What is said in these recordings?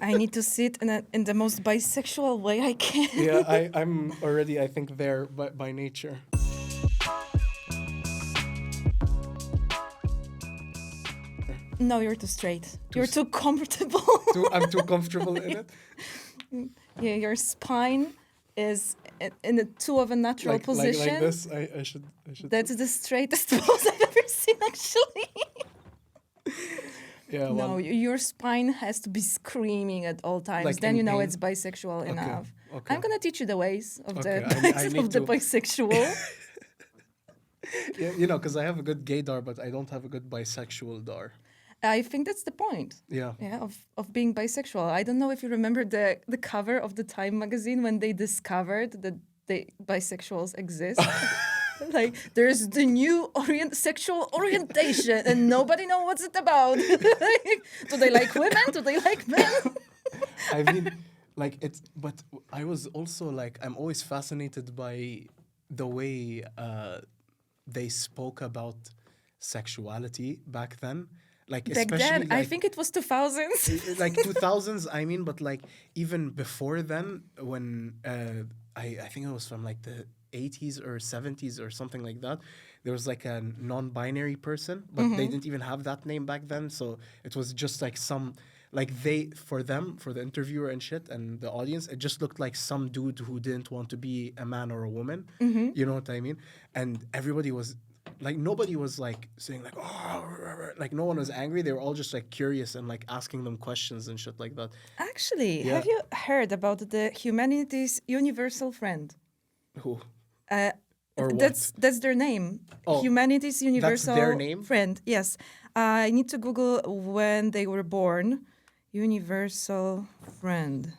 I need to sit in the most bisexual way I can. Yeah, I'm already, I think, there by nature. No, you're too straight. You're too comfortable. I'm too comfortable in it. Yeah, your spine is in the two of a natural position. Like this. I should. That's the straightest pose I've ever seen, actually. Yeah. No, Well, your spine has to be screaming at all times. Like then in you know pain? it's bisexual enough. Okay. I'm gonna teach you the ways of Okay, I of need the to. bisexual. Yeah, you know, because I have a good gaydar, but I don't have a good bisexual dar. I think that's the point. Yeah. Yeah, of being bisexual. I don't know if you remember the cover of the Time magazine when they discovered that the bisexuals exist. Like, there's the new sexual orientation, and nobody knows what's it about. Do they like women? Do they like men? I mean, like it's. But I was also like, I'm always fascinated by the way they spoke about sexuality back then. Like Back especially then, I like, think it was 2000s. like 2000s. I mean, but like even before then, when I think it was from like the 80s or 70s or something like that. There was like a non-binary person, but they didn't even have that name back then. So it was just like some, like for the interviewer and shit and the audience, it just looked like some dude who didn't want to be a man or a woman. You know what I mean? And everybody was like, nobody was like saying like, oh, like no one was angry. They were all just like curious and like asking them questions and shit like that. Actually, Yeah. have you heard about the humanity's universal friend? Who? Or what? that's their name. Oh, Humanity's universal their name? friend. Yes. I need to Google when they were born. Universal friend.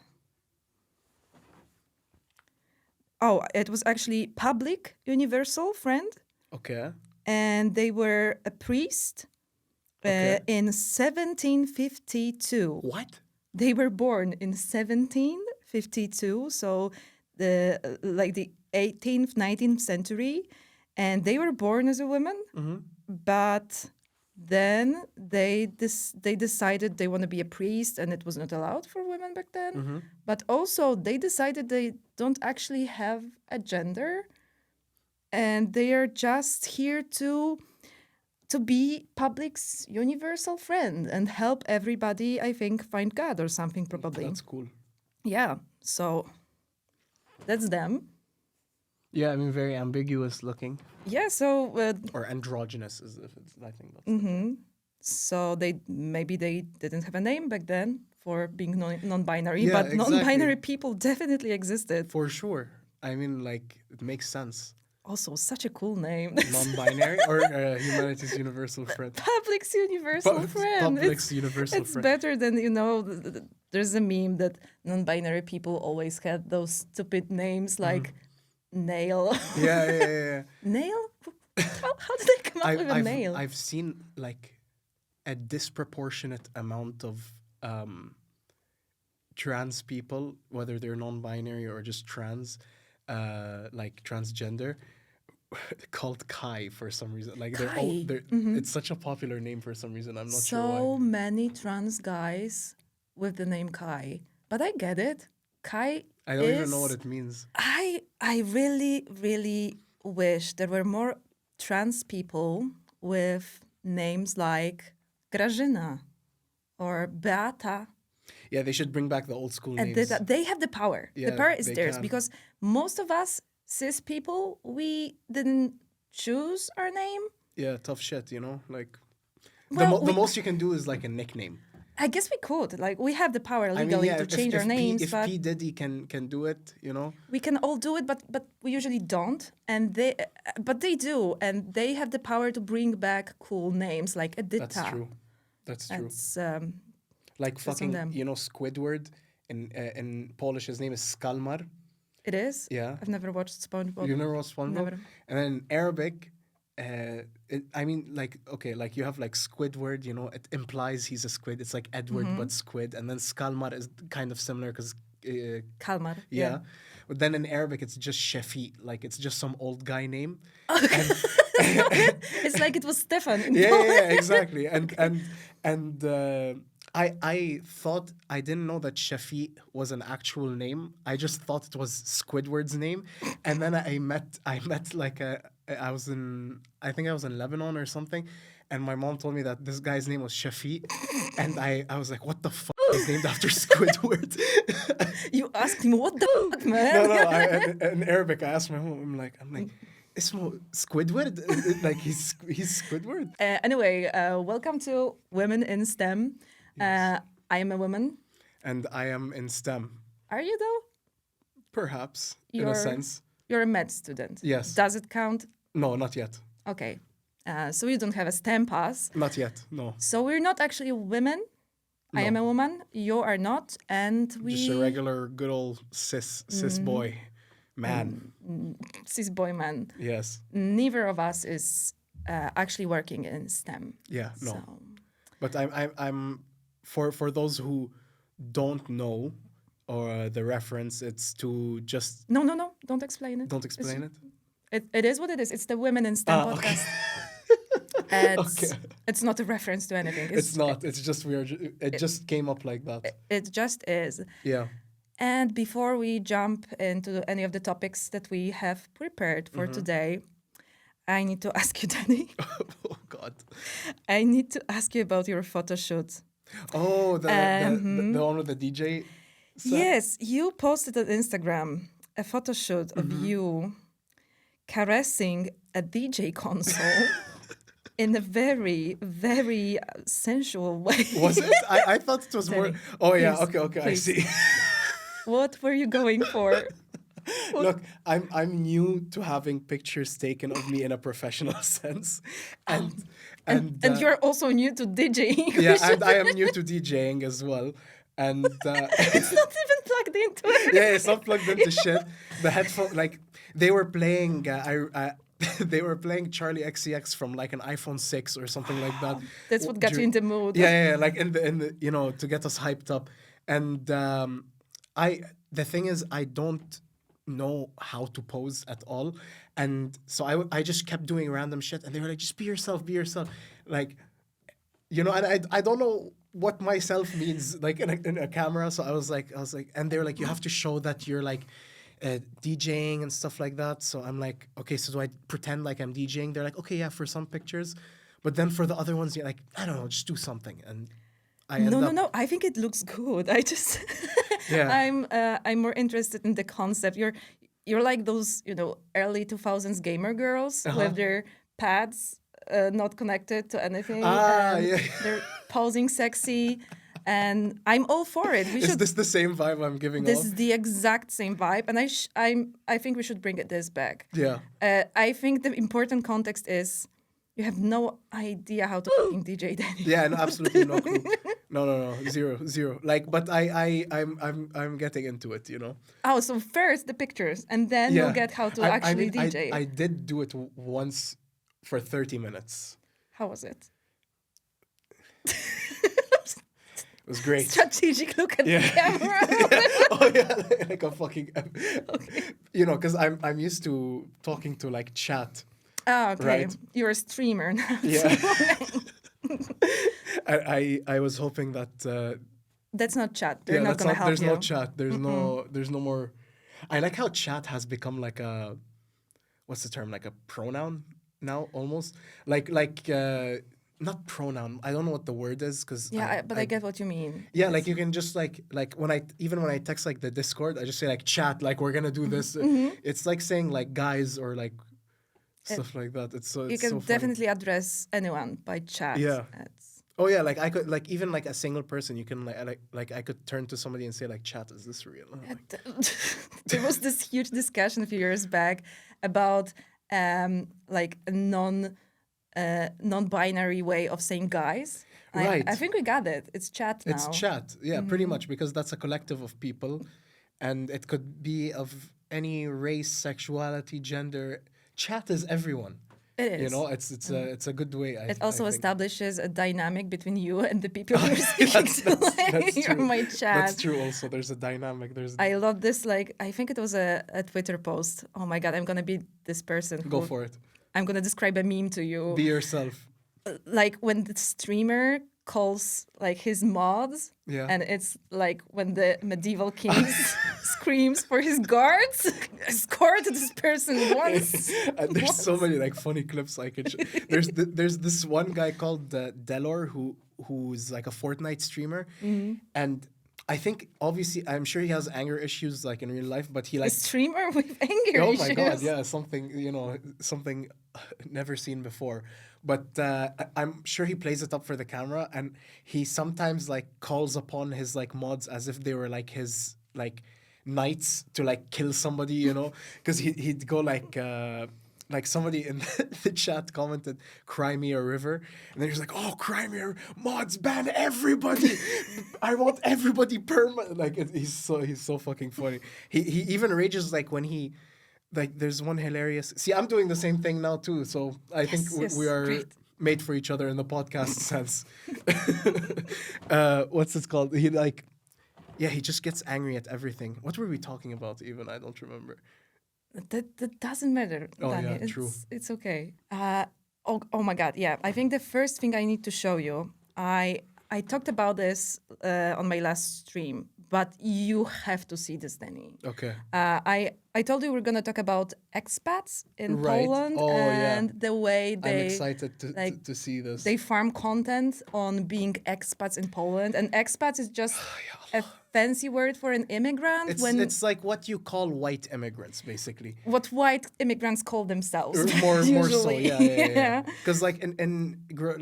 Oh, it was actually public universal friend. Okay. And they were a priest in 1752. What? They were born in 1752, so the 18th, 19th century, and they were born as a woman, but then they decided they want to be a priest, and it was not allowed for women back then. But also they decided they don't actually have a gender, and they are just here to be public's universal friend and help everybody, I think, find God or something, probably. That's cool. Yeah, so that's them. Yeah, I mean, very ambiguous looking. Yeah, so... or androgynous, is if it's, I think that's so maybe they didn't have a name back then for being non-binary, Yeah, but exactly. non-binary people definitely existed. For sure. I mean, like, it makes sense. Also, such a cool name. Non-binary or humanity's universal friend. Public's universal friend. Public's universal it's friend. better than, there's a meme that non-binary people always had those stupid names like Nail. Yeah. Nail? How did they come up with a nail? I've seen, like, a disproportionate amount of trans people, whether they're non-binary or just trans, like transgender, called Kai for some reason. Like they're all, it's such a popular name for some reason. I'm not sure why. So many trans guys with the name Kai, but I get it. Kai. I don't even know what it means. I really, really wish there were more trans people with names like Grażyna or Beata. Yeah, they should bring back the old school names. They have the power. Yeah, the power is they theirs can. because most of us cis people, we didn't choose our name. Yeah, tough shit, you know? Like, Well, the most you can do is like a nickname. I guess we could. Like, we have the power I legally mean, yeah, to change our names. If but P. Diddy can do it, you know? we can all do it, but we usually don't. And but they do, and they have the power to bring back cool names like Edyta. That's true. That's true. It's, like that's on fucking, them. Squidward. In Polish, his name is Skalmar. It is? Yeah. I've never watched SpongeBob. You never watched SpongeBob? Never. And then in Arabic, I mean, like, okay, like you have like Squidward, you know, it implies he's a squid. It's like Edward, but squid. And then Skalmar is kind of similar because... Kalmar. yeah. But then in Arabic, it's just Shafi. Like, it's just some old guy name. It's like it was Stefan. Yeah, exactly. And I thought I didn't know that Shafi was an actual name. I just thought it was Squidward's name, and then I met like I think I was in Lebanon or something, and my mom told me that this guy's name was Shafi, and I was like, what the fuck? He's named after Squidward. You asked him, what the fuck, man? No. In Arabic, I asked my mom. I'm like, Ismo Squidward? Like he's Squidward? Anyway, welcome to Women in STEM. I am a woman. And I am in STEM. Are you though? Perhaps, in a sense. You're a med student. Yes. Does it count? No, not yet. Okay. So you don't have a STEM pass. Not yet, no. So we're not actually women. No. I am a woman. You are not. And we... Just a regular, good old cis boy. Man. Cis boy man. Yes. Neither of us is actually working in STEM. Yeah, no. So. But I'm for those who don't know or the reference, it's to just... No. Don't explain it. Don't explain it? It is what it is. It's the Women in STEM podcast. Okay. It's not a reference to anything. It's not. It's just it just came up like that. It just is. Yeah. And before we jump into any of the topics that we have prepared for today, I need to ask you, Danny. Oh, God. I need to ask you about your photo shoot. Oh, the one with the DJ set? Yes, you posted on Instagram a photo shoot of you caressing a DJ console in a very, very sensual way. Was it? I thought it was Danny, more... Oh, yeah. please, Okay, please. I see. What were you going for? Look, I'm new to having pictures taken of me in a professional sense, and you're also new to DJing. Yeah, and I am new to DJing as well, and it's not even plugged into it. Yeah, it's not plugged into shit. The headphone, like they were playing, they were playing Charlie XCX from like an iPhone 6 or something like that. That's what got you in the mood. Yeah, like in the to get us hyped up, and the thing is I don't know how to pose at all, and so I just kept doing random shit, and they were like, just be yourself, like, and I don't know what myself means like in a camera, so I was like, and they were like, you have to show that you're like DJing and stuff like that. So I'm like, okay, so do I pretend like I'm DJing? They're like, okay, yeah, for some pictures, but then for the other ones, you're like, I don't know, just do something. And No. I think it looks good. I just, I'm more interested in the concept. You're like those, early 2000s gamer girls with their pads not connected to anything. They're posing sexy, and I'm all for it. Is this the same vibe I'm giving off? This is the exact same vibe, and I think we should bring this back. Yeah. I think the important context is, you have no idea how to fucking DJ, Danny. Yeah, no, absolutely no clue. No, zero. Like, but I'm getting into it, Oh, so first the pictures, and then you'll get how to actually DJ. I did do it once for 30 minutes. How was it? It was great. Strategic look at the camera. Oh yeah, like a fucking. Okay. Because I'm used to talking to like chat. Oh, okay. Right? You're a streamer now. Yeah. I was hoping that. That's not chat. They're not gonna help you. There's no chat. There's no more. I like how chat has become like a, what's the term? Like a pronoun now, almost. Like not pronoun. I don't know what the word is because. Yeah, but I get what you mean. Yeah, like you can just like when I text like the Discord, I just say like chat, like we're gonna do this. It's like saying like guys or like stuff like that. You can definitely address anyone by chat. Yeah. Oh yeah, like I could like even like a single person, you can like I could turn to somebody and say like, chat, is this real? There was this huge discussion a few years back about like a non-binary way of saying guys. Right. I think we got it. It's chat now. It's chat, yeah, pretty much, because that's a collective of people, and it could be of any race, sexuality, gender. Chat is everyone. It is. It's a good way. It also establishes a dynamic between you and the people you're speaking to. That's true. My chat. That's true. Also, there's a dynamic. I love this. Like, I think it was a Twitter post. Oh my god, I'm gonna be this person. Go for it. I'm gonna describe a meme to you. Be yourself. Like when the streamer calls like his mods, Yeah. and it's like when the medieval kings screams for his guards, escort this person once. And there's so many like funny clips I could. There's this one guy called Delor who's like a Fortnite streamer, and I think obviously I'm sure he has anger issues like in real life, but he A like streamer with anger oh issues. my god, yeah, something never seen before. But I'm sure he plays it up for the camera, and he sometimes like calls upon his like mods as if they were like his like knights to like kill somebody, because he'd go like somebody in the chat commented, "Cry me a river," and then he's like, "Oh, cry me a mods, ban everybody! I want everybody permanent." Like he's so fucking funny. He even rages like when he. Like, there's one hilarious. See, I'm doing the same thing now too, so I think we are great. made for each other in the podcast sense. What's it called? He just gets angry at everything. What were we talking about? Even I don't remember. That doesn't matter, Oh, Danny. yeah, true. It's okay. Oh my God, yeah. I think the first thing I need to show you, I talked about this on my last stream, but you have to see this, Danny. Okay. I told you we're gonna talk about expats in Right. Poland Oh, yeah. and the way I'm they excited to see this. they farm content on being expats in Poland, and expats is just a fancy word for an immigrant. It's like what you call white immigrants, basically. What white immigrants call themselves. More so, usually. yeah. Because like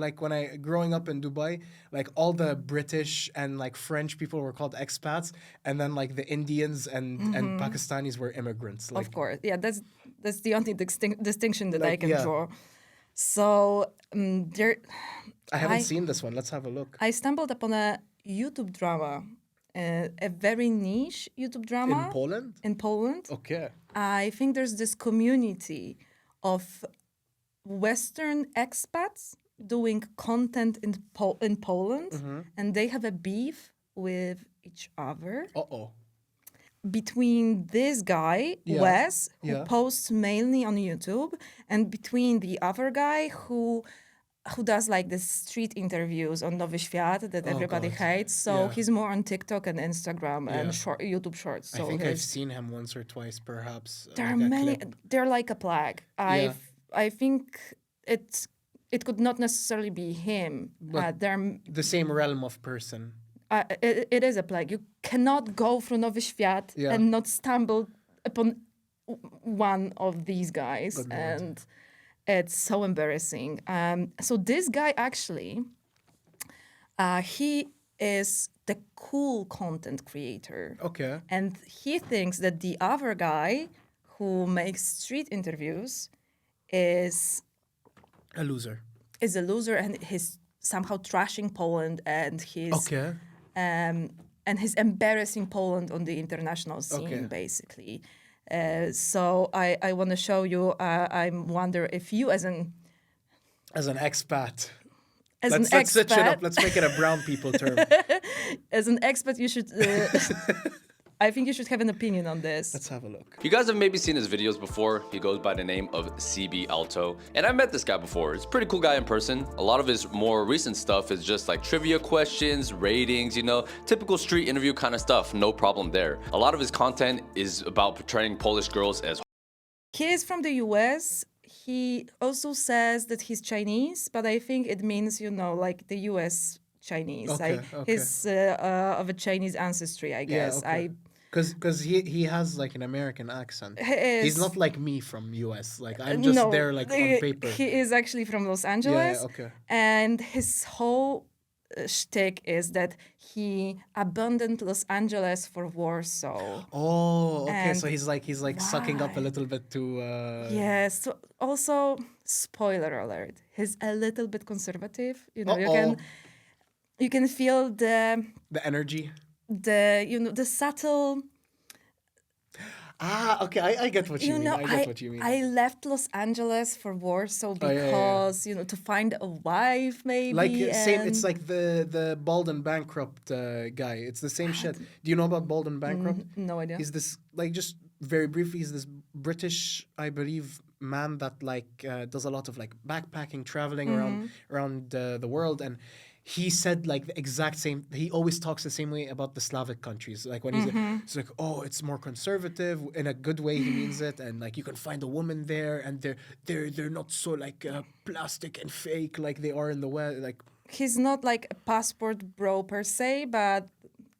like when I growing up in Dubai, like all the British and like French people were called expats, and then like the Indians and Pakistanis were immigrants. Like, Of course, yeah. That's the only distinction that I can yeah. draw. So there. I haven't seen this one. Let's have a look. I stumbled upon a YouTube drama, a very niche YouTube drama In Poland? In Poland. Okay. I think there's this community of Western expats doing content in Poland, and they have a beef with each other. Uh-oh. Between this guy, Yeah. Wes, who Yeah. posts mainly on YouTube, and between the other guy who does like the street interviews on Nowy Świat that everybody God. hates. So Yeah. he's more on TikTok and Instagram Yeah. and YouTube Shorts. So I think I've his- seen him once or twice, perhaps. there are like a many. clip. They're like a plague. Yeah. I think it could not necessarily be him. But There. The same realm of person. It is a plague. You cannot go through Nowy Świat Yeah. and not stumble upon one of these guys. Good Lord. And it's so embarrassing. So this guy actually, he is the cool content creator. Okay. And he thinks that the other guy who makes street interviews is A loser. a loser, and he's somehow trashing Poland, and he's Okay. and he's embarrassing Poland on the international scene, Okay. basically. So I want to show you. I wonder if you, as an expat. As Let's an switch it expat, up. Let's make it a brown people term. as an expat, you should. I think you should have an opinion on this. Let's have a look. You guys have maybe seen his videos before. He goes by the name of CB Alto. And I met this guy before. He's a pretty cool guy in person. A lot of his more recent stuff is just like trivia questions, ratings, typical street interview kind of stuff. No problem there. A lot of his content is about portraying Polish girls as He is from the US. He also says that he's Chinese, but I think it means, like the US Chinese. Okay, okay. He's of a Chinese ancestry, I guess. Yeah, okay. Because he has like an American accent. He's not like me from US. Like I'm just No, there like on paper. He is actually from Los Angeles. okay. And his whole shtick is that he abandoned Los Angeles for Warsaw. Oh, okay. And So he's like sucking up a why? little bit to. Yes. So also, spoiler alert, he's a little bit conservative. Uh-oh. You can feel the The subtle. Okay. I get what you mean. I get what you mean. I left Los Angeles for Warsaw yeah, yeah. because to find a wife maybe. Like same. and- It's like the bald and bankrupt guy. It's the same shit. Do you know about bald and bankrupt? no idea. He's this like just very briefly. He's this British, I believe, man that like does a lot of like backpacking, traveling around the world, and he said like the exact same. He always talks the same way about the Slavic countries. Like when it's like, oh, it's more conservative in a good way. He means it, and like you can find a woman there, and they're not so like plastic and fake like they are in the West. Like He's not like a passport bro per se, but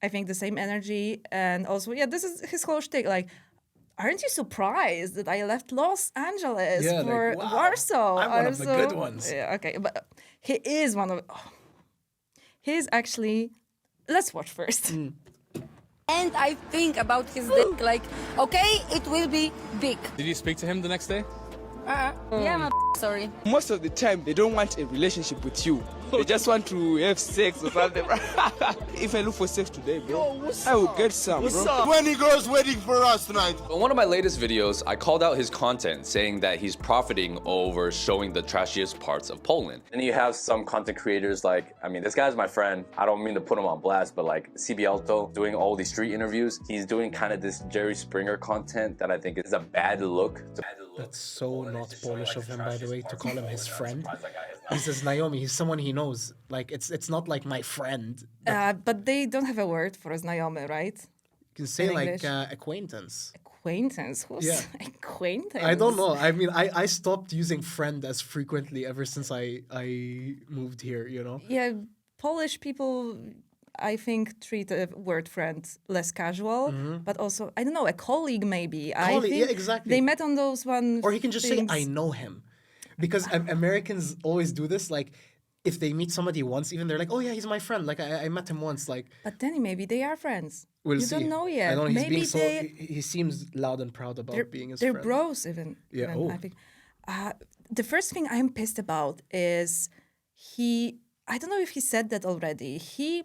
I think the same energy. And also, yeah, this is his whole shtick. Like, aren't you surprised that I left Los Angeles Yeah, like, for wow, Warsaw? I'm one of the good ones. Yeah, okay, but he is one of. He's actually. Let's watch first. And I think about his dick, like, okay, it will be big. Did you speak to him the next day? Yeah, I'm sorry. Most of the time, they don't want a relationship with you. They just want to have sex or something. If I look for sex today, bro, I will get some, bro. 20 girls waiting for us tonight. In one of my latest videos, I called out his content, saying that he's profiting over showing the trashiest parts of Poland. And you have some content creators like, I mean, this guy's my friend. I don't mean to put him on blast, but like CB Alto doing all these street interviews. He's doing kind of this Jerry Springer content that I think is a bad look. that's so not Polish of him, by the way, to call him his friend. He says Naomi. He's someone he knows. Like it's not like my friend. But they don't have a word for Znajomy, right? You can say in like English. Acquaintance. Acquaintance. Who's Yeah. acquaintance? I don't know. I mean, I stopped using friend as frequently ever since I moved here. You know. Yeah, Polish people, I think, treat a word friend less casual, but also, I don't know, a colleague maybe. I Colleague, think yeah, exactly. They met on those one. Or he can just things. say, I know him. Because Americans always do this. Like, if they meet somebody once, even they're like, oh, yeah, he's my friend. Like, I met him once. Like, But Danny, maybe they are friends. we'll you see. don't know yet. I know he's maybe being so... they, He seems loud and proud about being his they're friend. bros even. Yeah, even, oh. I think. The first thing I'm pissed about is I don't know if he said that already. He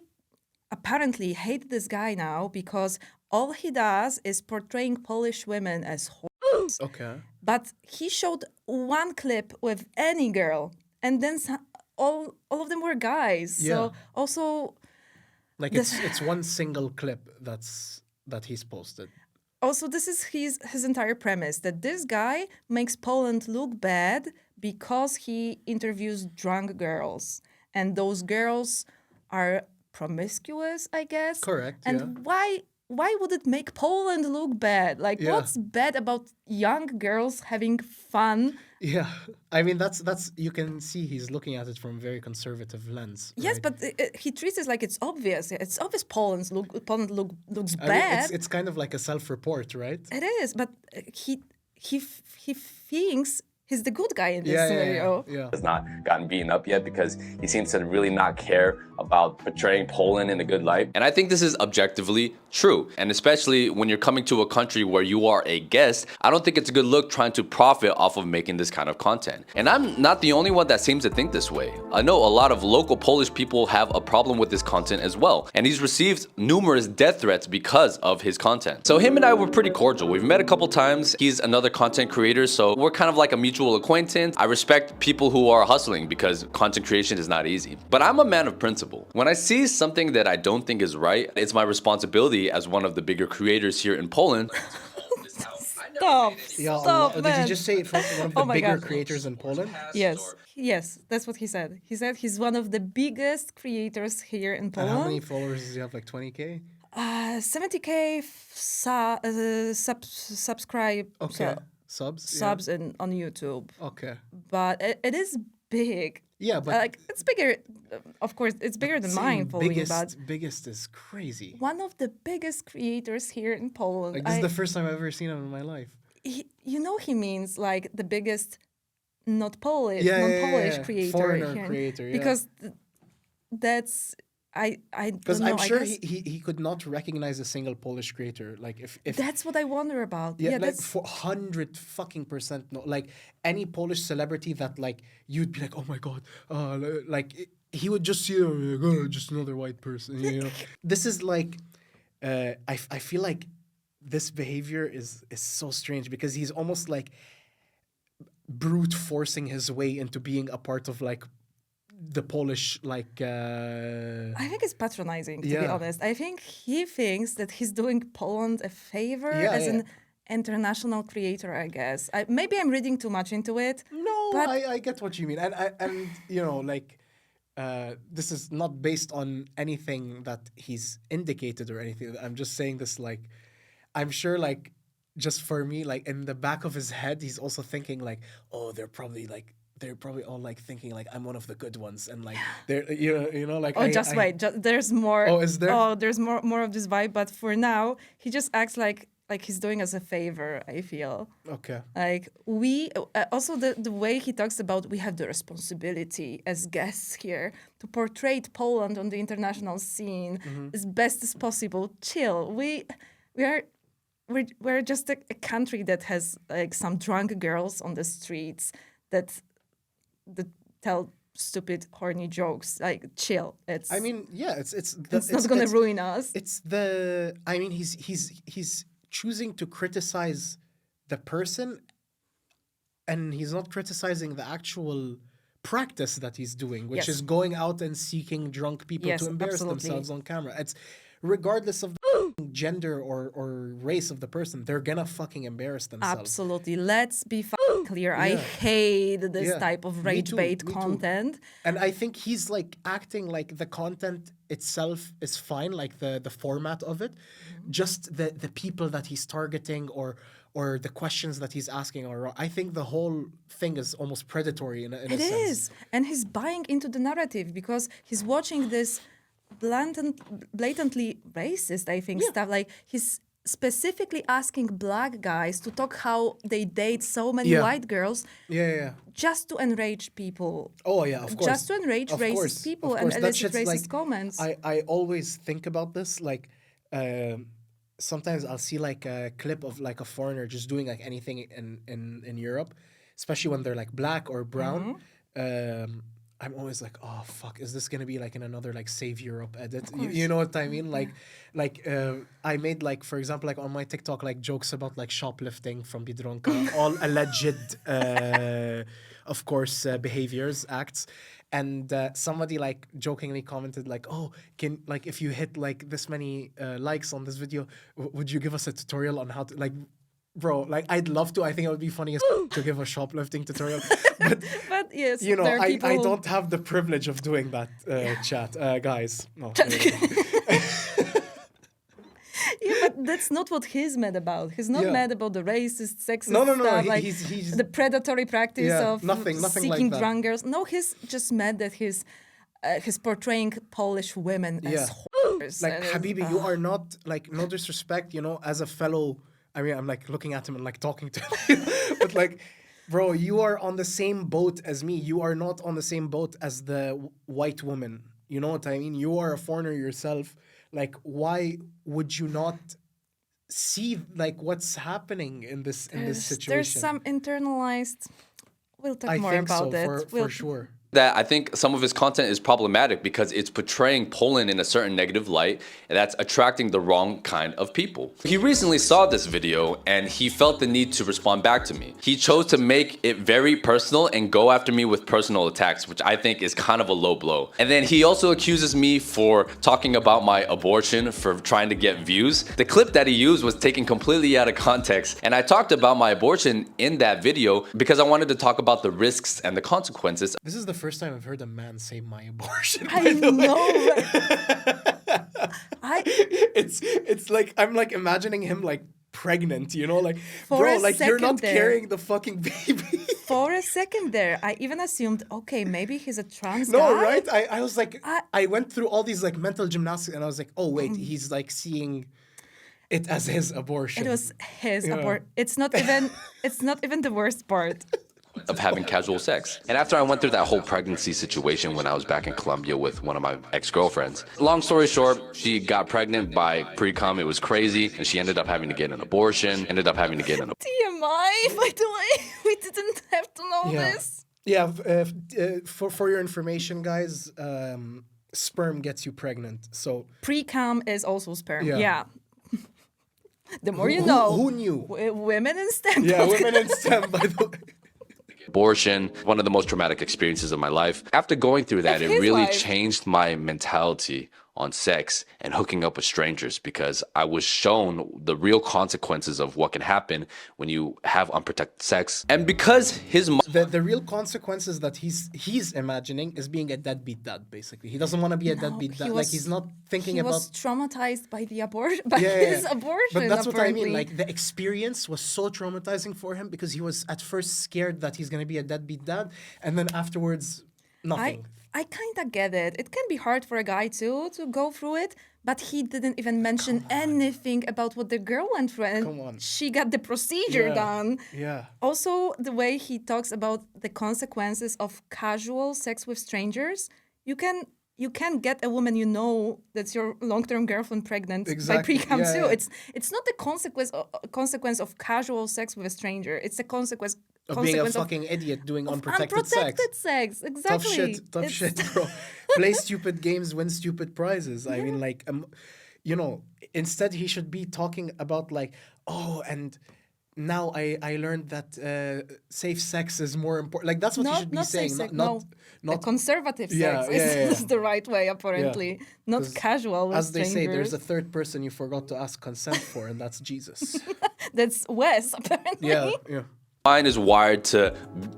apparently hated this guy now because all he does is portraying Polish women as whores. Okay. But he showed one clip with any girl, and then all of them were guys. Yeah. So also, Like, it's one single clip that he's posted. this is his entire premise, that this guy makes Poland look bad because he interviews drunk girls, and those girls are promiscuous, I guess. Correct, And yeah. why would it make Poland look bad? Like, Yeah. what's bad about young girls having fun? Yeah. I mean, that's you can see he's looking at it from a very conservative lens. Yes, right? but he treats it like it's obvious. It's obvious Poland looks I bad. mean, it's kind of like a self-report, right? It is, but he thinks he's the good guy in this scenario. Yeah. Has not gotten beaten up yet because he seems to really not care about portraying Poland in a good light. And I think this is objectively true. And especially when you're coming to a country where you are a guest, I don't think it's a good look trying to profit off of making this kind of content. And I'm not the only one that seems to think this way. I know a lot of local Polish people have a problem with this content as well. And he's received numerous death threats because of his content. So him and I were pretty cordial. We've met a couple times. He's another content creator, so we're kind of like a mutual acquaintance. I respect people who are hustling because content creation is not easy. But I'm a man of principle. When I see something that I don't think is right, it's my responsibility as one of the bigger creators here in Poland. Stop! Yeah. Stop, Did man. he just say it from one of the Oh my bigger God. creators in Poland? Yes, that's what he said. He said he's one of the biggest creators here in And how many Poland. followers does he have? Like 20K? 70K subscribe Okay. Subs? subs on YouTube, Yeah. Okay. but it is big. Yeah, but Like, it's bigger. Of course, it's bigger than mine. Following, but biggest is crazy. one of the biggest creators here in Poland. Like, this is the first time I've ever seen him in my life. He means like the biggest not Polish, Yeah, non-Polish yeah. creator Foreigner here. creator, yeah. Because that's I Because don't know, I'm I sure guess he could not recognize a single Polish creator. Like if that's what I wonder about. yeah, like that's for 100% no. Like any Polish celebrity that like you'd be like, oh my god, he would just see them like, oh, just another white person. You know, this is like, I feel like this behavior is so strange because he's almost like brute forcing his way into being a part of like the Polish like. I think it's patronizing, to be Yeah. honest. I think he thinks that he's doing Poland a favor Yeah, as yeah. an international creator, I guess. Maybe I'm reading too much into it. No, But- I get what you mean, and you know, like, this is not based on anything that he's indicated or anything. I'm just saying this like, I'm sure like, just for me, like in the back of his head, he's also thinking like, oh, they're probably all like thinking like I'm one of the good ones, and like they're you know like. Oh, wait, there's more. Oh, is there? Oh, there's more of this vibe, but for now, he just acts like he's doing us a favor. I feel. Okay. Like we also the way he talks about we have the responsibility as guests here to portray Poland on the international scene as best as possible. Chill. We're just a country that has like some drunk girls on the streets that tell stupid horny jokes. Like chill. It's. I mean, yeah, it's not gonna ruin us. It's I mean, he's choosing to criticize the person, and he's not criticizing the actual practice that he's doing, which is going out and seeking drunk people to embarrass themselves on camera. It's regardless of the gender or race of the person, they're gonna fucking embarrass themselves. Absolutely. Let's be clear. I hate this type of rage bait content. And I think he's like acting like the content itself is fine, like the format of it. Just the people that he's targeting or the questions that he's asking are wrong. I think the whole thing is almost predatory in a sense. It is. And he's buying into the narrative because he's watching this blatantly racist, I think, stuff. Like he's specifically asking black guys to talk how they date so many white girls just to enrage people. Oh yeah, of course. Just to enrage racist people and elicit racist comments. I always think about this, like sometimes I'll see like a clip of like a foreigner just doing like anything in Europe, especially when they're like black or brown. I'm always like, oh fuck, is this gonna be like in another like Save Europe edit? You know what I mean? Like I made like, for example, like on my TikTok, like jokes about like shoplifting from Biedronka, all alleged, of course, behaviors, acts. And somebody like jokingly commented like, oh, like if you hit like this many likes on this video, would you give us a tutorial on how to like. Bro, like I'd love to. I think it would be funny as to give a shoplifting tutorial, but yes, you know, I don't have the privilege of doing that. Chat, guys. No. But that's not what he's mad about. He's not mad about the racist, sexist stuff, like he's the predatory practice of nothing seeking like drunk girls. No, he's just mad that he's portraying Polish women as whores. Like Habibi, you are not like, no disrespect, you know, as a fellow. I mean, I'm like looking at him and like talking to him, but like, bro, you are on the same boat as me. You are not on the same boat as the white woman. You know what I mean? You are a foreigner yourself. Like, why would you not see like what's happening in this situation? There's some internalized. We'll talk more about it. For sure. That I think some of his content is problematic because it's portraying Poland in a certain negative light, and that's attracting the wrong kind of people. He recently saw this video and he felt the need to respond back to me. He chose to make it very personal and go after me with personal attacks, which I think is kind of a low blow. And then he also accuses me for talking about my abortion, for trying to get views. The clip that he used was taken completely out of context, and I talked about my abortion in that video because I wanted to talk about the risks and the consequences. This is the first time I've heard a man say my abortion. I know. It's like I'm like imagining him like pregnant, you know, like for bro, like you're not carrying the fucking baby. For a second there, I even assumed, okay, maybe he's a trans guy. No, right? I was like, I went through all these like mental gymnastics, and I was like, oh wait, he's like seeing it as his abortion. It was his abortion. It's not even the worst part. Of having casual sex. And after I went through that whole pregnancy situation when I was back in Colombia with one of my ex-girlfriends, long story short, she got pregnant by pre-cum. It was crazy, and she ended up having to get an abortion, TMI, by the way. We didn't have to know this. Yeah, for your information, guys, sperm gets you pregnant, so... Pre-cum is also sperm, yeah. The more you know. Who knew? Women in STEM. Yeah, women in STEM, by the way. Abortion, one of the most traumatic experiences of my life. After going through that, it really changed my mentality on sex and hooking up with strangers because I was shown the real consequences of what can happen when you have unprotected sex. And because his The real consequences that he's imagining is being a deadbeat dad, basically. He doesn't want to be a deadbeat dad. Like, he's not thinking he about... was traumatized by the abortion, by Yeah, his yeah. abortion. But that's what I mean. apparently. Like, the experience was so traumatizing for him because he was at first scared that he's going to be a deadbeat dad. And then afterwards, nothing. I kind of get it. It can be hard for a guy too to go through it, but he didn't even mention anything about what the girl went through, and she got the procedure done. Yeah. Also, the way he talks about the consequences of casual sex with strangers, you can get a woman you know that's your long-term girlfriend pregnant by pre-cum too. It's not the consequence of casual sex with a stranger. It's the consequence Of being a fucking idiot doing unprotected sex. Exactly. Tough shit, bro. Play stupid games, win stupid prizes. I mean, like, you know, instead he should be talking about like, oh, and now I learned that safe sex is more important. Like, that's what he should be saying. Not conservative Yeah, sex yeah. is the right way, apparently. Not 'Cause casual with as they say, there's a strangers. third person you forgot to ask consent for, and that's Jesus. That's Wes, apparently. Yeah. mind is wired to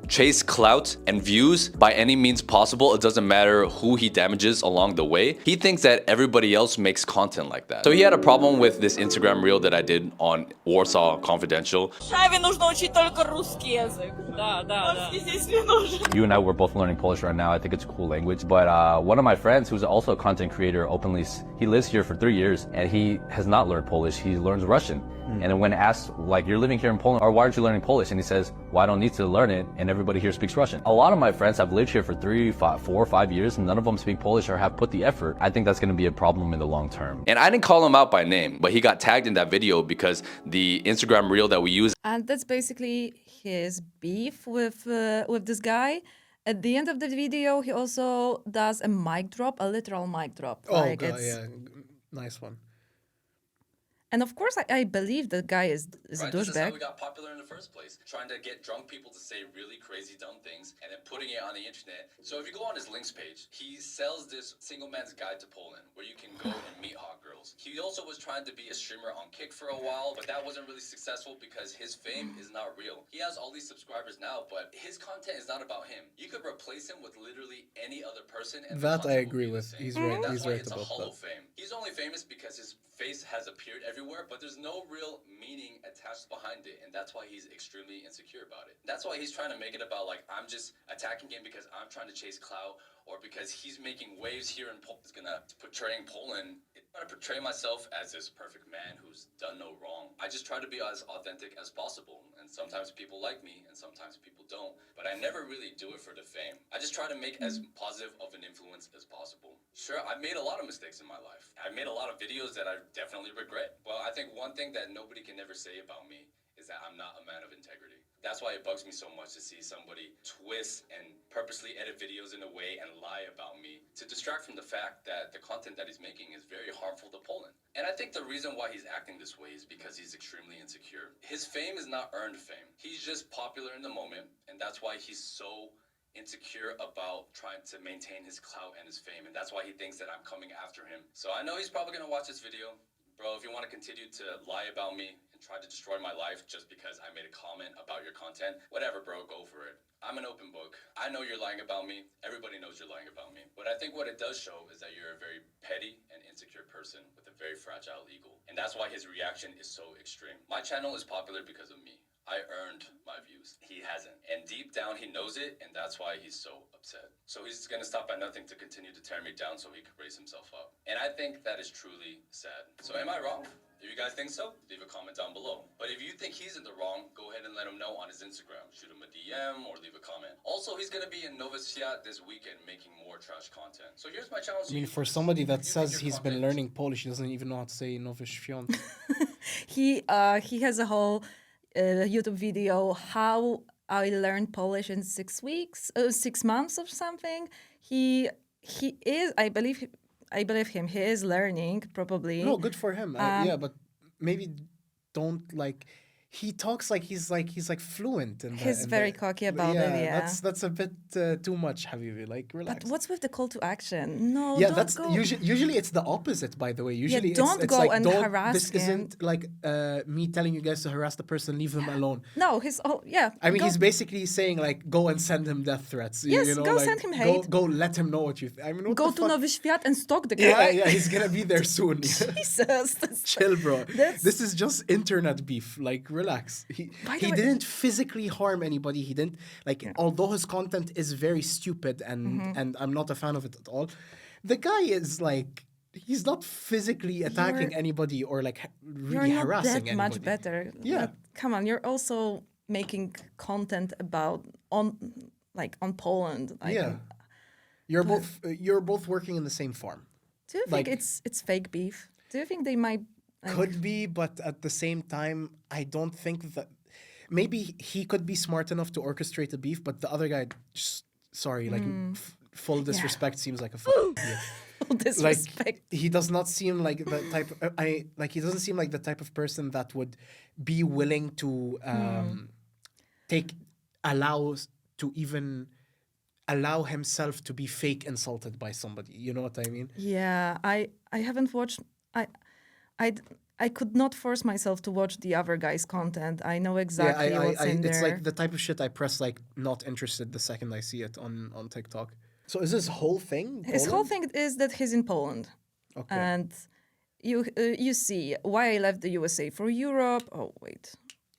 chase clout and views by any means possible. It doesn't matter who he damages along the way. He thinks that everybody else makes content like that. So he had a problem with this Instagram reel that I did on Warsaw Confidential. Шайве нужно учить только русский язык. Да. Здесь не нужен. You and I were both learning Polish right now. I think it's a cool language. But one of my friends, who's also a content creator, openly, he lives here for 3 years and he has not learned Polish. He learns Russian. And then when asked, like, you're living here in Poland, or why aren't you learning Polish? And he says, well, I don't need to learn it, and everybody here speaks Russian. A lot of my friends have lived here for 3, 5, 4, 5 years, and none of them speak Polish or have put the effort. I think that's going to be a problem in the long term. And I didn't call him out by name, but he got tagged in that video because the Instagram reel that we use. And that's basically his beef with this guy. At the end of the video, he also does a mic drop, a literal mic drop. Oh, like God, yeah. Nice one. And of course, I believe the guy is a douchebag. This is how we got popular in the first place. Trying to get drunk people to say really crazy, dumb things and then putting it on the internet. So if you go on his links page, he sells this single man's guide to Poland where you can go and meet hot girls. He also was trying to be a streamer on Kick for a while, but that wasn't really successful because his fame is not real. He has all these subscribers now, but his content is not about him. You could replace him with literally any other person. And that I agree with. He's right. That's He's why right it's about a hollow that. fame. He's only famous because his face has appeared everywhere, but there's no real meaning attached behind it, and that's why he's extremely insecure about it. That's why he's trying to make it about like, I'm just attacking him because I'm trying to chase clout, or because he's making waves here in Poland. He's gonna portraying Poland. I'm trying to portray myself as this perfect man who's done no wrong. I just try to be as authentic as possible, and sometimes people like me, and sometimes people don't, but I never really do it for the fame. I just try to make as positive of an influence as possible. Sure, I've made a lot of mistakes in my life. I've made a lot of videos that I definitely regret. Well, I think one thing that nobody can ever say about me is that I'm not a man of integrity. That's why it bugs me so much to see somebody twist and purposely edit videos in a way and lie about me to distract from the fact that the content that he's making is very harmful to Poland. And I think the reason why he's acting this way is because he's extremely insecure. His fame is not earned fame. He's just popular in the moment, and that's why he's so insecure about trying to maintain his clout and his fame, and that's why he thinks that I'm coming after him. So I know he's probably gonna watch this video. Bro, if you want to continue to lie about me and try to destroy my life just because I made a comment about your content, whatever, bro, go for it. I'm an open book. I know you're lying about me. Everybody knows you're lying about me. But I think what it does show is that you're a very petty and insecure person with a very fragile ego. And that's why his reaction is so extreme. My channel is popular because of me. I earned my views. He hasn't. And deep down, he knows it, and that's why he's so upset. So he's gonna stop at nothing to continue to tear me down so he could raise himself up. And I think that is truly sad. So am I wrong? If you guys think so, leave a comment down below. But if you think he's in the wrong, go ahead and let him know on his Instagram. Shoot him a DM or leave a comment. Also, he's gonna be in Nowy Świat this weekend making more trash content. So here's my challenge to I mean, you. for somebody that If you says think your he's been content- learning Polish, he doesn't even know how to say Nowy Świat. He has a whole YouTube video how I learned Polish in 6 weeks, 6 months or something. He is, I believe him. He is learning probably. No, good for him. Yeah, but maybe don't like. he talks like he's fluent in He's very cocky about it, yeah. That's a bit too much, Habibi. Like, relax. But what's with the call to action? No, Yeah, don't that's go. usually it's the opposite, by the way. Usually don't it's go like, and harass this him. isn't like me telling you guys to harass the person, leave them alone. No, I mean, go- he's basically saying like, go and send him death threats. Yes, you know, go like, send him hate. Go let him know what you I mean, what go the to fuck? Nowy Świat and stalk the guy. Yeah, he's gonna be there soon. Jesus. Chill, bro. That's- This is just internet beef. Like, relax. By the He way- didn't physically harm anybody. He didn't like. Although his content is very stupid and I'm not a fan of it at all. The guy is like, he's not physically attacking anybody or like You're really not harassing that anybody. much better. Yeah. But come on, you're also making content about on Poland. Like, Yeah. You're both working in the same farm. Do you think it's fake beef? Do you think they might? Could be, but at the same time, I don't think that. Maybe he could be smart enough to orchestrate the beef, but the other guy, just sorry, like full disrespect seems like a full Disrespect. Like he does not seem like the type. He doesn't seem like the type of person that would be willing to allow himself to be fake insulted by somebody. You know what I mean? Yeah, I haven't watched. I could not force myself to watch the other guy's content. I know exactly what's in there. It's like the type of shit I press like not interested the second I see it on TikTok. So is this whole thing? His whole thing is that he's in Poland, Okay. and you see why I left the USA for Europe. Oh wait,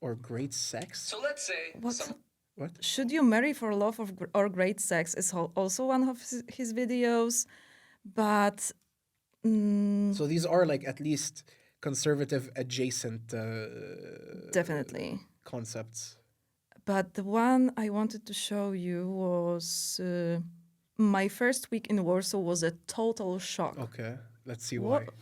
Or great sex? So let's say What? should you marry for love or great sex is also one of his videos, but So these are like at least conservative adjacent definitely. concepts. But the one I wanted to show you was my first week in Warsaw was a total shock. Okay, let's see What- why.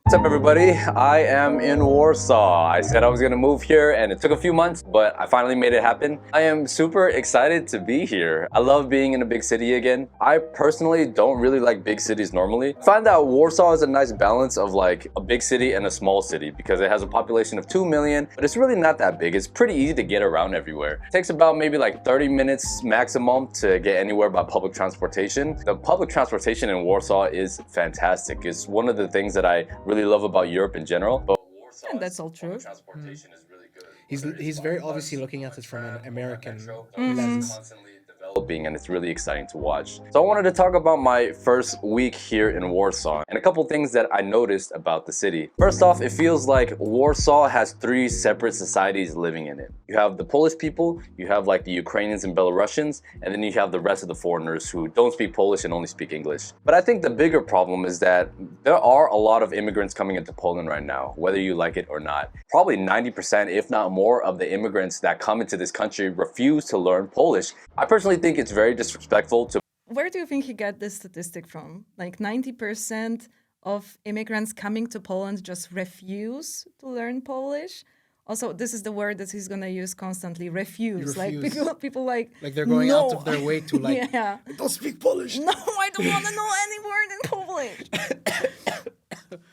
What's up, everybody? I am in Warsaw. I said I was gonna move here and it took a few months, but I finally made it happen. I am super excited to be here. I love being in a big city again. I personally don't really like big cities normally. I find that Warsaw is a nice balance of like a big city and a small city because it has a population of 2 million, but it's really not that big. It's pretty easy to get around everywhere. It takes about maybe like 30 minutes maximum to get anywhere by public transportation. The public transportation in Warsaw is fantastic. It's one of the things that I really love about Europe in general. But Warsaw, And that's all true. transportation is really good. He's very obviously looking at it from an American Mm-hmm. lens. Constantly developing, and it's really exciting to watch. So I wanted to talk about my first week here in Warsaw and a couple things that I noticed about the city. First off, it feels like Warsaw has 3 separate societies living in it. You have the Polish people, you have like the Ukrainians and Belarusians, and then you have the rest of the foreigners who don't speak Polish and only speak English. But I think the bigger problem is that there are a lot of immigrants coming into Poland right now, whether you like it or not. Probably 90%, if not more, of the immigrants that come into this country refuse to learn Polish. I personally think it's very disrespectful to Where do you think he got this statistic from? Like 90% of immigrants coming to Poland just refuse to learn Polish. Also, this is the word that he's gonna use constantly. Refuse. Like Refuse. people like Like they're going out "No." of their way to like, Yeah. don't speak Polish. No, I don't want to know any word in Polish.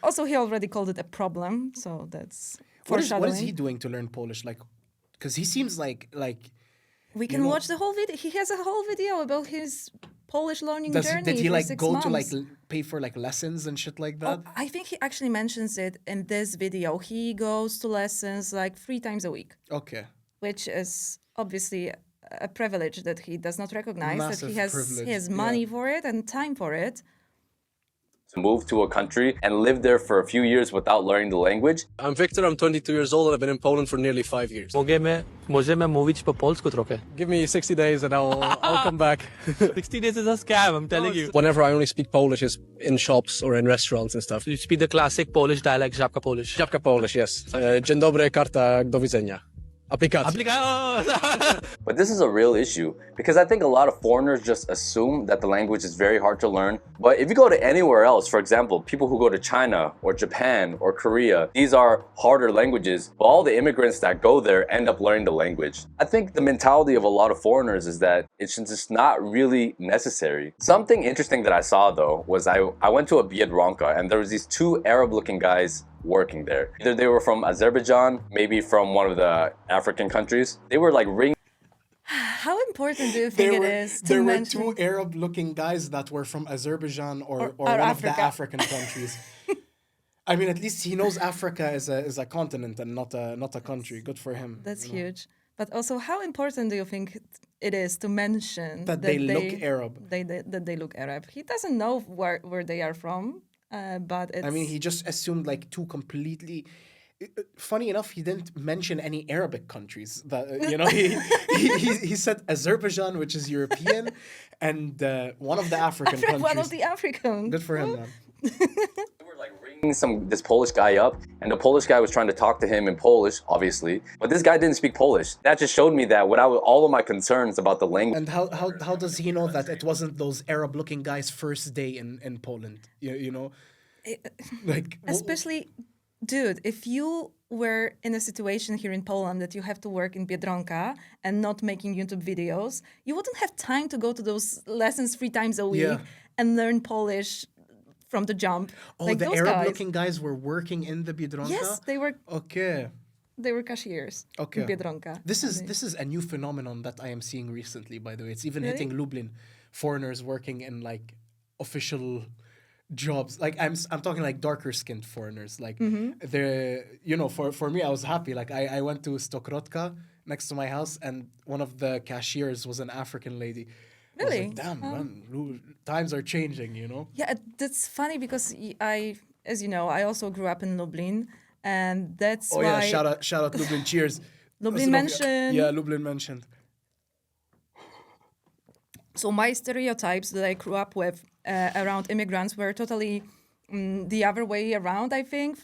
Also, he already called it a problem, so that's What is foreshadowing. he doing to learn Polish? Like, because he seems like We can know- watch the whole video. He has a whole video about his Polish learning journey. did he for like 6 go months. to like pay for like lessons and shit like that? I think he actually mentions it in this video. He goes to lessons like 3 times a week, Okay. which is obviously a privilege that he does not recognize. Massive that he has privilege, money yeah. for it and time for it. move to a country and live there for a few years without learning the language. I'm Victor, I'm 22 years old and I've been in Poland for nearly 5 years. Możemy mówić po polsku trochę. Give me 60 days and I'll come back. 60 days is a scam, I'm telling you. Whenever I only speak Polish is in shops or in restaurants and stuff. You speak the classic Polish dialect, żabka Polish. Żabka Polish, yes. Dzień dobry, karta, do widzenia. Aplikacja. But this is a real issue because I think a lot of foreigners just assume that the language is very hard to learn. But if you go to anywhere else, for example, people who go to China or Japan or Korea, these are harder languages, but all the immigrants that go there end up learning the language. I think the mentality of a lot of foreigners is that it's just not really necessary. Something interesting that I saw though was I went to a Biedronka and there was these 2 Arab looking guys working there. Either they were from Azerbaijan, maybe from one of the African countries. They were like ring. How important do you think it is to there were mention? two Arab-looking guys that were from Azerbaijan or Or one of Africa. the African countries. I mean, at least he knows Africa is a continent and not a country. Good for him. That's huge. But also, how important do you think it is to mention That they look Arab. That they look Arab. He doesn't know where they are from, but it's. I mean, he just assumed like two completely. Funny enough, he didn't mention any Arabic countries. That you know, he said Azerbaijan, which is European, and one of the African countries. one of the African. Good for him, man. They were like ringing this Polish guy up, and the Polish guy was trying to talk to him in Polish, obviously, but this guy didn't speak Polish. That just showed me that without all of my concerns about the language. And how does he know that it wasn't those Arab-looking guys' first day in Poland? You know, like Especially, dude, if you were in a situation here in Poland that you have to work in Biedronka and not making YouTube videos, you wouldn't have time to go to those lessons 3 times a week Yeah. and learn Polish from the jump. Oh, like the those guys. Arab-looking guys were working in the Biedronka? Yes, they were. Okay. They were cashiers Okay. in Biedronka. This is a new phenomenon that I am seeing recently, by the way. It's even Really? hitting Lublin. Foreigners working in like official jobs. Like I'm talking like darker skinned foreigners. Like they're for me I was happy. Like I went to Stokrotka next to my house and one of the cashiers was an African lady. I was Really? like, damn, man, times are changing, you know? Yeah, that's funny because as you know, I also grew up in Lublin, and that's Oh why. yeah, shout out Lublin, cheers. Lublin mentioned. Yeah, Lublin mentioned. So my stereotypes that I grew up with around immigrants were totally the other way around. I think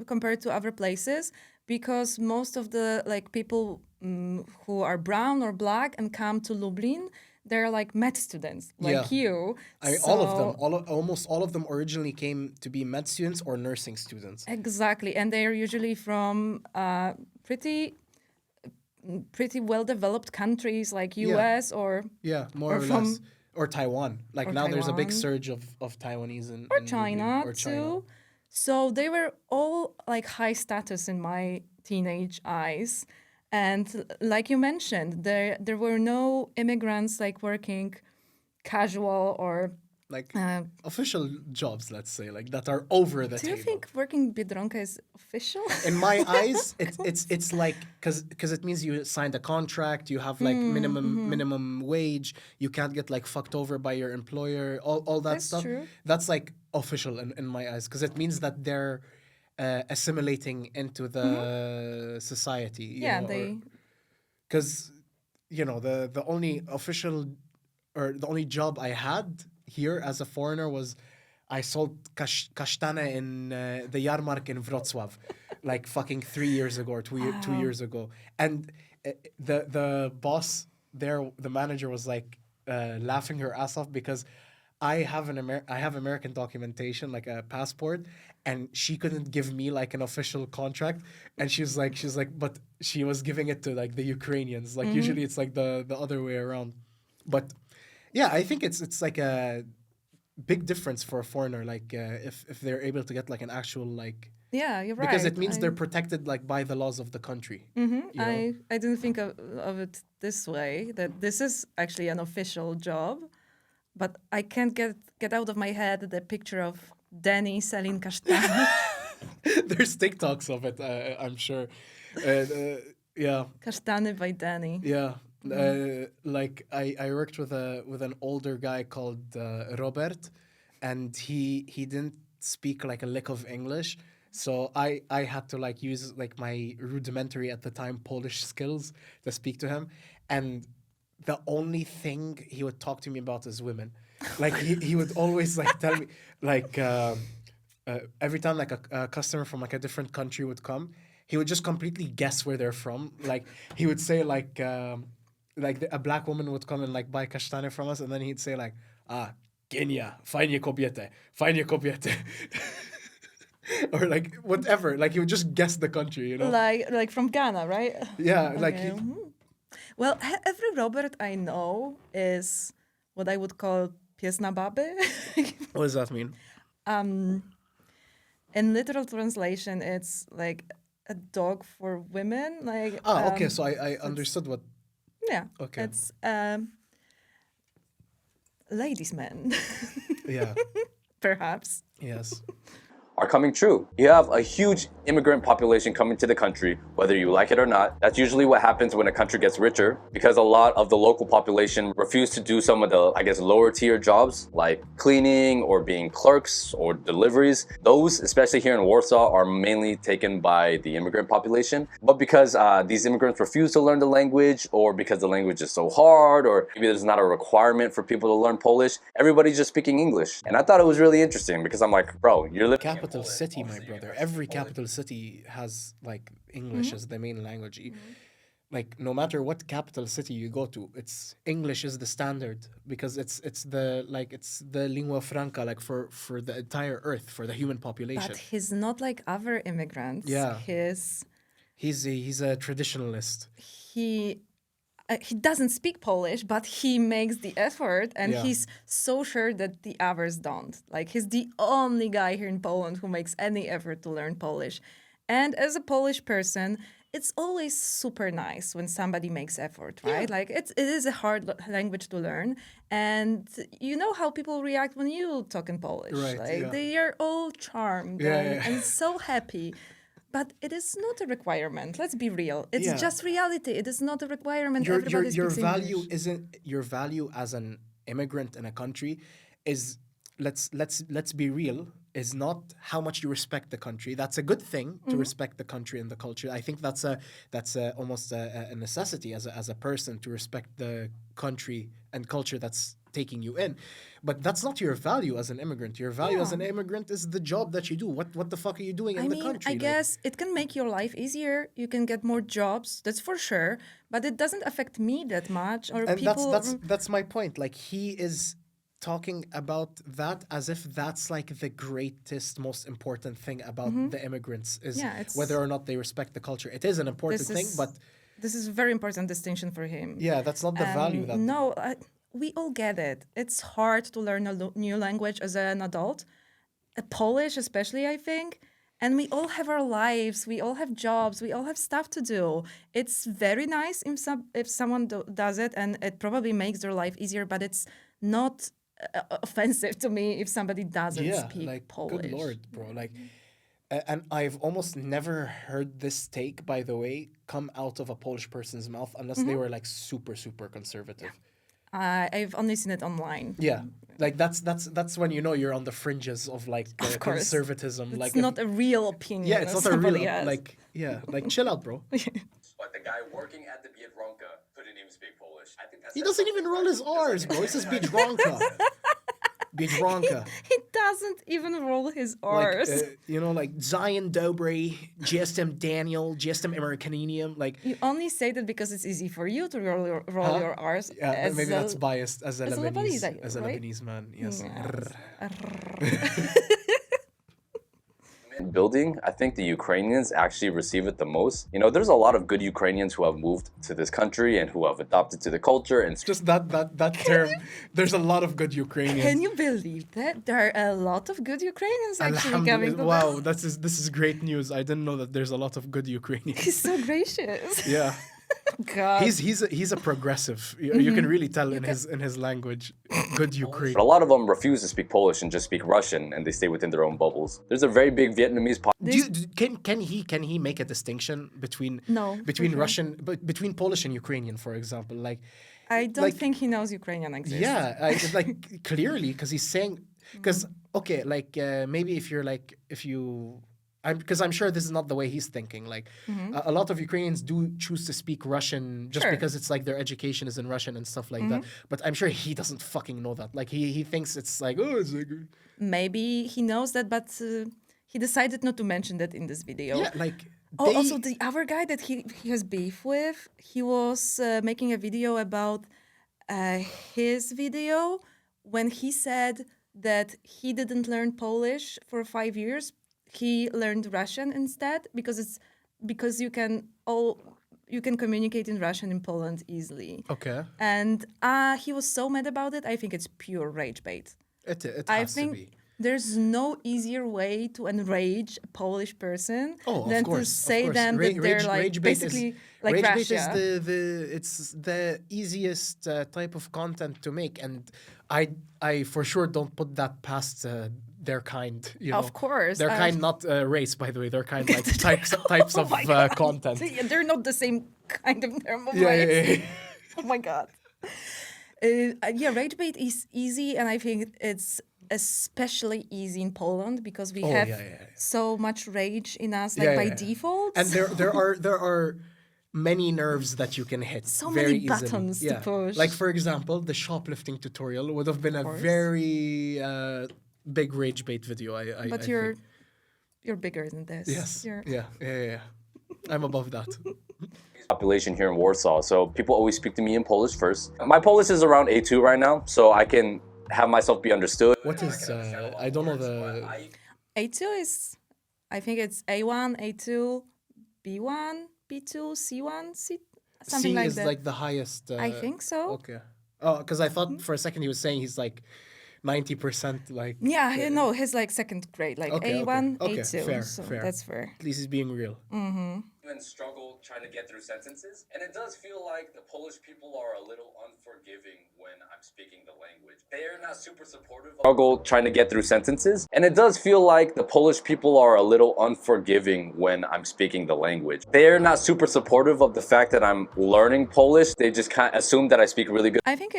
compared to other places, because most of the like people who are brown or black and come to Lublin, they're like med students like you. All of them, almost all of them originally came to be med students or nursing students. Exactly, and they are usually from pretty well-developed countries like US or More or from- less. Or Taiwan. Like or now there's a big Taiwan. surge of Taiwanese in China or too. So they were all like high status in my teenage eyes. And like you mentioned, there were no immigrants like working casual or Like official jobs, let's say, like that are over the do table. you think working Biedronka is official? In my eyes, it's like because it means you signed a contract, you have like minimum wage, you can't get like fucked over by your employer, all that That's stuff. true. That's like official in my eyes because it means that they're assimilating into the society. Yeah, because the only official or the only job I had here as a foreigner was I sold kasztane in the Jarmark in Wrocław, like fucking 3 years ago or 2 years ago. And the boss there, the manager was like laughing her ass off because I have American documentation, like a passport, and she couldn't give me like an official contract. And she's like, but she was giving it to like the Ukrainians. Like usually it's like the other way around. But yeah, I think it's like a big difference for a foreigner, like if they're able to get like an actual like Yeah, you're right. because it means they're protected like by the laws of the country. you know? I didn't think of it this way, that this is actually an official job, but I can't get out of my head the picture of Danny selling kasztany. There's TikToks of it, I'm sure. Yeah, Kasztany by Danny. yeah. Like I worked with an older guy called Robert, and he didn't speak like a lick of English, so I had to like use like my rudimentary at the time Polish skills to speak to him, and the only thing he would talk to me about is women. Like he would always like tell me like every time like a customer from like a different country would come, he would just completely guess where they're from. Like he would say like a black woman would come and like buy kasztany from us, and then he'd say like, Kenya, fajnie kobiety. Or like whatever. Like he would just guess the country, you know? Like from Ghana, right? Yeah, like Okay. Well, every Robert I know is what I would call pies na baby. what does that mean? in literal translation, it's like a dog for women. Like Okay, so I understood what. yeah, Okay. it's ladies' man, Yeah. perhaps. Yes. Are coming true. You have a huge immigrant population coming to the country, whether you like it or not. That's usually what happens when a country gets richer, because a lot of the local population refuse to do some of the, I guess, lower tier jobs like cleaning or being clerks or deliveries. Those, especially here in Warsaw, are mainly taken by the immigrant population. But because these immigrants refuse to learn the language, or because the language is so hard, or maybe there's not a requirement for people to learn Polish, everybody's just speaking English. And I thought it was really interesting because I'm like, bro, you're living Capital city, my brother. Every capital city has like English as the main language. Like no matter what capital city you go to, it's English is the standard because it's the lingua franca like for the entire earth, for the human population. But he's not like other immigrants. Yeah. He's a traditionalist. he doesn't speak Polish, but he makes the effort, and Yeah. he's so sure that the others don't. Like he's the only guy here in Poland who makes any effort to learn Polish. And as a Polish person, it's always super nice when somebody makes effort, right? Like it is a hard language to learn, and you know how people react when you talk in Polish. Right, Like yeah. they are all charmed and so happy. But it is not a requirement. Let's be real. It's just reality. It is not a requirement. Everybody Your speaks value English. isn't your value as an immigrant in a country is let's be real, is not how much you respect the country. That's a good thing to respect the country and the culture. I think that's almost a necessity as a person to respect the country and culture that's taking you in. But that's not your value as an immigrant. Your value as an immigrant is the job that you do. What the fuck are you doing in the country? I guess it can make your life easier. You can get more jobs, that's for sure. But it doesn't affect me that much. Or And people. that's my point. Like he is talking about that as if that's like the greatest, most important thing about the immigrants is whether or not they respect the culture. It is an important thing, but this is a very important distinction for him. yeah, that's not the value that. No, we all get it. It's hard to learn a new language as an adult, Polish especially, I think. And we all have our lives. We all have jobs. We all have stuff to do. It's very nice if someone does it, and it probably makes their life easier. But it's not offensive to me if somebody doesn't speak Polish. Good lord, bro. Like, and I've almost never heard this take, by the way, come out of a Polish person's mouth unless they were like super, super conservative. I've only seen it online. Yeah, like that's when you know you're on the fringes of like conservatism. It's like not a real opinion. yeah, it's that not a real somebody has. like chill out, bro. But the guy working at the Biedronka couldn't even speak Polish. I think that's He doesn't even roll his R's, bro. He says Biedronka. Biedronka. He doesn't even roll his R's. Like, like Zion Dobry, jestem Daniel, jestem Americaninium. Like, You only say that because it's easy for you to roll your R's. yeah, maybe that's biased as a as a Lebanese, Lebanese, as a right? Lebanese man. Yes. building, I think the Ukrainians actually receive it the most. You know, there's a lot of good Ukrainians who have moved to this country and who have adopted to the culture and Just that term. There's a lot of good Ukrainians. Can you believe that? There are a lot of good Ukrainians actually coming to Wow, this is great news. I didn't know that there's a lot of good Ukrainians. He's so gracious. Yeah. God. He's a progressive. You can really tell in his language. Good Ukraine. But a lot of them refuse to speak Polish and just speak Russian, and they stay within their own bubbles. There's a very big Vietnamese Can he make a distinction between between Polish and Ukrainian, for example? Like, I don't think he knows Ukrainian exists. yeah, like clearly, because he's saying, because okay, like maybe if you. Because I'm sure this is not the way he's thinking. Like, a lot of Ukrainians do choose to speak Russian just because it's like their education is in Russian and stuff like that. But I'm sure he doesn't fucking know that. Like, he thinks it's like, oh, it's like... Maybe he knows that, but he decided not to mention that in this video. Yeah, like... Also, the other guy that he has beef with, he was making a video about his video when he said that he didn't learn Polish for 5 years. He learned Russian instead because you can communicate in Russian in Poland easily. Okay. And he was so mad about it. I think it's pure rage bait. It has to be. there's no easier way to enrage a Polish person than to say them that they're like basically like rage Russia. bait is it's the easiest type of content to make, and I for sure don't put that past their kind. You know? Of course, their kind, not race, by the way. Their kind, like types of content. Yeah, they're not the same kind of term of Yeah. race. Oh my god. Rage bait is easy, and I think it's especially easy in Poland because we have so much rage in us, like by default. And there are many nerves that you can hit. So very many buttons easily. to push. Like for example, the shoplifting tutorial would have been a very big rage bait video. But I you're think. you're bigger than this. Yes. You're... Yeah. I'm above that. Population here in Warsaw, so people always speak to me in Polish first. My Polish is around A2 right now, so I can have myself be understood. What is I don't know the A2 is, I think it's A1, A2, B1, B2, C1, something C like is that. like the highest. I think so. Okay. Oh, because I thought for a second he was saying he's like 90% like. Yeah, no, he's like second grade, like A1, A2. Fair, so fair. That's fair. At least he's being real. And struggle trying to get through sentences, and it does feel like the Polish people are a little unforgiving when I'm speaking the language. They're not super supportive. Struggle trying to get through sentences, and it does feel like the Polish people are a little unforgiving when I'm speaking the language. They're not super supportive of the fact that I'm learning Polish. They just kind of assume that I speak really good. I think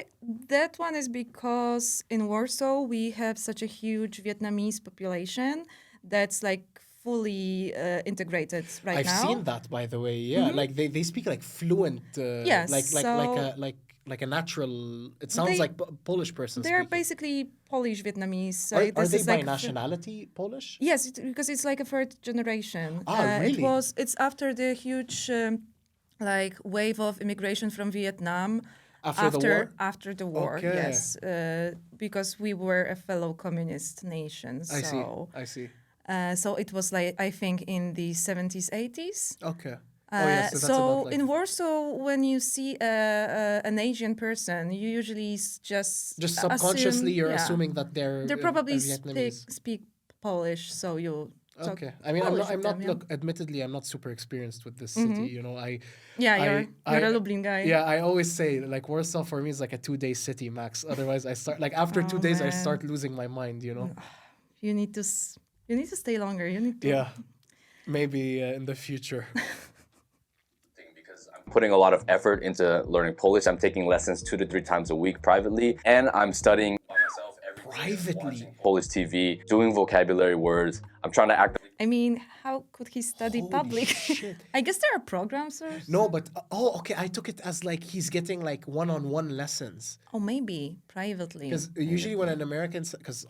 that one is because in Warsaw we have such a huge Vietnamese population that's like fully integrated right now. I've seen that, by the way. Yeah, like they speak like fluent. Yes, like a natural. It sounds like Polish person. They're speaking. basically Polish Vietnamese. So Are this they is by like nationality Polish? Yes, because it's like a third generation. Really? It's after the huge like wave of immigration from Vietnam. After the war, Okay. yes, because we were a fellow communist nation. So, I see. So it was like, I think, in the 70s, 80s. Okay. So in Warsaw, when you see an Asian person, you usually just subconsciously you're yeah, assuming that they're probably Vietnamese. speak Polish, so you talk Okay. I mean, Polish I'm with not. them, Look, admittedly, I'm not super experienced with this city. You know, you're a Lublin guy. Yeah, I always say like Warsaw for me is like a 2-day city max. Otherwise, I start like after 2 days, I start losing my mind. You know. You need to stay longer. You need to. Yeah, maybe in the future. Because I'm putting a lot of effort into learning Polish. I'm taking lessons 2 to 3 times a week privately, and I'm studying by myself every day, Privately? watching Polish TV, doing vocabulary words. I'm trying to act. I mean, how could he study Holy public? shit. I guess there are programs or No, but okay. I took it as like he's getting like one-on-one lessons. Oh, maybe privately. Because usually when an American, because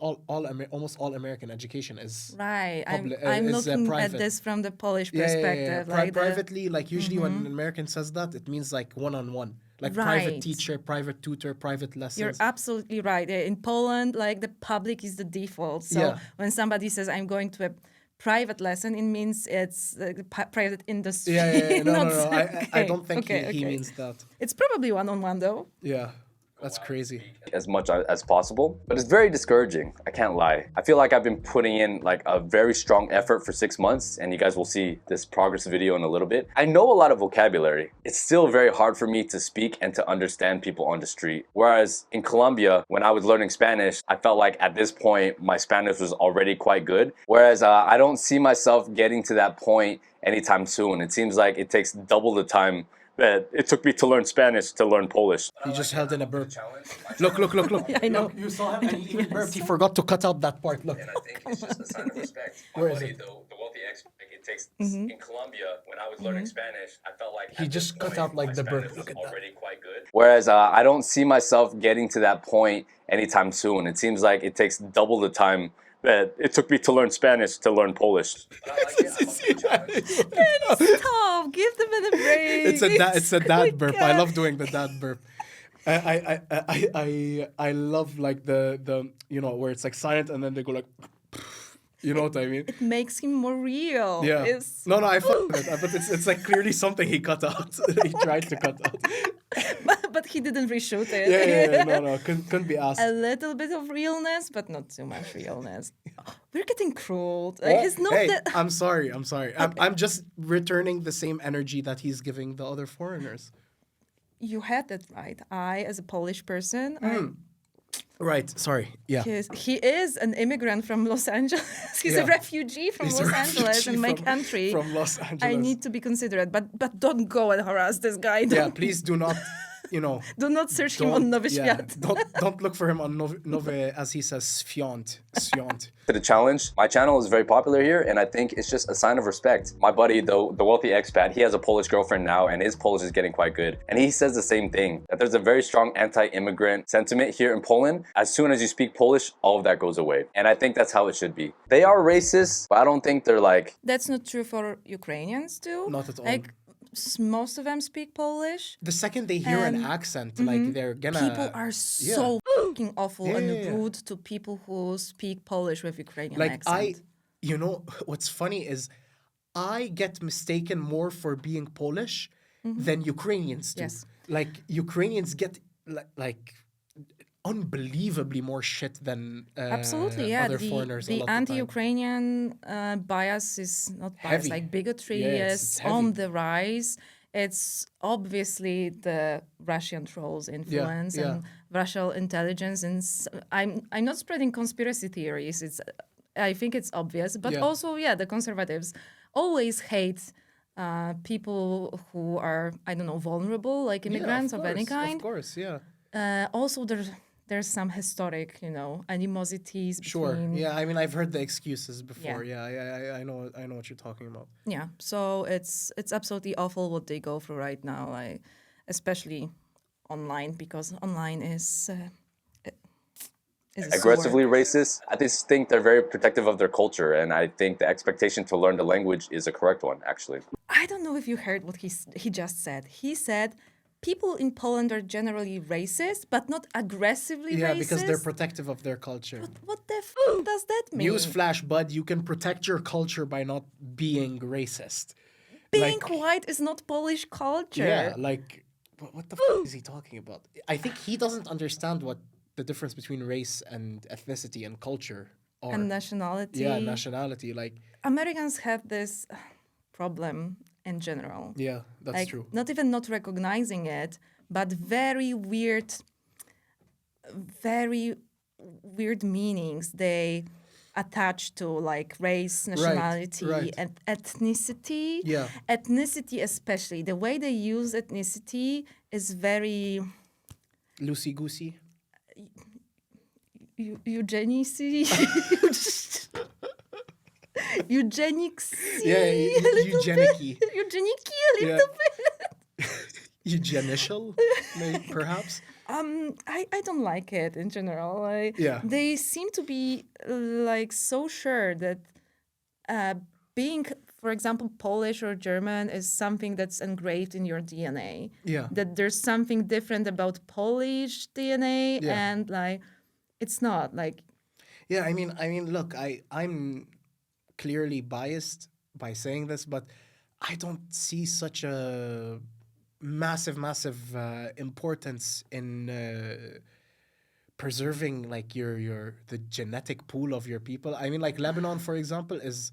almost all American education is Right. public- I'm is, looking private. at this from the Polish Yeah. perspective. Like Privately, like usually when an American says that, it means like one-on-one, like private Right. teacher, private tutor, private lessons. You're absolutely right. In Poland, like the public is the default. So when somebody says, I'm going to a private lesson, it means it's private industry. Yeah. No. I Okay, don't think he okay. means that. It's probably one-on-one though. Yeah. That's crazy. As much as possible, but it's very discouraging. I can't lie. I feel like I've been putting in like a very strong effort for 6 months, and you guys will see this progress video in a little bit. I know a lot of vocabulary. It's still very hard for me to speak and to understand people on the street. Whereas in Colombia, when I was learning Spanish, I felt like at this point, my Spanish was already quite good. Whereas I don't see myself getting to that point anytime soon. It seems like it takes double the time that it took me to learn Spanish to learn Polish. He just held in a burp. Look. Yeah, I know. Look, you saw him and he even burped. He forgot to cut out that part. Look. And I think it's just a sign of respect. Where My is buddy, it? the wealthy expert, it takes in Colombia, when I was learning Spanish, I felt like He at just this cut point, out, like, my the burp. Spanish Look was at that. already quite good. Whereas I don't see myself getting to that point anytime soon. It seems like it takes double the time that it took me to learn Spanish to learn Polish. Stop! Give them a break. It's a dad burp. I love doing the dad burp. I love like the you know where it's like silent and then they go like, you know what I mean? It makes him more real. Yeah. It's... No, I fuck with it, but it's like clearly something he cut out. He tried to cut out. but he didn't reshoot it. No, couldn't be asked. A little bit of realness, but not too much realness. We're getting cruel. Like, it's not Hey, that. I'm sorry. I'm just returning the same energy that he's giving the other foreigners. You had that right. I, as a Polish person, Right. Sorry. Yeah. he is an immigrant from Los Angeles. He's a refugee from He's a Los Angeles refugee in my from- country. from Los Angeles. I need to be considerate, but don't go and harass this guy. Yeah. Don't, Please do not. do not search him on Nowy Świat. Don't look for him on Nowy, as he says, Sviant. To the challenge. My channel is very popular here, and I think it's just a sign of respect. My buddy, though, the wealthy expat, he has a Polish girlfriend now, and his Polish is getting quite good. And he says the same thing, that there's a very strong anti-immigrant sentiment here in Poland. As soon as you speak Polish, all of that goes away. And I think that's how it should be. They are racist, but I don't think they're like... That's not true for Ukrainians too. Not at all. Like most of them speak Polish. The second they hear an And- accent, like they're gonna. People are so fucking awful and rude to people who speak Polish with Ukrainian Like accent. you know, what's funny is I get mistaken more for being Polish than Ukrainians do. Yes. Like Ukrainians get like unbelievably more shit than Absolutely, yeah. other foreigners. a The lot of the time. anti-Ukrainian bias is not bias, Heavy. like bigotry Yeah, is it's on heavy. the rise. It's obviously the Russian trolls influence yeah. and Russian intelligence. And I'm not spreading conspiracy theories. I think it's obvious, but Yeah. also the conservatives always hate people who are vulnerable, like immigrants of any kind. Of course, yeah. Also, there's some historic, animosities Sure. between. Yeah, I mean, I've heard the excuses before. Yeah, I know what you're talking about. Yeah, so it's absolutely awful what they go through right now, especially online, because online is a aggressively sword. racist. I just think they're very protective of their culture, and I think the expectation to learn the language is a correct one, actually. I don't know if you heard what he just said. He said people in Poland are generally racist, but not aggressively Yeah, racist. because they're protective of their culture. What the does that mean? Newsflash, bud, you can protect your culture by not being racist. Being like- white is not Polish culture. Yeah, like, what the is he talking about? I think he doesn't understand what the difference between race and ethnicity and culture are. And nationality. Yeah, nationality. Like, Americans have this problem in general. yeah, that's Like, true. not even not recognizing it, but very weird meanings they attach to, like race, nationality, right. and ethnicity. Yeah. Ethnicity especially. The way they use ethnicity is very Loosey-goosey. eugenicsy. Eugenics. Yeah, eugenic-y. Eugenic-y a Yeah. little bit. Eugenicial, perhaps. I don't like it in general. Yeah. They seem to be like so sure that being, for example, Polish or German is something that's engraved in your DNA. Yeah. That there's something different about Polish DNA, Yeah. and like it's not like. Yeah, I mean, look, I'm clearly biased by saying this, but I don't see such a massive importance in preserving like the genetic pool of your people. I mean, like Lebanon, for example, is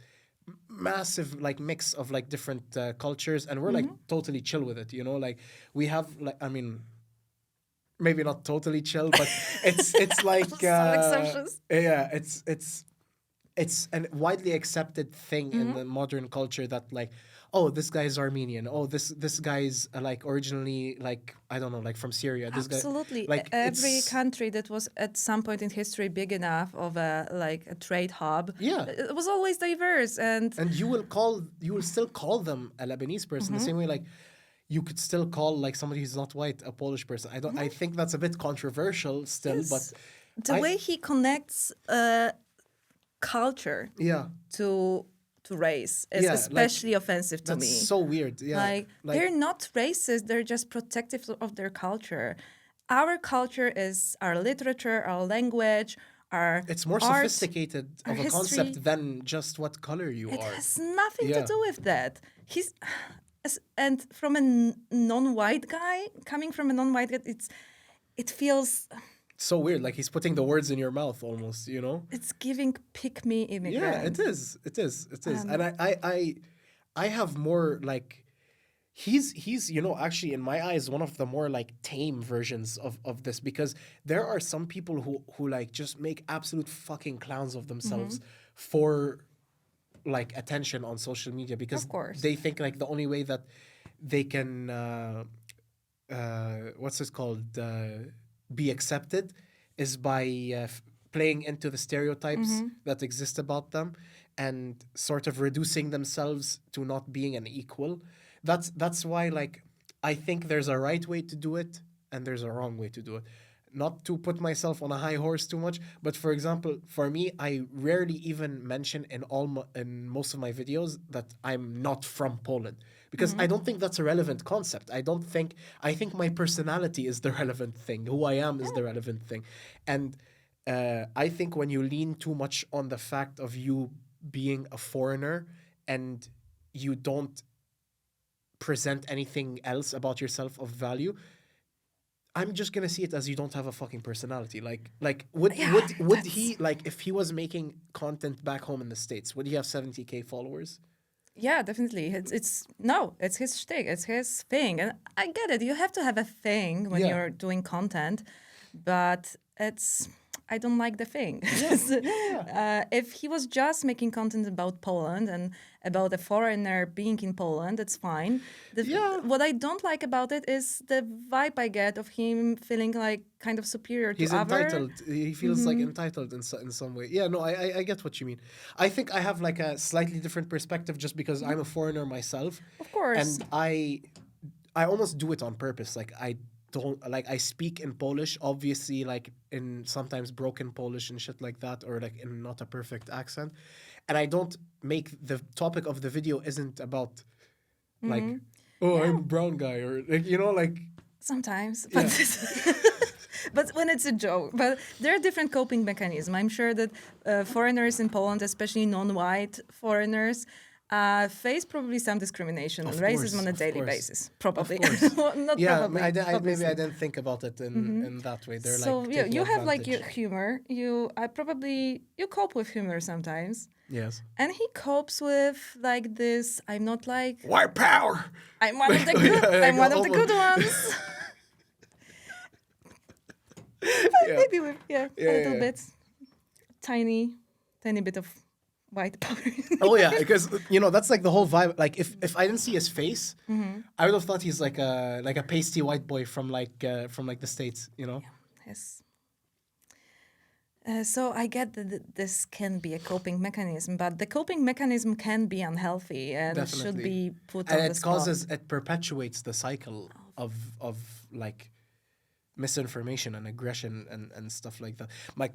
massive like mix of like different cultures, and we're like totally chill with it. Like we have like, I mean, maybe not totally chill, but it's like Some exceptions. Yeah, it's a widely accepted thing in the modern culture that like, oh, this guy is Armenian. Oh, this guy's like originally like, I don't know, like from Syria. This Absolutely. guy, like Every it's- country that was at some point in history big enough of a trade hub, Yeah. it was always diverse, and And you will still call them a Lebanese person the same way like you could still call like somebody who's not white a Polish person. I think that's a bit controversial still, but the I- way he connects culture yeah, to race is Yeah, like, especially offensive to that's me. so weird. Yeah, Like they're not racist; they're just protective of their culture. Our culture is our literature, our language, our it's more art, sophisticated our of a history. concept than just what color you It are. has nothing to Yeah. do with that. He's and from a non-white guy, coming from a non-white guy, it feels So weird. Like he's putting the words in your mouth almost, you know? it's giving pick me immigrant. Yeah, it is. It is. It is. And I have more like he's you know, actually in my eyes one of the more like tame versions of this, because there are some people who like just make absolute fucking clowns of themselves for like attention on social media, because Of course. they think like the only way that they can what's it called, be accepted is by playing into the stereotypes that exist about them and sort of reducing themselves to not being an equal. That's why like I think there's a right way to do it and there's a wrong way to do it. Not to put myself on a high horse too much, but for example, for me, I rarely even mention in most of my videos that I'm not from Poland, because I don't think that's a relevant concept. I think my personality is the relevant thing. Who I am is the relevant thing. And I think when you lean too much on the fact of you being a foreigner and you don't present anything else about yourself of value, I'm just gonna see it as you don't have a fucking personality. Like would he, like, if he was making content back home in the States, would he have 70K followers? Yeah, definitely. It's his shtick. It's his thing, and I get it. You have to have a thing when you're doing content, but I don't like the thing. If he was just making content about Poland and about a foreigner being in Poland, that's fine. What I don't like about it is the vibe I get of him feeling like kind of superior to He's other. entitled. He feels like entitled in some way. Yeah, no, I get what you mean. I think I have like a slightly different perspective just because I'm a foreigner myself. Of course. And I almost do it on purpose. Like I speak in Polish, obviously, like in sometimes broken Polish and shit like that, or like in not a perfect accent. And I don't make the topic of the video isn't about like, I'm a brown guy, or like, you know, like Sometimes, but but when it's a joke. But there are different coping mechanisms. I'm sure that foreigners in Poland, especially non-white foreigners, face probably some discrimination and racism on a daily basis. Probably. Well, not probably. Maybe I didn't think about it in that way. They're So like yeah, taking you have like advantage. your humor. You cope with humor sometimes. Yes. And he copes with like this. I'm not like White power. I'm one of the good. I'm one of the good ones. Maybe with a little bit, tiny bit of white power. Oh yeah, because you know that's like the whole vibe. Like if I didn't see his face, I would have thought he's like a pasty white boy from like the States. You know. Yes. So I get that this can be a coping mechanism, but the coping mechanism can be unhealthy and should be put on the spot. It perpetuates the cycle of like misinformation and aggression and stuff like that. Like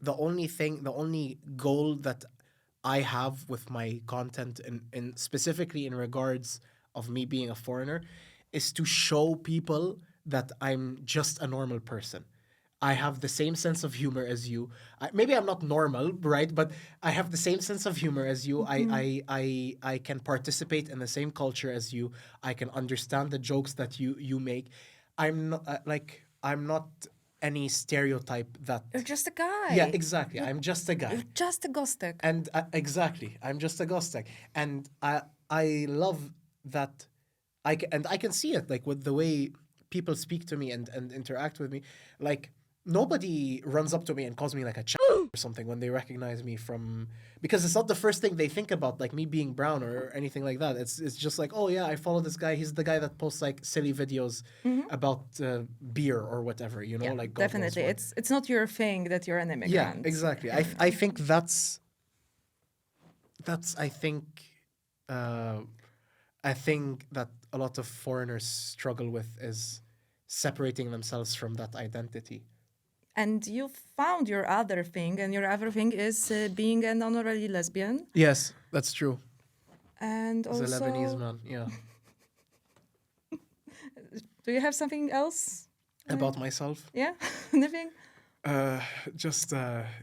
the only goal that I have with my content and specifically in regards of me being a foreigner is to show people that I'm just a normal person. I have the same sense of humor as you. Maybe I'm not normal, right? But I have the same sense of humor as you. I can participate in the same culture as you. I can understand the jokes that you make. I'm not any stereotype that... You're just a guy. Yeah, exactly. I'm just a guy. You're just a ghostek. And exactly, I'm just a ghostek. And I love that. I can see it like with the way people speak to me and interact with me. Like nobody runs up to me and calls me like a or something when they recognize me from, because it's not the first thing they think about, like me being brown or anything like that. It's just like, oh yeah, I follow this guy. He's the guy that posts like silly videos about beer or whatever, you know, Yeah, like God definitely. knows what. It's not your thing that you're an immigrant. Yeah, exactly. I think that's I think that a lot of foreigners struggle with is separating themselves from that identity. And you found your other thing, and your other thing is being an honorary lesbian. Yes, that's true. And As also, a Lebanese man, yeah. do you have something else About myself? Yeah, anything? Just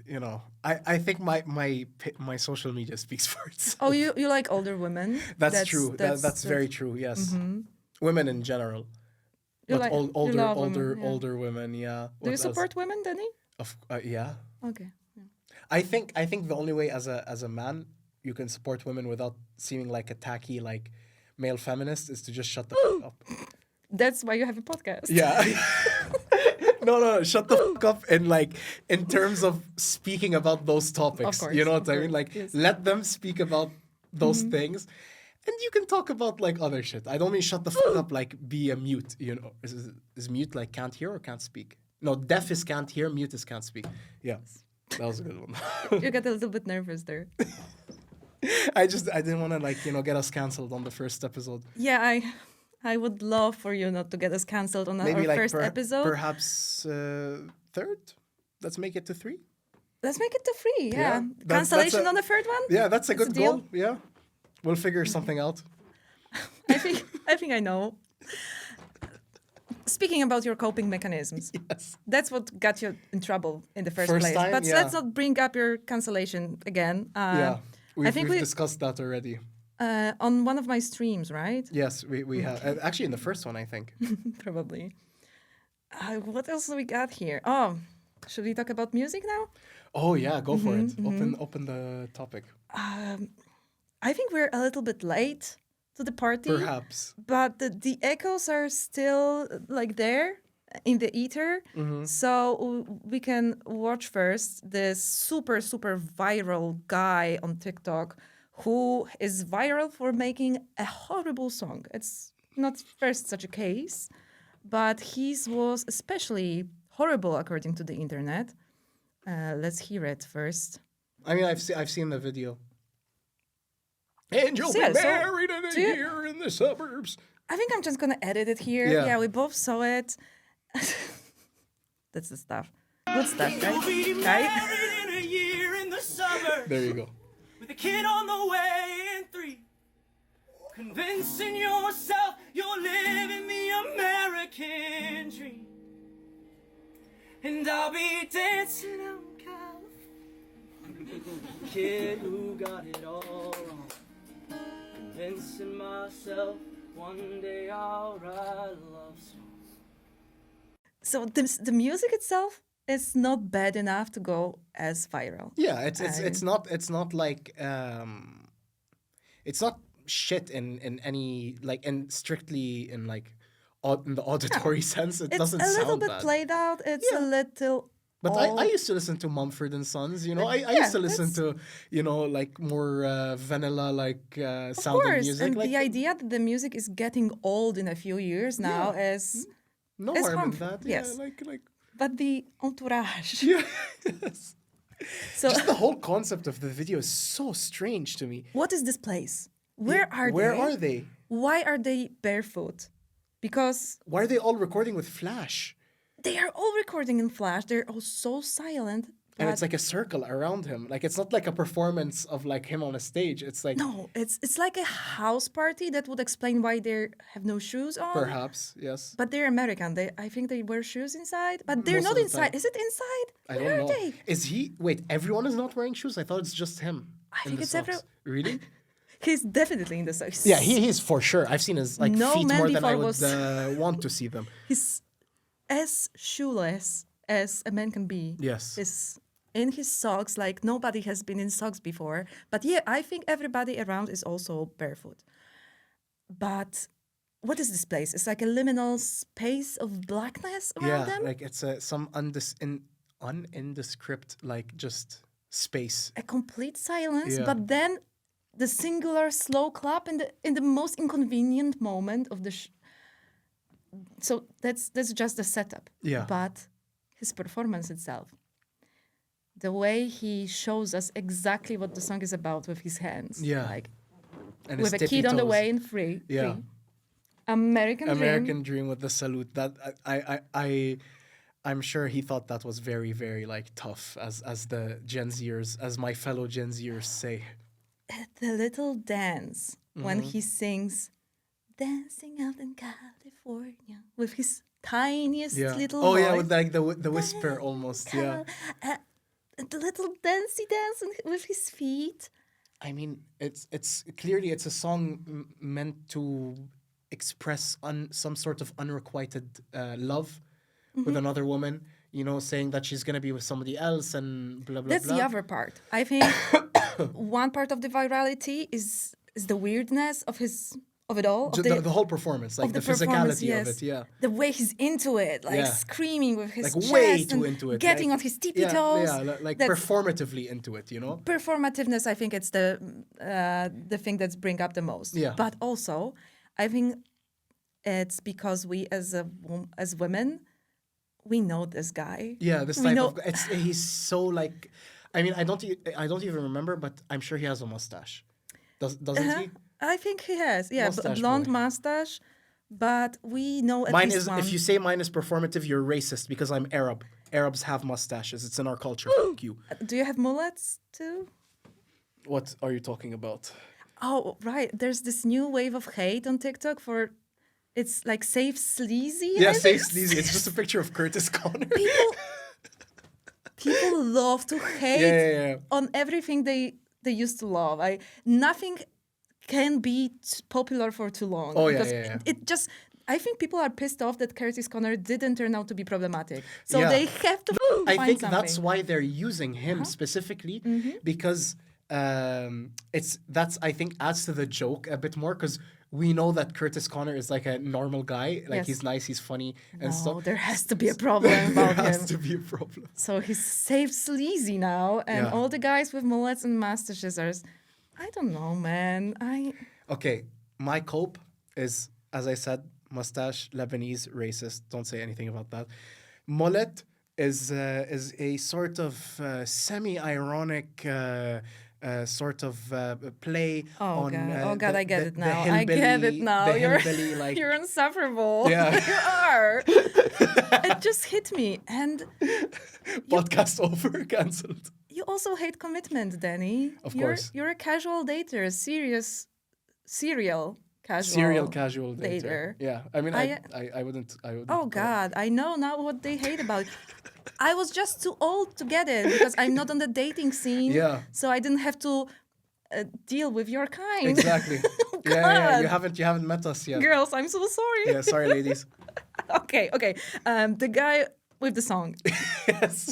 you know, I think my social media speaks for itself. Oh, you like older women? That's true. That's very true. Yes, women in general, You but like- you older love women, yeah. older women. Yeah. Do you What else? support women, Danny? Yeah. Okay. I think the only way as a man you can support women without seeming like a tacky like male feminist is to just shut the fuck up. That's why you have a podcast. Yeah. No, shut the fuck up in terms of speaking about those topics. Of course, You know what of I mean? course, Like yes. let them speak about those things. And you can talk about like other shit. I don't mean shut the fuck up like be a mute, you know. Is mute like can't hear or can't speak? No, deaf is can't hear, mute is can't speak. Yeah. That was a good one. You get a little bit nervous there. I didn't want to like, you know, get us cancelled on the first episode. Yeah, I would love for you not to get us cancelled on Maybe our like first episode. perhaps third? Let's make it to 3. Let's make it to 3. Yeah. Yeah, Cancellation that's a- on the third one? Yeah, that's a That's good a deal. goal. Yeah. We'll figure something out. I think I know. Speaking about your coping mechanisms, Yes. that's what got you in trouble in the first First place. time, But yeah. let's not bring up your cancellation again. Yeah. We've think we- discussed that already. On one of my streams, right? Yes, we have. Actually, in the first one, I think. Probably. What else do we got here? Oh, should we talk about music now? Oh, yeah, go for it. Open the topic. I think we're a little bit late to the party. Perhaps. But the echoes are still like there in the ether. So we can watch first this super, super viral guy on TikTok who is viral for making a horrible song. It's not first such a case, but his was especially horrible according to the internet. Let's hear it first. I mean, I've seen the video. And you'll Yeah, be so- married in a do you- year in the suburbs. I think I'm just gonna edit it here. Yeah. Yeah, we both saw it. That's the stuff. Good stuff, right? Right? In a year in the suburbs, There you go. with a kid on the way in 3. Convincing yourself you're living the American dream. And I'll be dancing out in California. Kid who got it all wrong. Convincing myself one day I'll write a love song. So the music itself is not bad enough to go as viral. Yeah, it's not like it's not shit in any like in strictly in like in the auditory sense. It It's doesn't a little sound bit bad. played out. It's Yeah. a little. But all- I used to listen to Mumford and Sons, you know. I Yeah, used to listen that's- to, you know, like more vanilla like of sounding course, music. and Like the idea that the music is getting old in a few years now is, no is harm in harmful, that. yes. Yeah, like but the entourage. yeah. So Just the whole concept of the video is so strange to me. what is this place? Where are Where they? are they? Why are they barefoot? Because Why are they all recording with flash? they are all recording in flash. They're all so silent. And but it's like a circle around him. Like it's not like a performance of like him on a stage. It's like no, it's like a house party that would explain why they have no shoes on. perhaps, yes. But they're American. I think they wear shoes inside, but they're Most not of the time. inside. Is it inside? I Where don't are know. they? Is he wait, everyone is not wearing shoes? I thought it's just him. I in think the it's socks. every- Really? He's definitely in the socks. Yeah, he's for sure. I've seen his like No feet man more than I before would was- want to see them. He's as shoeless as a man can be. Yes. Is in his socks like nobody has been in socks before. But yeah, I think everybody around is also barefoot. But what is this place? It's like a liminal space of blackness around Yeah, them. like it's some unindescript like just space. A complete silence, Yeah. but then the singular slow clap in the most inconvenient moment of the so that's just the setup. Yeah. But his performance itself, the way he shows us exactly what the song is about with his hands, Yeah. like And with his a tippy kid on the toes. way in free. Yeah. Free. American Dream. With the salute. That I'm sure he thought that was very, very like tough as the Gen Zers, as my fellow Gen Zers say. The little dance when Mm-hmm. he sings "Dancing Out in California" with his tiniest Yeah. little Oh voice. yeah, with like the whisper almost. Yeah. The little dancey dance with his feet. I mean, it's clearly it's a song meant to express some sort of unrequited love with another woman. You know, saying that she's gonna be with somebody else and blah blah That's blah. the other part. I think one part of the virality is the weirdness of it all. Of The whole performance, like of the performance, physicality yes. of it, yeah. The way he's into it, like Yeah. screaming with his Like chest way too and into it. getting like, on his tippy toes. Yeah, like That's- performatively into it, you know? Performativeness, I think it's the thing that's bring up the most. Yeah. But also, I think it's because we as women, we know this guy. Yeah, this We type know- of he's so like I mean, I don't even remember, but I'm sure he has a mustache. Doesn't he? I think he has, yeah, Mustache blonde boy. mustache. But we know at Mine least is one. if you say mine is performative, you're racist because I'm Arab. Arabs have mustaches. It's in our culture. Fuck you. Do you have mullets too? What are you talking about? Oh, right. There's this new wave of hate on TikTok for it's like safe sleazy. Yeah, I say think. sleazy. It's just a picture of Curtis Connor. People love to hate Yeah. on everything they used to love. Nothing can be popular for too long. Oh, yeah, because yeah, yeah. It just I think people are pissed off that Curtis Connor didn't turn out to be problematic. So Yeah. they have to I find think something. that's why they're using him specifically because that's I think adds to the joke a bit more because we know that Curtis Connor is like a normal guy, like Yes. he's nice, he's funny and No, stuff. there has to be a problem There about has him. to be a problem. So he's safe sleazy now, and Yeah. all the guys with mullets and mustaches are. I don't know, man. Okay, my cope is, as I said, mustache, Lebanese, racist. Don't say anything about that. Mullet is a sort of semi-ironic sort of play Oh on. god! Oh god! I get it the now. I get it hillbilly- now. The You're hillbilly, like you're insufferable. Yeah. You are. It just hit me, and podcast over, cancelled. you also hate commitment, Danny. Of you're, course. You're a casual dater, serial casual. Serial casual dater. dater. Yeah, I mean, I- I wouldn't. Oh God, I know now what they hate about it. I was just too old to get it because I'm not on the dating scene. Yeah. So I didn't have to deal with your kind. Exactly. Oh, yeah. God. You haven't met us yet. Girls, I'm so sorry. Yeah, sorry, ladies. Okay. The guy with the song.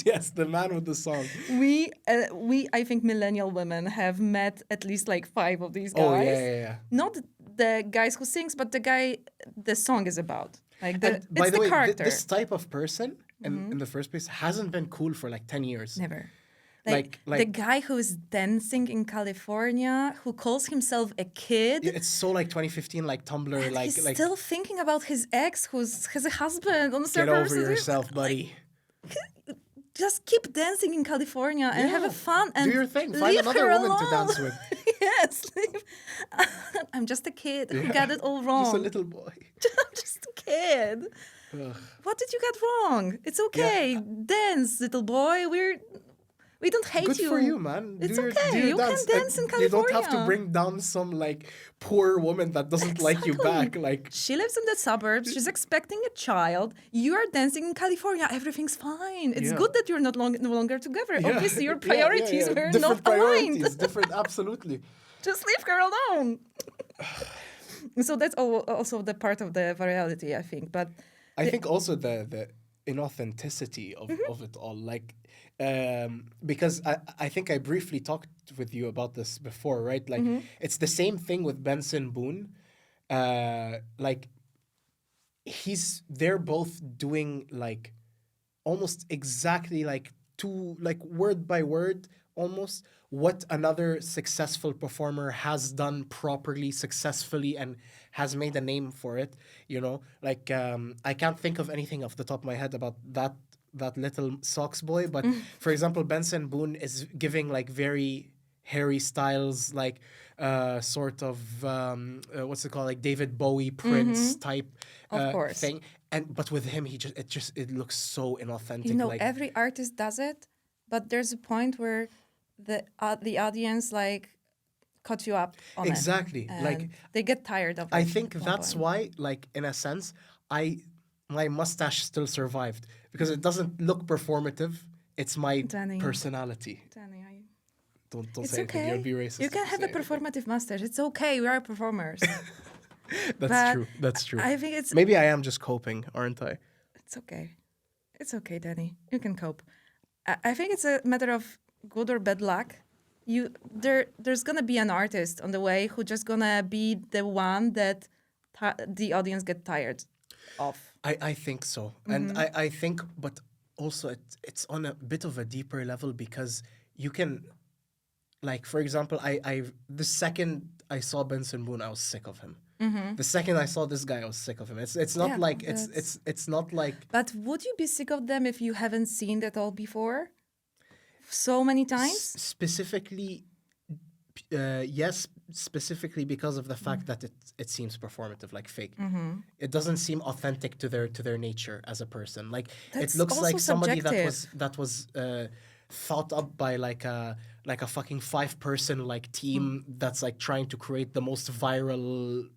yes, the man with the song. We, I think millennial women have met at least like 5 of these guys. Oh yeah. Not the guys who sings, but the guy the song is about. Like And it's by the the way, character. this type of person in the first place hasn't been cool for like 10 years. Never. Like the guy who is dancing in California, who calls himself a kid. it's so like 2015, like Tumblr, and like he's like still thinking about his ex, who's has a husband on the get server. over yourself, buddy. Just keep dancing in California and have a fun and do your thing. Find leave another her woman to alone. dance with. Yes, I'm just a kid who got it all wrong. Just a little boy. I'm just a kid. What did you get wrong? It's okay. Dance, little boy. We don't hate Good you. for you, man. It's do your, okay. do your You dance. can dance in You don't have to California. bring down some like poor woman that doesn't like you back. Like She lives in the suburbs. She's expecting a child. You are dancing in California. Everything's fine. It's Yeah. good that you're no longer together. yeah, Obviously, your yeah, priorities yeah. were Different not priorities. aligned. Different, absolutely. Just leave her alone. So that's also the part of the virality, I think. But I think also the inauthenticity of it all, like, because I think I briefly talked with you about this before, right? Like, it's the same thing with Benson Boone. Like, they're both doing like almost exactly like word by word almost what another successful performer has done properly, successfully, and has made a name for it, you know? Like, I can't think of anything off the top of my head about that little socks boy, but for example, Benson Boone is giving like very Harry Styles, like sort of what's it called, like David Bowie, Prince type Of course. thing, but with him, it looks so inauthentic. you know, like, every artist does it, but there's a point where the audience like cut you up on it. Exactly. Like, And they get tired of it. I think at one that's point. why, like, in a sense, my mustache still survived because it doesn't look performative. It's my Danny. personality. Danny, Don't it's say anything. okay. You'll be racist. You can if have you a say anything. performative mustache. It's okay. We are performers. That's But true. That's true. I think it's Maybe I am just coping, aren't I? It's okay. It's okay, Danny. You can cope. I think it's a matter of good or bad luck. There's gonna be an artist on the way who just gonna be the one that the audience get tired of. I think so. And I think, but also it's on a bit of a deeper level because you can, like, for example, the second I saw Benson Boone, I was sick of him. The second I saw this guy, I was sick of him. It's not Yeah, like it's not like But would you be sick of them if you haven't seen that all before? So many times? specifically. Yes, specifically because of the fact that it seems performative, like fake. It doesn't seem authentic to their nature as a person. Like That's it looks also like somebody subjective. that was thought up by like a fucking 5-person like team that's like trying to create the most viral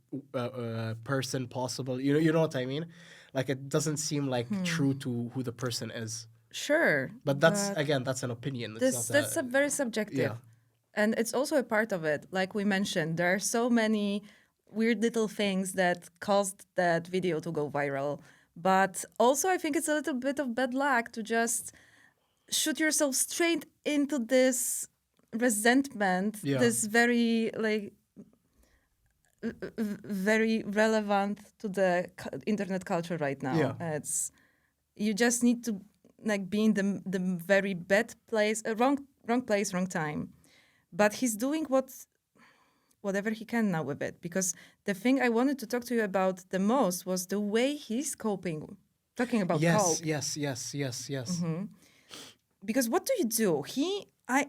person possible. You know what I mean? Like it doesn't seem like true to who the person is. Sure. But that's an opinion. It's not That's a very subjective. yeah. And it's also a part of it. Like we mentioned, there are so many weird little things that caused that video to go viral. But also, I think it's a little bit of bad luck to just shoot yourself straight into this resentment, Yeah. this very, like, very relevant to the internet culture right now. Yeah. You just need to like be in the very bad place, wrong place, wrong time. But he's doing whatever he can now with it. Because the thing I wanted to talk to you about the most was the way he's coping, talking about cope. Yes. Because what do you do? I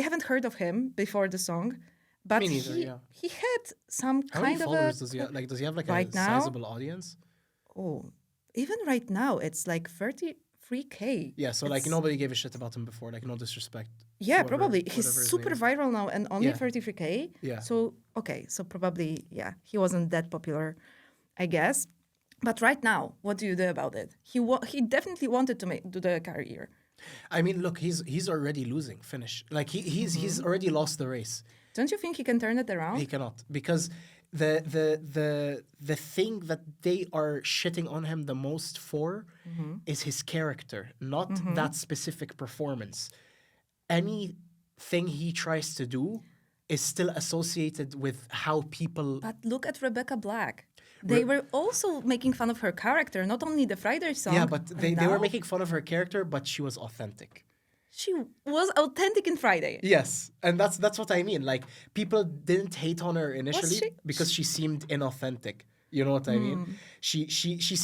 haven't heard of him before the song, but Me neither, yeah. he had some How many kind of followers a does he have? Like, does he have like right a now? sizable audience? Oh, even right now it's like 33K. Yeah, so like It's- nobody gave a shit about him before. Like, no disrespect. Yeah, whoever- probably. whatever He's his super name is. viral now and only Yeah. 33K. Yeah. So, okay. So probably, yeah, he wasn't that popular, I guess. But right now, what do you do about it? He definitely wanted to do the career. I mean, look, he's already losing. Finish. Like he's already lost the race. Don't you think he can turn it around? He cannot because the thing that they are shitting on him the most for is his character, not that specific performance. Anything he tries to do is still associated with how people. But look at Rebecca Black. They were also making fun of her character, not only the Friday song. Yeah, but they were now making fun of her character, but she was authentic. She was authentic in Friday. Yes, and that's what I mean. Like people didn't hate on her initially she- because she seemed inauthentic. You know what I mean? She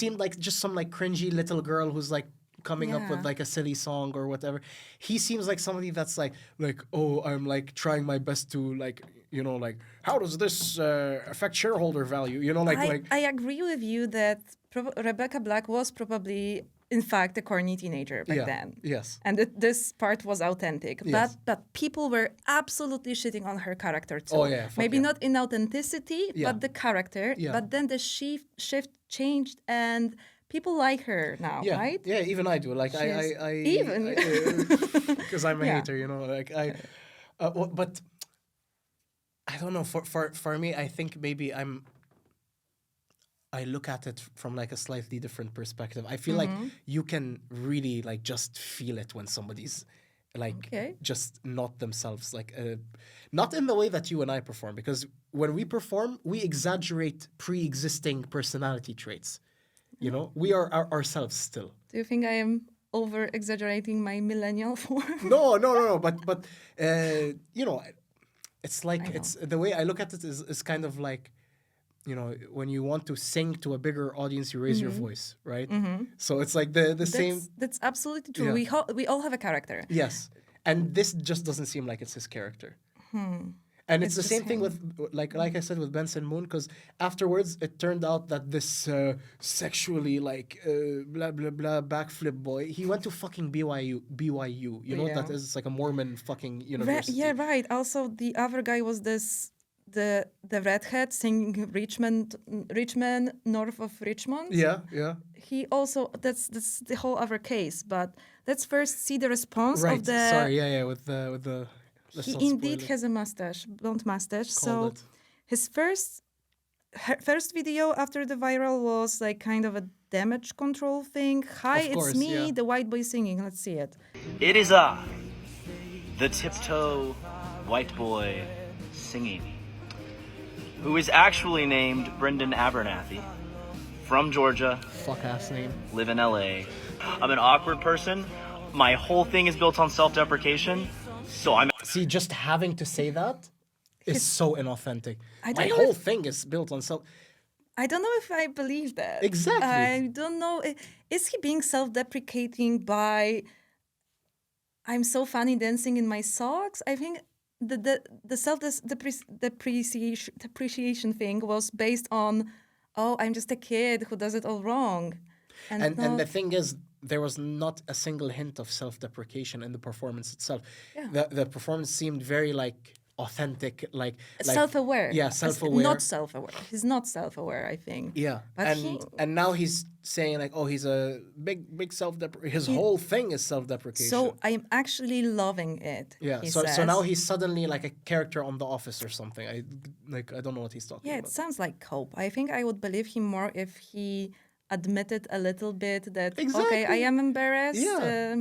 seemed like just some like cringy little girl who's like coming up with Yeah. like a silly song or whatever. He seems like somebody that's like oh, I'm like trying my best to like like how does this affect shareholder value? I agree with you that Rebecca Black was probably, in fact, a corny teenager back then. Yes. And this part was authentic. Yes. But people were absolutely shitting on her character too. Oh, yeah, fuck Maybe yeah. not in authenticity, Yeah. but the character. Yeah. But then the shift changed and people like her now, Yeah, right? yeah, even I do. Like Even? because I'm a Yeah. hater, like but I don't know. For me, I think maybe I look at it from like a slightly different perspective. I feel like you can really like just feel it when somebody's like Okay. just not themselves, like not in the way that you and I perform, because when we perform, we exaggerate pre-existing personality traits. We are ourselves still. Do you think I am over exaggerating my millennial form? No. But it's like I know. it's the way I look at it is kind of like, when you want to sing to a bigger audience, you raise your voice, right? So it's like the same. That's absolutely true. Yeah. We all have a character. Yes, and this just doesn't seem like it's his character. And it's the just same thing him. with like I said with Benson Moon, because afterwards it turned out that this sexually blah blah blah backflip boy, he went to fucking BYU. You know what that Yeah. is? It's like a Mormon fucking university. Yeah, right. Also, the other guy was this the redhead singing Richmond, north of Richmond. Yeah, yeah. He also that's the whole other case. But let's first see the response Right. of the. Sorry. Yeah, yeah. With the. Let's He not indeed spoil it. has a mustache, blonde mustache. So it. his first video after the viral was like kind of a damage control thing. Hi, Of course, it's me, yeah. the white boy singing. Let's see it. It is I, the tiptoe white boy singing, who is actually named Brendan Abernathy, from Georgia, Fuck ass name. live in LA. I'm an awkward person. My whole thing is built on self-deprecation, so I'm See, just having to say that is so inauthentic. I don't My know whole if- thing is built on self. I don't know if I believe that. Exactly. I don't know. Is he being self-deprecating by I'm so funny dancing in my socks? I think the self-depreciation thing was based on, oh, I'm just a kid who does it all wrong. And not- the thing is, there was not a single hint of self-deprecation in the performance itself. Yeah. The performance seemed very like authentic, like self-aware. Yeah, self-aware. Not self-aware. He's not self-aware, I think. Yeah, But and now he's saying like, oh, he's a big his whole thing is self-deprecation. So I'm actually loving it. yeah, he so says. now he's suddenly like a character on The Office or something. I don't know what he's talking Yeah, it about. sounds like cope. I think I would believe him more if he admitted a little bit that okay, I Exactly. am embarrassed. Yeah.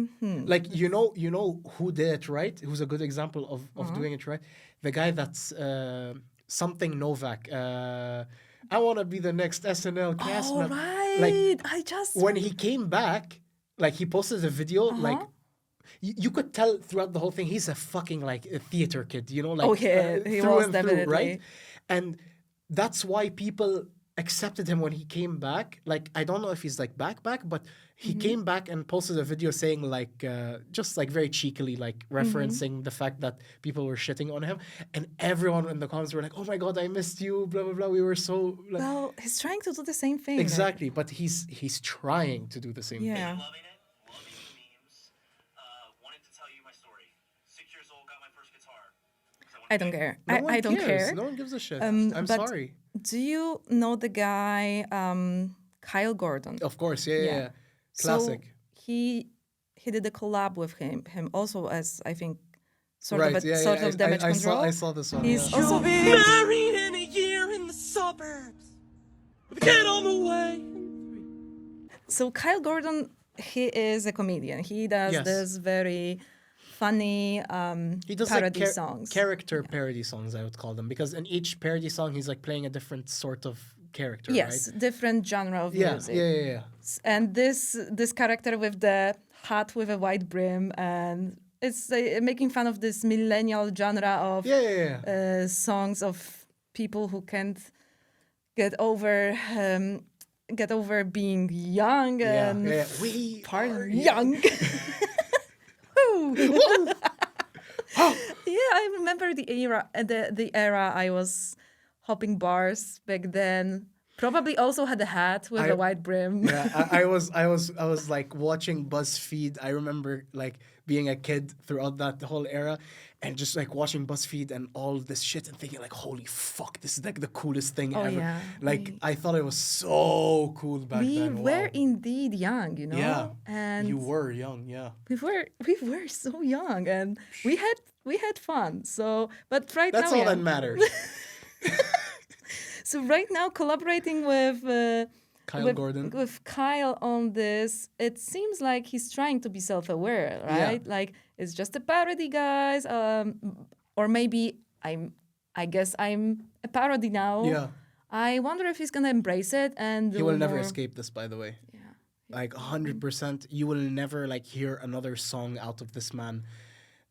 Like you know who did it right? Who's a good example of Uh-huh. doing it right? The guy that's something Novak. I want to be the next SNL cast Oh, member. right. Like I just when he came back, like he posted a video, Uh-huh. like you could tell throughout the whole thing he's a fucking like a theater kid, you know, like Oh, yeah, he through was and through, definitely. right? And that's why people accepted him when he came back. Like I don't know if he's like back, but he Mm-hmm. came back and posted a video saying like just like very cheekily like Mm-hmm. referencing the fact that people were shitting on him, and everyone in the comments were like, "Oh my god, I missed you," blah blah blah. We were so like, well, he's trying to do the same thing. like- exactly, but he's trying to do the same thing. Yeah. loving it, loving the memes. Wanted to tell you my story. 6 years old, got my first guitar. I don't care. No one I don't cares. care. No one gives a shit. I'm but sorry. Do you know the guy Kyle Gordon? Of course, yeah. Classic. So he did a collab with him also as I think sort of damage control. I saw this one. He's yeah. also Married in a year in the suburbs. Get on the way. so Kyle Gordon. He is a comedian. He does Yes. this very funny He does parody like songs. character parody songs, I would call them, because in each parody song he's like playing a different sort of character, Yes, right? different genre of Yeah, music. yeah. And this character with the hat with a white brim, and it's making fun of this millennial genre of Yeah. songs of people who can't get over being young and We part are young. Woo. Yeah, I remember the era I was hopping bars back then. Probably also had a hat with a white brim. Yeah, I was like watching BuzzFeed. I remember like being a kid throughout that whole era, and just like watching BuzzFeed and all this shit and thinking like, holy fuck, this is like the coolest thing ever. yeah. Like I thought it was so cool back We then. were Wow. indeed young, you know. Yeah, and you were young. Yeah, we were so young, and we had fun. So, but right that's now, all yeah. that matters. So right now, collaborating with Kyle Gordon. with Kyle on this, it seems like he's trying to be self-aware, right? Like it's just a parody, guys. Or maybe I guess I'm a parody now. Yeah. I wonder if he's gonna embrace it and He do will never more- escape this, by the way. Yeah. Like 100%, you will never like hear another song out of this man.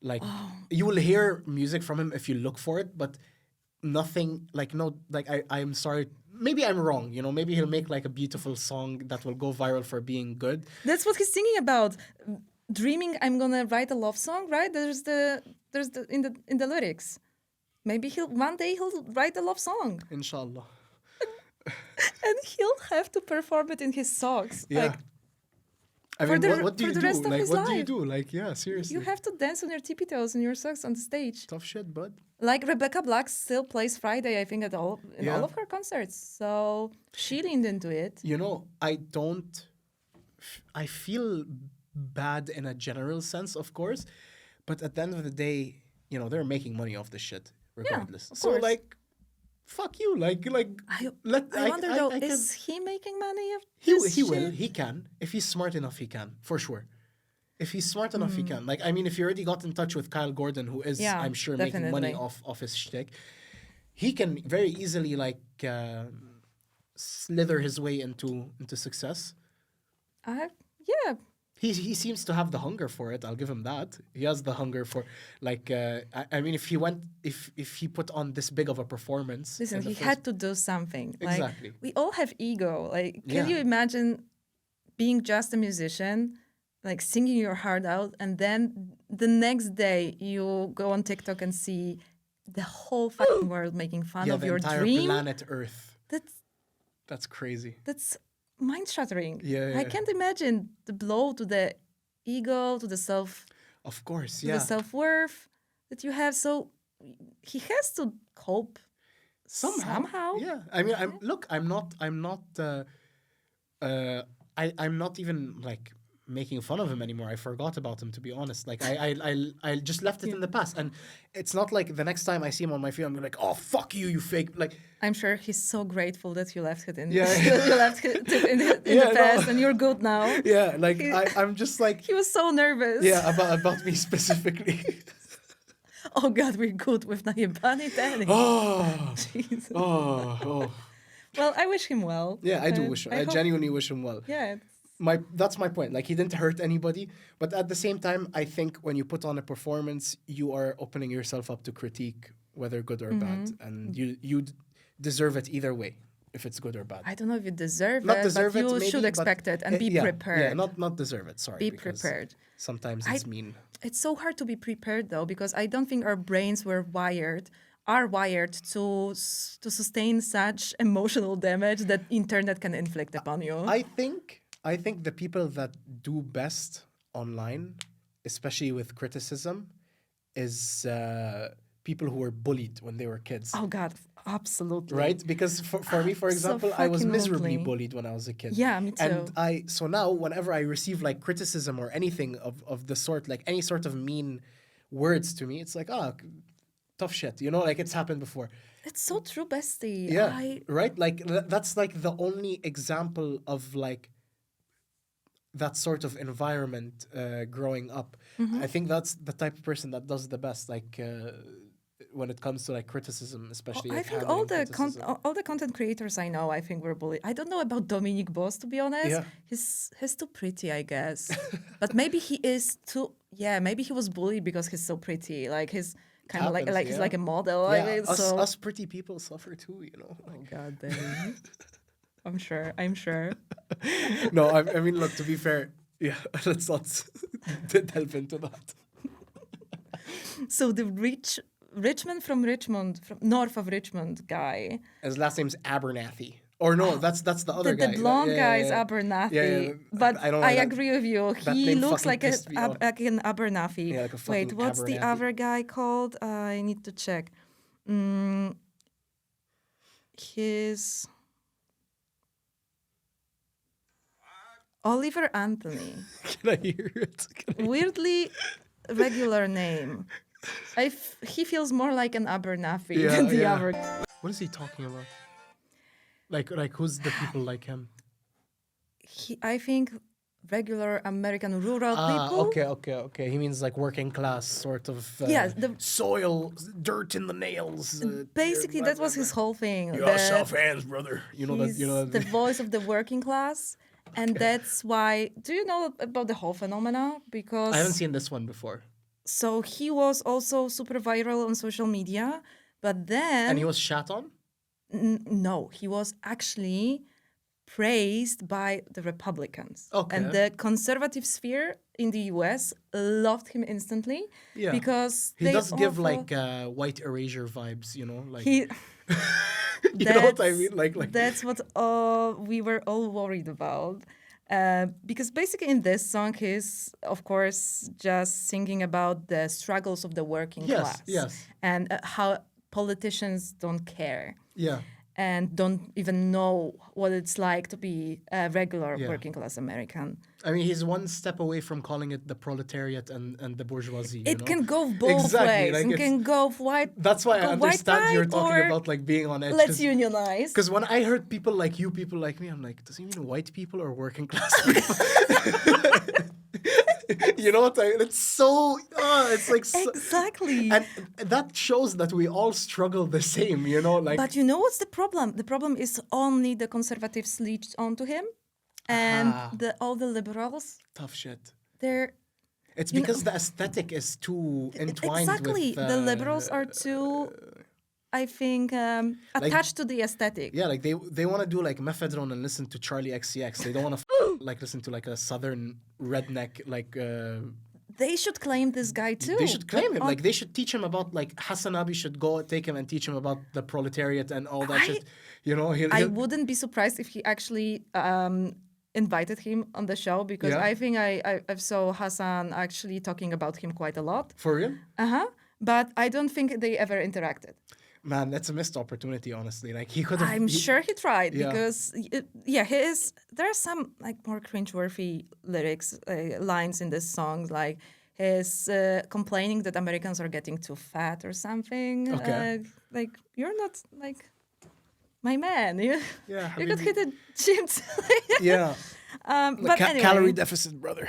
Like you will hear music from him if you look for it, but nothing like I'm sorry, maybe I'm wrong, you know, maybe he'll make like a beautiful song that will go viral for being good. That's what he's singing about. Dreaming I'm gonna write a love song, right? There's the in the lyrics. Maybe one day he'll write a love song. Inshallah. And he'll have to perform it in his socks. Yeah. Like I for mean, the- what do for you the do? rest of Like, his what do you life. do? Like, yeah, seriously. you have to dance on your tippy toes and your socks on the stage. Tough shit, bud. Like Rebecca Black still plays Friday, I think, in all Yeah. of her concerts. So she leaned into it. You know, I feel bad in a general sense, of course, but at the end of the day, you know, they're making money off this shit regardless. of So course. like, fuck you. Like, I I wonder though, I can- is he making money of he this will. shit? He can. If he's smart enough, he can, for sure. If he's smart enough, he Hmm. can. Like, I mean, if you already got in touch with Kyle Gordon, who is, Yeah, I'm sure, making money definitely. off his shtick, he can very easily like slither his way into success. Yeah, He seems to have the hunger for it. I'll give him that. He has the hunger for like. I mean, if he put on this big of a performance, listen, in the he first- had to do something. Exactly. Like, we all have ego. Like, can Yeah. you imagine being just a musician, like singing your heart out, and then the next day you go on TikTok and see the whole fucking world making fun Yeah, of the your entire dream? planet Earth. That's crazy. mind shattering. Yeah, I yeah. can't imagine the blow to the ego, to the Of course, to yeah. the self-worth that you have. So he has to cope somehow. Yeah. I mean, I'm not even like making fun of him anymore. I forgot about him, to be honest. Like I just left it in the past, and it's not like the next time I see him on my feed, I'm like, oh fuck you, you fake. Like, I'm sure he's so grateful that you left it in. Yeah. that you left it in Yeah, the no. past, and you're good now. yeah, like I'm just like, He was so nervous. yeah, about me specifically. Oh God, we're good with Nayibani Danny. oh, Jesus. oh. Well, I wish him well. Yeah, I do And wish him. I I hope- genuinely wish him well. Yeah. That's my point. Like, he didn't hurt anybody, but at the same time, I think when you put on a performance, you are opening yourself up to critique, whether good or bad, and you deserve it either way, if it's good or bad. I don't know if you deserve Not it, deserve but it, you maybe, should but expect it and be yeah, prepared. Yeah, not deserve it. Sorry. Be because prepared. Sometimes it's mean. It's so hard to be prepared though, because I don't think our brains are wired to sustain such emotional damage that internet can inflict upon you. I think the people that do best online, especially with criticism, is people who were bullied when they were kids. Oh God, absolutely. Right? Because for me, for So example, I was fucking miserably lovely. bullied when I was a kid. Yeah, me too. And so now whenever I receive like criticism or anything of the sort, like any sort of mean words to me, it's like, tough shit. You know, like it's happened before. It's so true, bestie. Yeah. Right? Like that's like the only example of like that sort of environment growing up. Mm-hmm. I think that's the type of person that does the best, like when it comes to like criticism, especially. I like, think handling criticism. all the content creators I know, I think were bullied. I don't know about Dominic Boss, to be honest. Yeah. He's too pretty, I guess. But maybe he is too. Yeah, maybe he was bullied because he's so pretty. Like he's kind of like Happens, he's yeah. like a model. Yeah, I mean, us, so. us pretty people suffer too, you know. Oh God, damn. I'm sure. No, I mean, look, to be fair, yeah, let's not delve into that. So the Richmond from north of Richmond guy, His last name's Abernathy. Or no, that's the other guy. the blonde Yeah, guy yeah, is yeah. Abernathy. Yeah, But I don't know I that- agree with you. that He name looks fucking like pissed me off. an Abernathy. Yeah, like a Wait, fucking what's the Abernathy. other guy called? I need to check. His Oliver Anthony. Can I hear it? Weirdly regular name. He feels more like an Abernathy Yeah, than the yeah. other. What is he talking about? Like who's the people like him? I think regular American rural people. Okay. He means like working class sort of. Yeah, the- soil, dirt in the nails. Basically, that was his whole thing. You that got soft hands, brother. You know that. he's You know the that. voice of the working class, and that's why. Do you know about the whole phenomena? Because I haven't seen this one before. so he was also super viral on social media, but then And he was shat on. no, he was actually praised by the Republicans. Okay. And the conservative sphere in the US loved him instantly. Yeah. Because He they does give also- like white erasure vibes, you know, like he you know what I that's- mean, like that's what we were all worried about. Because basically in this song, he's, of course, just singing about the struggles of the working class. Yes. And how politicians don't care. Yeah. And don't even know what it's like to be a regular Yeah. working class American. I mean, he's one step away from calling it the proletariat and the bourgeoisie. You It know? can go both ways. Like It can go white. That's why I go understand white you're side talking or about like being on edge. Let's unionize. Because when I heard people like you, people like me, I'm like, does he mean white people or working class people? You know what? It's so. It's like so, Exactly. and that shows that we all struggle the same. You know, like. But you know what's the problem? The problem is only the conservatives leached onto him, and all the liberals. Tough shit. They're. It's because the aesthetic is too entwined Exactly. with. The liberals are too, I think, attached to the aesthetic. Yeah, like they want to do like methadone and listen to Charlie XCX. They don't want to like listen to like a southern redneck like. They should claim this guy too. They should claim him. Like they should teach him about like Hassan Abi should go take him and teach him about the proletariat and all that shit. You know, I wouldn't be surprised if he actually invited him on the show because I think I saw Hassan actually talking about him quite a lot. For real? But I don't think they ever interacted. Man, that's a missed opportunity, honestly. Like he could have. I'm sure he tried Yeah. because he is. There are some like more cringeworthy lyrics lines in this song, like he's complaining that Americans are getting too fat or something. Okay. Like you're not like my man. You could hit a gym. Yeah. But anyway. Calorie deficit, brother.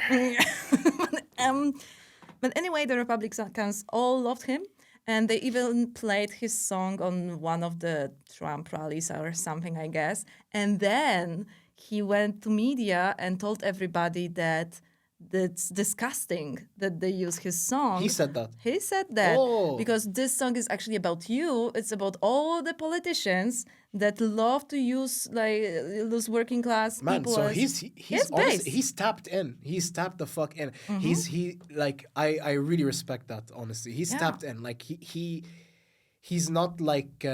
But anyway, the Republicans all loved him. And they even played his song on one of the Trump rallies or something, I guess. And then he went to media and told everybody that it's disgusting that they use his song. He said that. He said that Oh. because this song is actually about you. It's about all the politicians that love to use like those working class Man, people. so as he's his honestly, base. he's tapped in. He's tapped the fuck in. Mm-hmm. I really respect that, honestly. He's tapped in. Like he's not like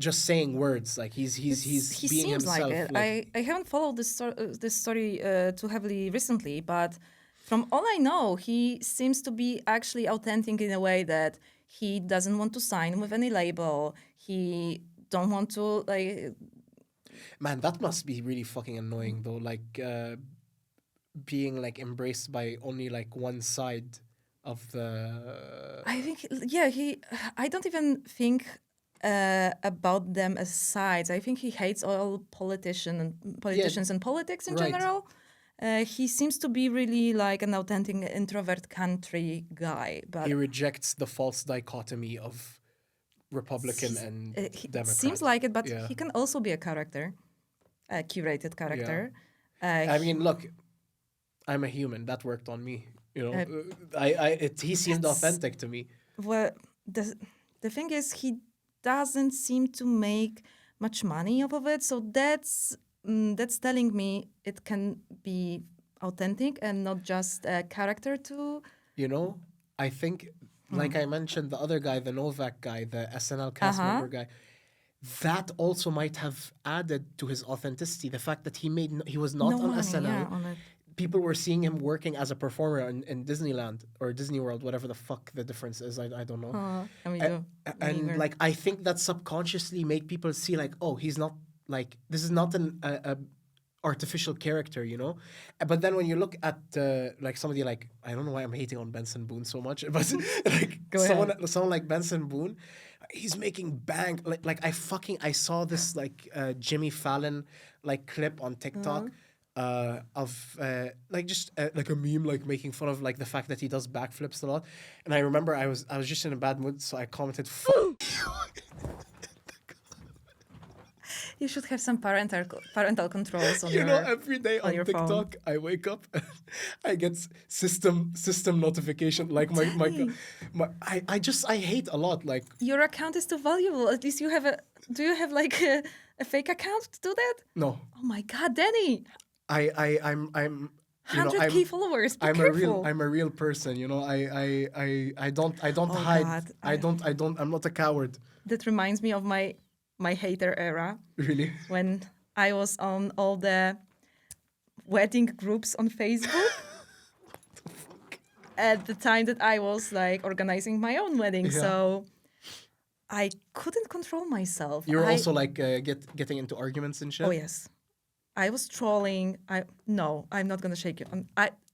just saying words. Like he's He being seems himself. like it. I haven't followed this story too heavily recently, but from all I know, he seems to be actually authentic in a way that he doesn't want to sign with any label. He don't want to like. Man, that must be really fucking annoying though. Like being like embraced by only like one side of the. I think I don't even think about them as sides. I think he hates all politicians and politics in right. general. He seems to be really like an authentic introvert country guy, but He rejects the false dichotomy of Republican and Democrat. seems like it. But Yeah. he can also be a character, a curated character. I mean, look, I'm a human. That worked on me. You know, he seemed authentic to me. Well, the thing is, he doesn't seem to make much money off of it. So that's telling me it can be authentic and not just a character too. You know, I think, like I mentioned, the other guy, the Novak guy, the SNL cast member guy, that also might have added to his authenticity. The fact that he was not No on money, SNL. yeah, on it. People were seeing him working as a performer in Disneyland or Disney World, whatever the fuck the difference is. I don't know. And like, I think that subconsciously made people see like, oh, he's not like, this is not a artificial character, you know? But then when you look at like somebody like, I don't know why I'm hating on Benson Boone so much, but like someone like Benson Boone, he's making bank. Like I saw this like Jimmy Fallon like clip on TikTok of like just like a meme like making fun of like the fact that he does backflips a lot. And I remember I was just in a bad mood, so I commented, "Fuck." You should have some parental controls on You your. know, every day on your TikTok, phone. I wake up, I get system notification. Like I hate a lot. Like Your account is too valuable. At least you have a. Do you have like a fake account to do that? no, Oh my God, Danny! I'm. You know, 100K followers. Be careful. I'm a real person. You know, I don't hide. God, I'm not a coward. That reminds me of my hater era Really. when I was on all the wedding groups on Facebook. At the time that I was like organizing my own wedding, so I couldn't control myself. You were also like getting into arguments and shit. Oh yes, I was trolling. I'm not gonna shake you.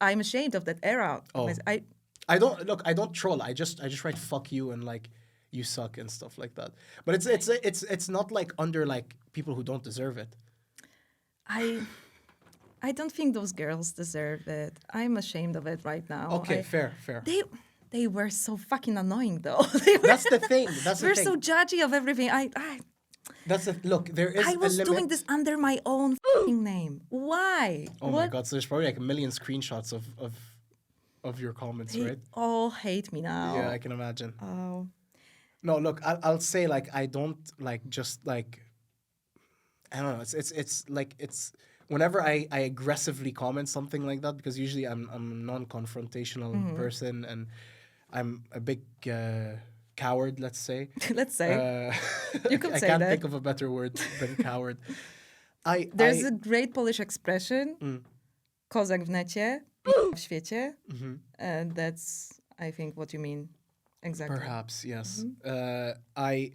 I'm ashamed of that era. Oh. I don't troll. I just write fuck you and like you suck and stuff like that. But it's not like under like people who don't deserve it. I don't think those girls deserve it. I'm ashamed of it right now. Okay, fair. They were so fucking annoying though. That's the thing. They're so judgy of everything. Look, there is I was a limit. doing this under my own fucking name. Why? Oh my god, so there's probably like a million screenshots of your comments, They right? all hate me now. Yeah, I can imagine. Oh. No, look, I'll say like I don't like just like I don't know. It's like it's whenever I aggressively comment something like that, because usually I'm a non-confrontational person and I'm a big coward, let's say. Let's say. You could I say can't that. think of a better word than coward. There's a great Polish expression, kozak w necie, w świecie, and that's, I think, what you mean exactly. Perhaps, yes. I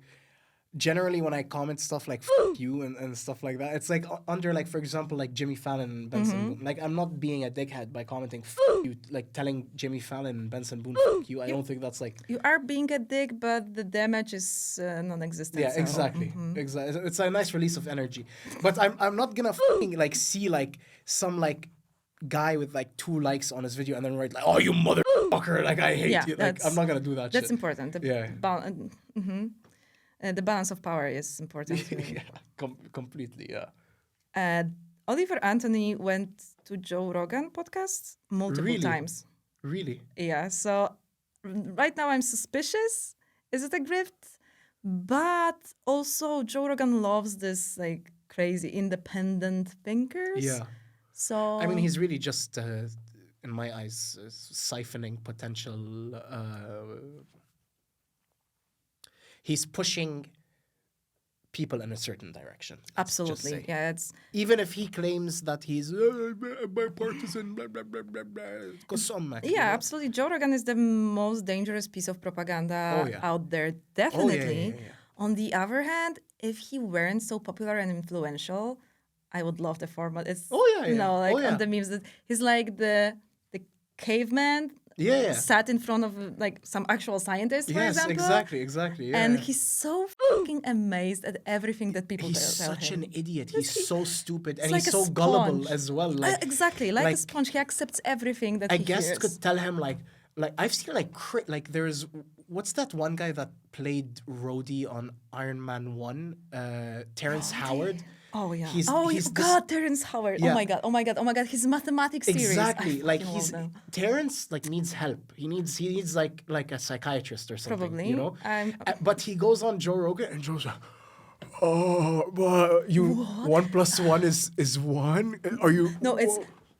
generally, when I comment stuff like you and stuff like that, it's like under like, for example, like Jimmy Fallon and Benson Boone. Like I'm not being a dickhead by commenting you, like telling Jimmy Fallon and Benson Boone you. I don't think that's like... You are being a dick, but the damage is non-existent. Yeah, so, exactly. Exactly. It's a nice release of energy. But I'm not gonna like see like some like guy with like 2 likes on his video and then write like, oh, you motherfucker, like I hate you. Like I'm not gonna do that That's shit. important. The balance of power is important. Yeah, completely, yeah. Oliver Anthony went to Joe Rogan podcast multiple times. Really? Yeah, so right now I'm suspicious. Is it a grift? But also Joe Rogan loves this like crazy independent thinkers. Yeah. So I mean, he's really just, in my eyes, siphoning potential. He's pushing people in a certain direction. Absolutely, yeah. It's even if he claims that he's bipartisan, blah blah blah blah blah. Yeah, absolutely. Joe Rogan is the most dangerous piece of propaganda out there, definitely. On the other hand, if he weren't so popular and influential, I would love the format. It's on the memes that he's like the caveman. Sat in front of like some actual scientist, for example. Exactly. Yeah, and he's so fucking amazed at everything that people tell him. He's such an idiot. He's so stupid, and like he's so gullible as well. Like, exactly, like a sponge. He accepts everything that he hears. I guess could tell him like I've seen like there's what's that one guy that played Rhodey on Iron Man 1? Terrence Howard. Oh yeah. He's Terrence Howard. Yeah. Oh my god. His mathematics series. Exactly. Like Terrence like needs help. He needs like a psychiatrist or something. Probably. You know. But he goes on Joe Rogan and Joe's like, oh, but you 1 + 1 is 1. Are you? No, it's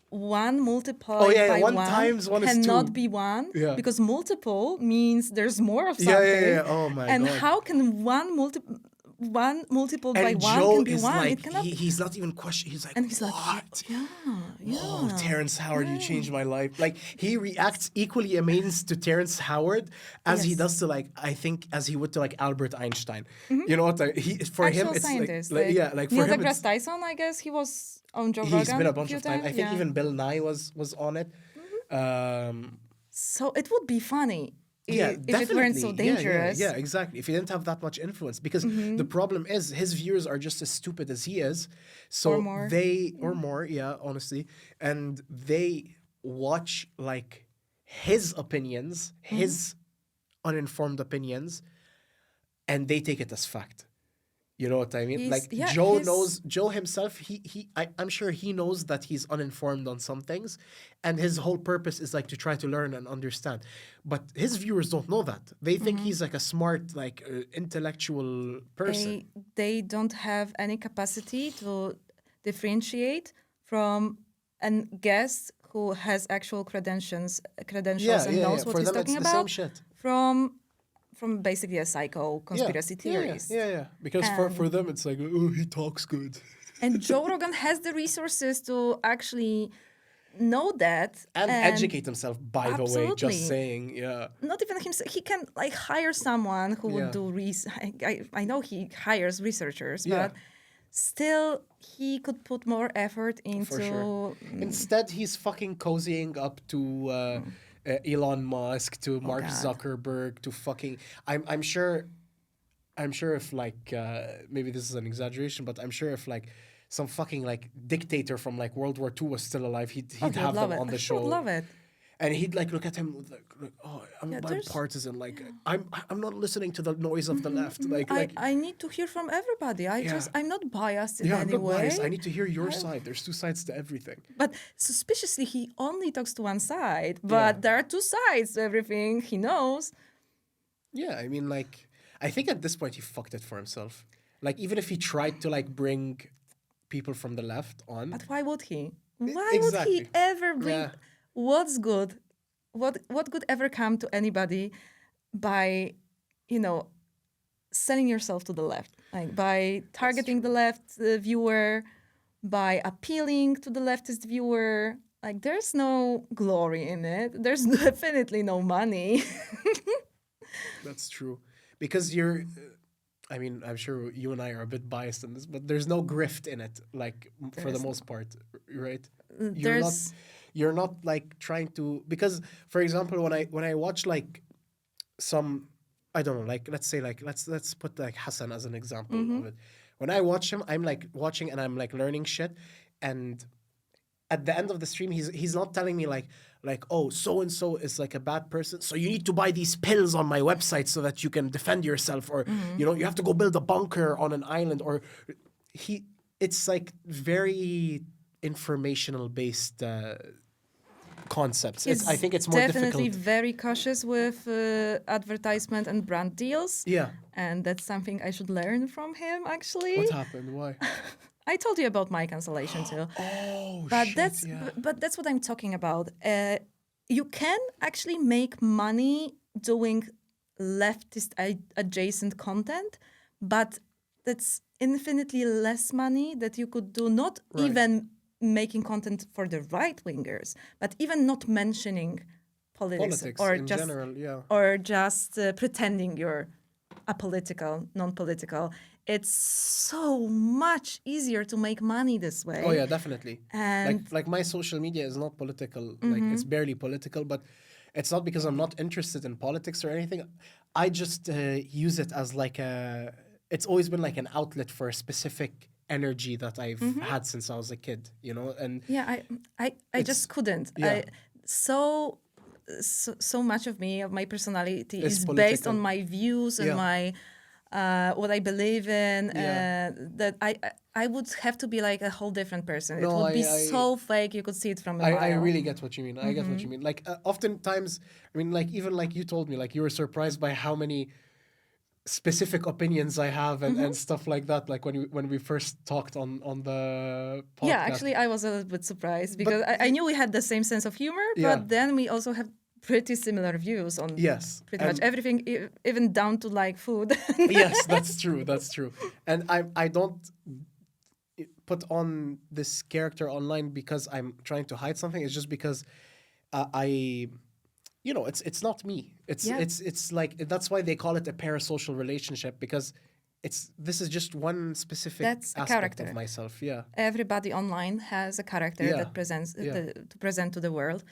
1 multiplied by 1 1 times 1 is 2. cannot be 1 because multiple means there's more of something. Yeah. Oh my god. And how can 1 multiplied by 1 Joe can be is 1? like, It cannot. he's not even questioning. He's like, And he's like, what? Yeah. Oh, Terrence Howard, you changed my life. Like he reacts equally amazed to Terrence Howard as he does to like I think as he would to like Albert Einstein. You know what? For Actual him it's scientist, like for Neil him deGrasse Tyson, I guess he was on Joe Rogan. he's been a bunch few of times. I think even Bill Nye was on it. So it would be funny. If it weren't so dangerous. Yeah, exactly. If he didn't have that much influence, because the problem is his viewers are just as stupid as he is, so or more. or more, honestly, and they watch like his opinions, his uninformed opinions, and they take it as fact. You know what I mean? Joe himself, I'm sure he knows that he's uninformed on some things, and his whole purpose is like to try to learn and understand. But his viewers don't know that. They think he's like a smart, like intellectual person. They don't have any capacity to differentiate from a guest who has actual credentials and knows what he's talking about. Same shit. From basically a psycho conspiracy theories. Yeah. Because for them, it's like, oh, he talks good. And Joe Rogan has the resources to actually know that and educate himself, by the way, Absolutely. just saying, yeah. Not even himself. He can like hire someone who would Yeah. do I know he hires researchers, Yeah. but still he could put more effort into. For sure. Instead, he's fucking cozying up to Elon Musk, to Mark God. Zuckerberg, to fucking. I'm sure if like maybe this is an exaggeration, but I'm sure if like some fucking like dictator from like World War II was still alive, he'd He would have love them it. on the He show. would love it. And he'd like look at him with like oh, I'm Yeah, bipartisan. Like I'm not listening to the noise of the left. Like I need to hear from everybody. I'm not biased in yeah, I'm any not way. biased. I need to hear your side. There's two sides to everything. But suspiciously, he only talks to one side. But there are two sides to everything he knows. Yeah, I mean, like, I think at this point he fucked it for himself. Like, even if he tried to like bring people from the left on, But why would he? Why would exactly. he ever bring? Yeah. What's good? What could ever come to anybody by, selling yourself to the left, like by targeting the left viewer, by appealing to the leftist viewer? Like, there's no glory in it. There's definitely no money. that's true. Because you're, I mean, I'm sure you and I are a bit biased in this, but there's no grift in it, like for the most part, right? You're not like trying to, because for example, when I watch like some, I don't know, like let's say like let's put like Hassan as an example of it. When I watch him, I'm like watching and I'm like learning shit, and at the end of the stream, he's not telling me like oh, so and so is like a bad person, so you need to buy these pills on my website so that you can defend yourself, or you have to go build a bunker on an island, or it's like very informational based concepts. I think it's more definitely difficult. very cautious with advertisement and brand deals. Yeah. And that's something I should learn from him, actually. What happened? Why? I told you about my cancellation too. Oh, but shit, that's yeah. but that's what I'm talking about. You can actually make money doing leftist adjacent content, but that's infinitely less money that you could do, not even making content for the right wingers, but even not mentioning politics or in just general, yeah. or just pretending you're apolitical, non-political. It's so much easier to make money this way. Oh yeah, definitely. And like my social media is not political. Like it's barely political, but it's not because I'm not interested in politics or anything. I just use it as like it's always been like an outlet for a specific energy that I've had since I was a kid, and yeah, I just couldn't. Yeah. So much of my personality It's is based political. on my views and my what I believe in. That I would have to be like a whole different person. No, it would be I- so fake. You could see it from a I mile. really get what you mean. I get what you mean. Like oftentimes, I mean, like even like you told me, like you were surprised by how many specific opinions I have and stuff like that. Like when we first talked on the podcast. Yeah, actually, I was a little bit surprised because I knew we had the same sense of humor, Yeah. but then we also have pretty similar views on Yes, pretty much everything, even down to like food. Yes, that's true. That's true. And I don't put on this character online because I'm trying to hide something. It's just because it's not me. It's like that's why they call it a parasocial relationship, because this is just one specific That's a aspect character. of myself. Yeah. Everybody online has a character Yeah. that presents Yeah. to present to the world,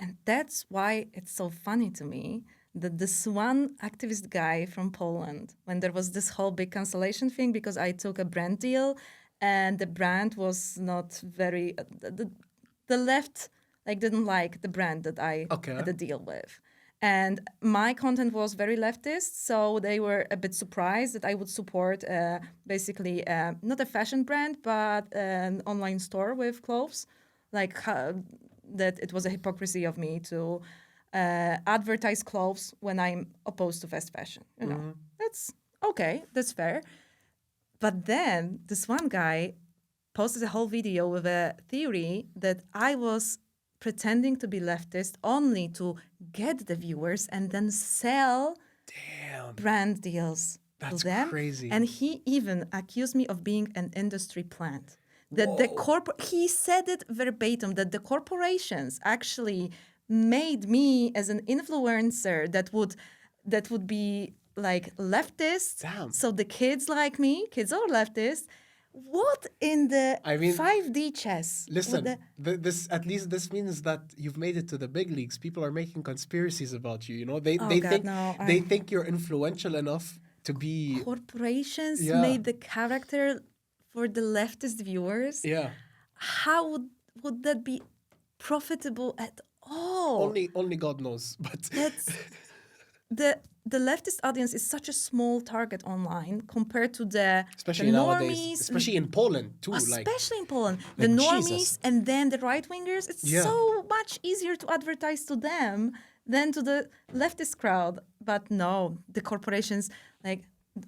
and that's why it's so funny to me that this one activist guy from Poland, when there was this whole big cancellation thing because I took a brand deal, and the brand was not very the left didn't like the brand that I had a deal with. And my content was very leftist, so they were a bit surprised that I would support basically not a fashion brand, but an online store with clothes. That it was a hypocrisy of me to advertise clothes when I'm opposed to fast fashion. That's okay, that's fair. But then this one guy posted a whole video with a theory that I was pretending to be leftist only to get the viewers and then sell brand deals That's to them. crazy. And he even accused me of being an industry plant. That he said it verbatim, that the corporations actually made me as an influencer that would be like leftist. Damn. So the kids like me, kids are leftist. What in the 5D chess? Listen, this at least this means that you've made it to the big leagues. People are making conspiracies about you. You know, they think you're influential enough to be. Corporations made the character for the leftist viewers. Yeah. How would that be profitable at all? Only God knows. But that's the leftist audience is such a small target online compared to the especially normies, nowadays, especially in Poland too. Especially in Poland, the normies Jesus. and then the right wingers. It's so much easier to advertise to them than to the leftist crowd. But no, the corporations, like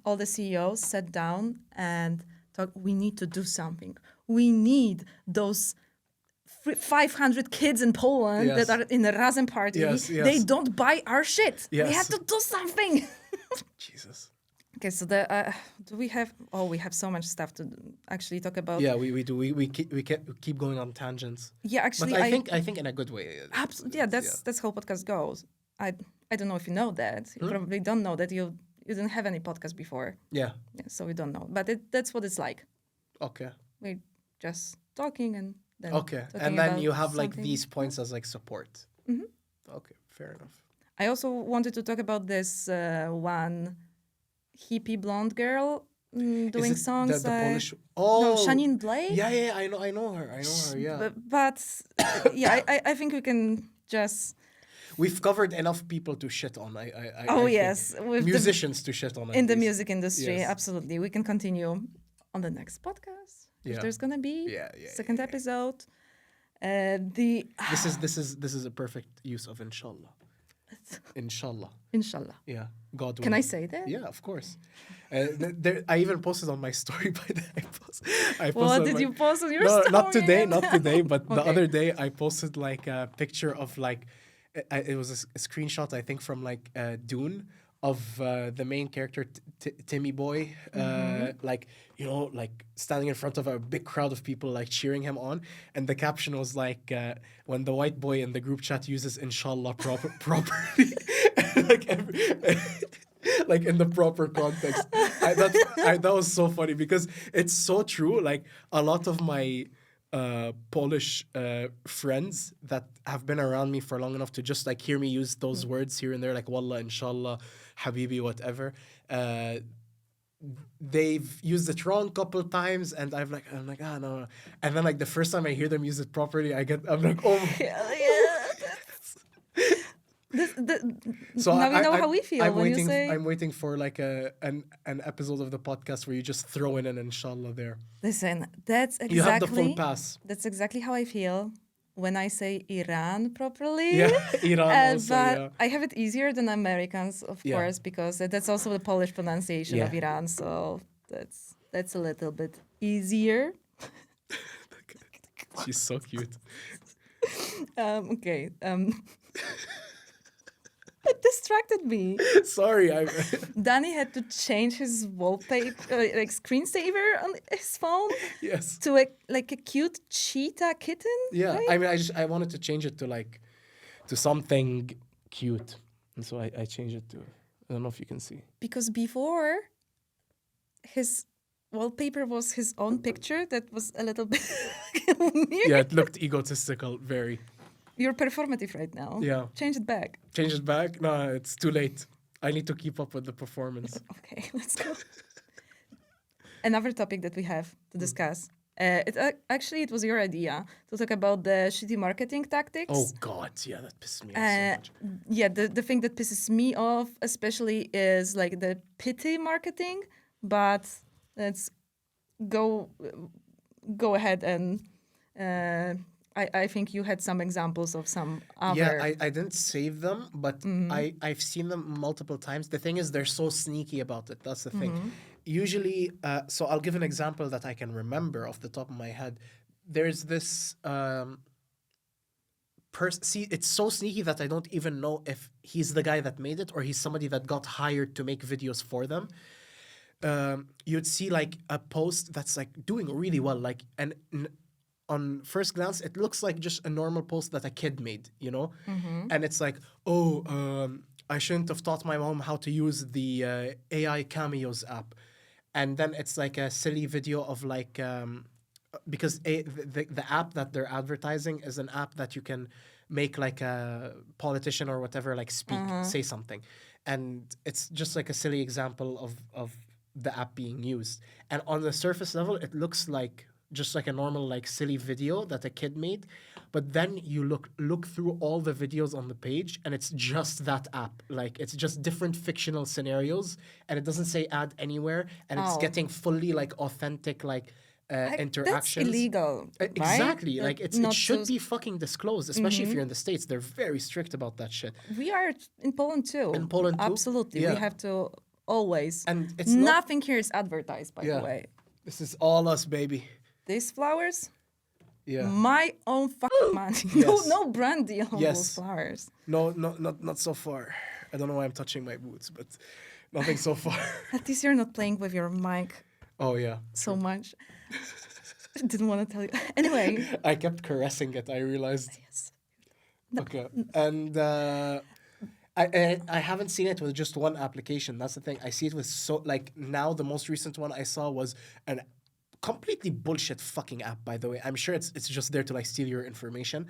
all the CEOs, sat down and talk. We need to do something. We need those 500 kids in Poland that are in the Razem party. Yes. They don't buy our shit. Yes. We have to do something. Jesus. Okay, so do we have? Oh, we have so much stuff to actually talk about. Yeah, we do. We keep going on tangents. Yeah, actually, but I think in a good way. Absolutely. Yeah, that's how podcast goes. I don't know if you know that. You probably don't know that you didn't have any podcast before. Yeah. So we don't know, but that's what it's like. Okay. We're just talking and. Then and then you have like these points as like support. Mm-hmm. Okay, fair enough. I also wanted to talk about this one hippie blonde girl doing songs. The Polish. No, Shanine Blake. Yeah, I know her. Yeah. But I think we can just. We've covered enough people to shit on. Yes, with musicians to shit on in the music industry. Yes. Absolutely, we can continue on the next podcast. If there's gonna be second episode, this is a perfect use of inshallah. Inshallah. Yeah, God will. Can I say that? Yeah, of course. I even posted on my story. By the I posted. What did you post on your story? Not today, but the other day I posted like a picture of like it was a screenshot I think from like Dune. Of the main character Timmy Boy, like like standing in front of a big crowd of people, like cheering him on, and the caption was like, "When the white boy in the group chat uses inshallah properly, like in the proper context." That was so funny because it's so true. Like a lot of my Polish friends that have been around me for long enough to just like hear me use those words here and there, like wallah, inshallah, habibi, whatever. They've used it wrong a couple times, and I'm like, no. And then like the first time I hear them use it properly, I'm like, oh. So now we know how we feel I'm you say. I'm waiting for like an episode of the podcast where you just throw in an inshallah there. Listen, that's exactly. You have the full pass. That's exactly how I feel when I say Iran properly. Yeah, Iran also, but I have it easier than Americans, of course, because that's also the Polish pronunciation of Iran. So that's a little bit easier. She's so cute. Okay. It distracted me. Sorry, Danny had to change his wallpaper, like screensaver on his phone. Yes. To a cute cheetah kitten. Yeah, right? I mean, I wanted to change it to something cute, and so I changed it to. I don't know if you can see. Because before, his wallpaper was his own picture. That was a little bit weird. Yeah, it looked egotistical, very. You're performative right now. Yeah. Change it back. Change it back? No, it's too late. I need to keep up with the performance. Okay, let's go. Another topic that we have to discuss. It was your idea to talk about the shitty marketing tactics. Oh God, yeah, that pisses me off so much. Yeah, the thing that pisses me off especially is like the pity marketing. But let's go ahead and. I think you had some examples of some other... Yeah, I didn't save them, but I've seen them multiple times. The thing is, they're so sneaky about it. That's the thing. Usually, so I'll give an example that I can remember off the top of my head. There's this... See, it's so sneaky that I don't even know if he's the guy that made it or he's somebody that got hired to make videos for them. you'd see like a post that's like doing really well, like on first glance it looks like just a normal post that a kid made, you know, and it's like, I shouldn't have taught my mom how to use the AI Cameos app, and then it's like a silly video of like because the app that they're advertising is an app that you can make like a politician or whatever like speak, say something, and it's just like a silly example of the app being used, and on the surface level it looks like just like a normal like silly video that a kid made, but then you look through all the videos on the page and it's just that app, like it's just different fictional scenarios, and it doesn't say ad anywhere, and it's getting fully like authentic like interactions. That's illegal, right? Exactly. Like it should so be fucking disclosed, especially if you're in the States. They're very strict about that shit. We are in Poland too. In Poland too? Absolutely. Yeah. We have to always. And it's nothing here is advertised, by the way. This is all us, baby. These flowers, yeah, my own money. Yes. No brand deal on those flowers. No, not so far. I don't know why I'm touching my boots, but nothing so far. At least you're not playing with your mic. Oh yeah, so much. I didn't want to tell you. Anyway, I kept caressing it. I realized. Yes. Okay, and I haven't seen it with just one application. That's the thing. I see it with like now the most recent one I saw was an completely bullshit fucking app, by the way. I'm sure it's just there to like steal your information.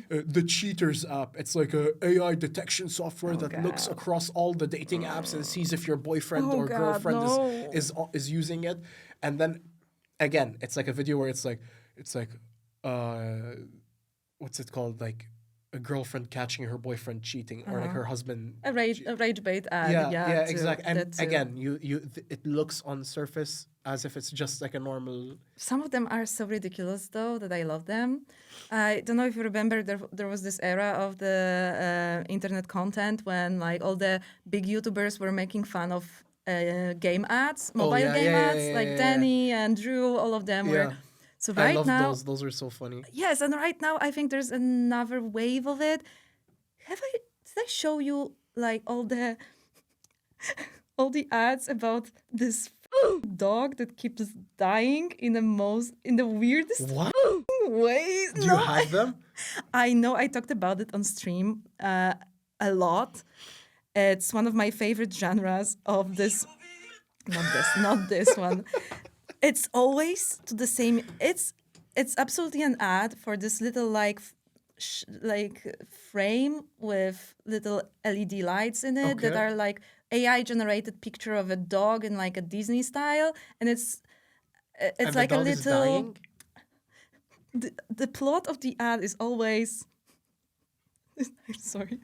The Cheaters app. It's like a AI detection software that looks across all the dating apps and sees if your boyfriend or girlfriend is using it. And then again, it's like a video where it's like what's it called? Like a girlfriend catching her boyfriend cheating, or like her husband. A rage bait ad. Yeah, exactly. And again, it looks on surface as if it's just like a normal. Some of them are so ridiculous, though, that I love them. I don't know if you remember, there was this era of the internet content when like all the big YouTubers were making fun of game ads, mobile game ads, like Danny and Drew, all of them were. So right I love now, those are so funny. Yes, and right now I think there's another wave of it. Did I show you like all the ads about this dog that keeps dying in the weirdest ways? Do you have them? I know. I talked about it on stream a lot. It's one of my favorite genres of this. Not this one. It's always to the same. It's absolutely an ad for this little like frame with little LED lights in it that are like AI generated picture of a dog in like a Disney style, and it's like a little. The plot of the ad is always. I'm sorry.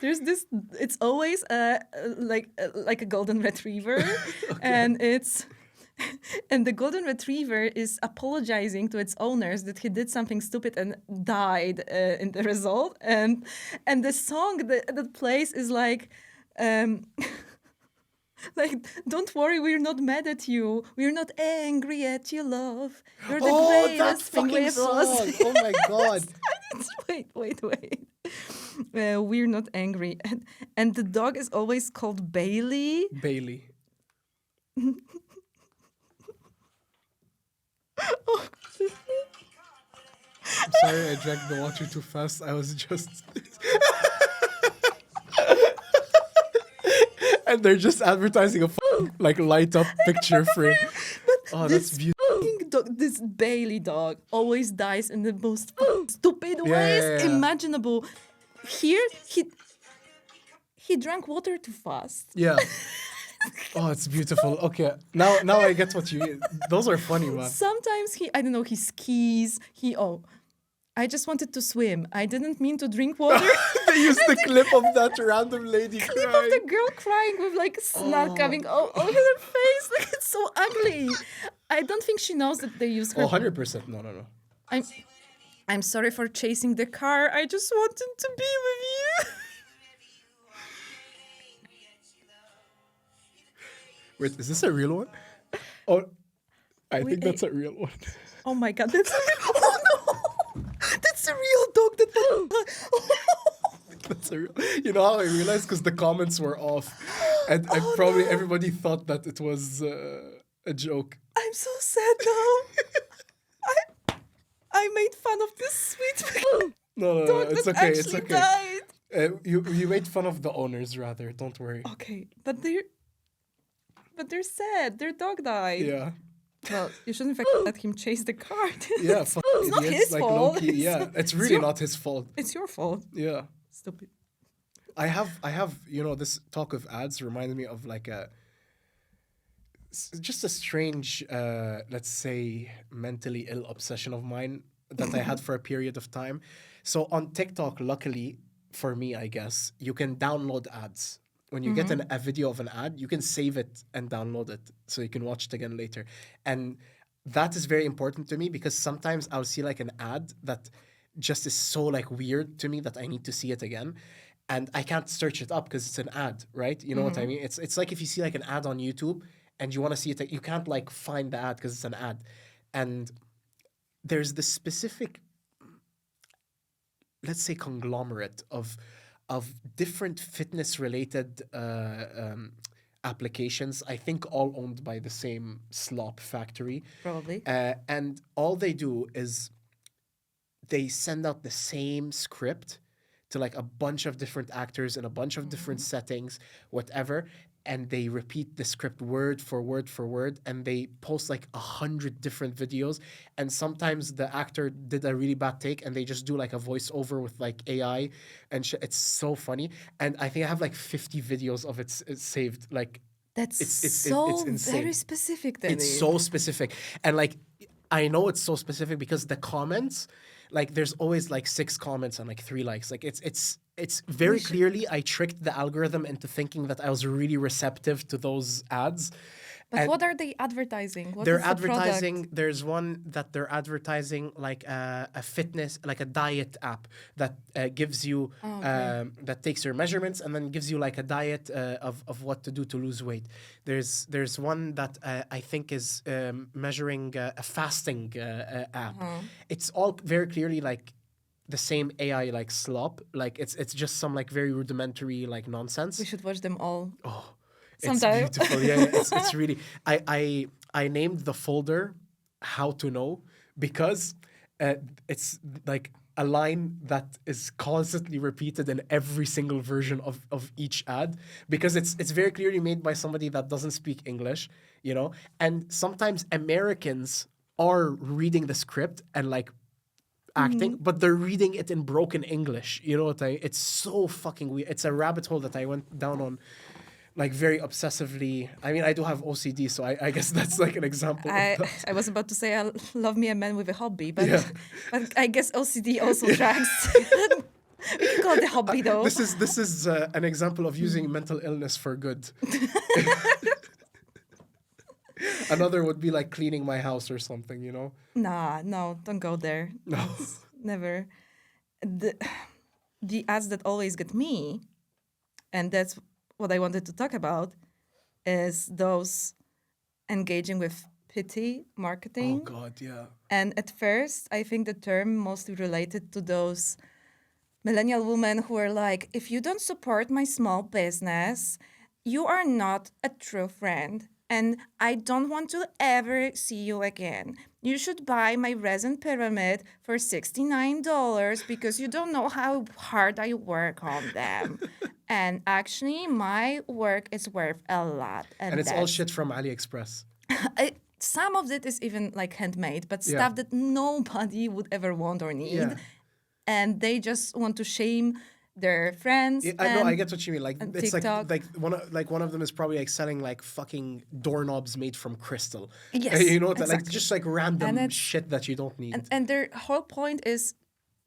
There's this. It's always like a golden retriever, and it's. And the golden retriever is apologizing to its owners that he did something stupid and died in the result. And the song that plays is like, don't worry, we're not mad at you. We're not angry at you, love. You're the greatest thing we've lost. Oh my God. Wait. We're not angry. And the dog is always called Bailey. I'm sorry, I drank the water too fast. I was just... And they're just advertising a like light up picture frame. That's beautiful. This Bailey dog always dies in the most stupid ways imaginable. Here, he drank water too fast. Yeah. Oh, it's beautiful. Okay, now I get what you. Those are funny, man. Sometimes he skis. I just wanted to swim. I didn't mean to drink water. They used the clip of that random lady clip crying. of the girl crying with like snot coming all over her face. Like it's so ugly. I don't think she knows that they use her. 100%. No. I'm sorry for chasing the car. I just wanted to be with you. Wait, is this a real one? Oh, I think that's a real one. Oh my God, that's a real. Oh no, that's a real dog. That's a real. You know how I realized? Because the comments were off. And probably everybody thought that it was a joke. I'm so sad now. I made fun of this sweet No, dog it's that okay. It's actually okay. died. You made fun of the owners rather. Don't worry. Okay, but they're sad. Their dog died. Yeah. Well, you shouldn't let him chase the car. Yeah. Fuck It's not idiots, his like, fault. low-key, yeah, it's really not his fault. It's your fault. Yeah. Stupid. I have this talk of ads reminded me of like just a strange let's say mentally ill obsession of mine that I had for a period of time. So on TikTok, luckily for me, I guess, you can download ads. When you get a video of an ad, you can save it and download it so you can watch it again later. And that is very important to me because sometimes I'll see like an ad that just is so like weird to me that I need to see it again. And I can't search it up because it's an ad, right? You know what I mean? It's like if you see like an ad on YouTube and you want to see it, you can't like find the ad because it's an ad. And there's this specific, let's say, conglomerate of different fitness related applications, I think all owned by the same slop factory. Probably. And all they do is they send out the same script to like a bunch of different actors in a bunch of different settings, whatever, and they repeat the script word for word for word, and they post like 100 different videos, and sometimes the actor did a really bad take and they just do like a voiceover with like AI, and it's so funny. And I think I have like 50 videos of it saved. Like That's it's so insane. very specific, Danny. It's so specific. And like, I know it's so specific because the comments, like there's always like 6 comments and like 3 likes. Like it's very clearly I tricked the algorithm into thinking that I was really receptive to those ads. But what are they advertising? What They're is the advertising. product? There's one that they're advertising like a fitness, like a diet app that gives you that takes your measurements and then gives you like a diet of what to do to lose weight. There's one that I think is measuring a fasting app. It's all very clearly like the same AI like slop. Like it's just some like very rudimentary like nonsense. We should watch them all. Oh. Sometime. It's beautiful. Yeah, it's really. I named the folder "How to Know" because it's like a line that is constantly repeated in every single version of each ad because it's very clearly made by somebody that doesn't speak English, you know. And sometimes Americans are reading the script and like acting, but they're reading it in broken English. You know what it's so fucking weird. It's a rabbit hole that I went down on. Like very obsessively. I mean, I do have OCD, so I guess that's like an example. I was about to say I love me a man with a hobby, but I guess OCD also tracks. We can call it a hobby though. This is an example of using mental illness for good. Another would be like cleaning my house or something, you know? Nah, no, don't go there. No. Never. The ads that always get me, and that's what I wanted to talk about, is those engaging with pity marketing. Oh God, yeah. And at first, I think the term mostly related to those millennial women who are like, if you don't support my small business, you are not a true friend. And I don't want to ever see you again. You should buy my resin pyramid for $69 because you don't know how hard I work on them. And actually, my work is worth a lot. And it's all shit from AliExpress. Some of it is even like handmade, but stuff that nobody would ever want or need. Yeah. And they just want to shame their friends. Yeah, I know, I get what you mean. Like it's TikTok. like one of them is probably like selling like fucking doorknobs made from crystal. Yes, you know, like exactly. just like random And shit that you don't need. And their whole point is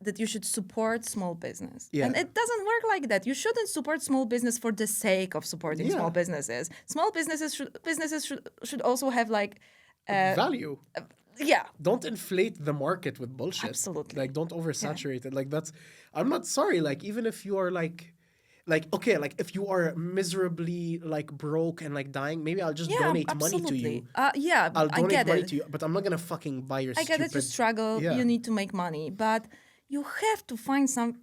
that you should support small business. Yeah. And it doesn't work like that. You shouldn't support small business for the sake of supporting small businesses. Small businesses should also have like value. Yeah. Don't inflate the market with bullshit. Absolutely. Like don't oversaturate it. Like that's I'm not sorry. Like even if you are like okay, like if you are miserably like broke and like dying, maybe I'll just donate money to you. I I'll donate get money it. to you, but I'm not gonna fucking buy your I get that you struggle, Yeah. you need to make money, but you have to find some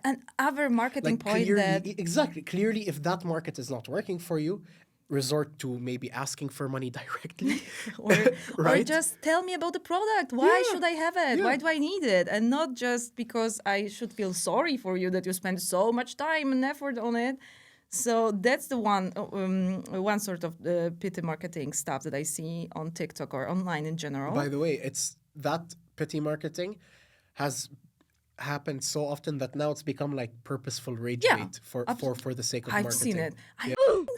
an other marketing Like point clearly, that exactly. Clearly, if that market is not working for you, resort to maybe asking for money directly. or right? just tell me about the product. Why Yeah, should I have it? yeah. Why do I need it? And not just because I should feel sorry for you that you spend so much time and effort on it. So that's the one sort of pity marketing stuff that I see on TikTok or online in general. By the way, it's that petty marketing has happened so often that now it's become like purposeful rage Yeah, bait for the sake of I've marketing. seen it. I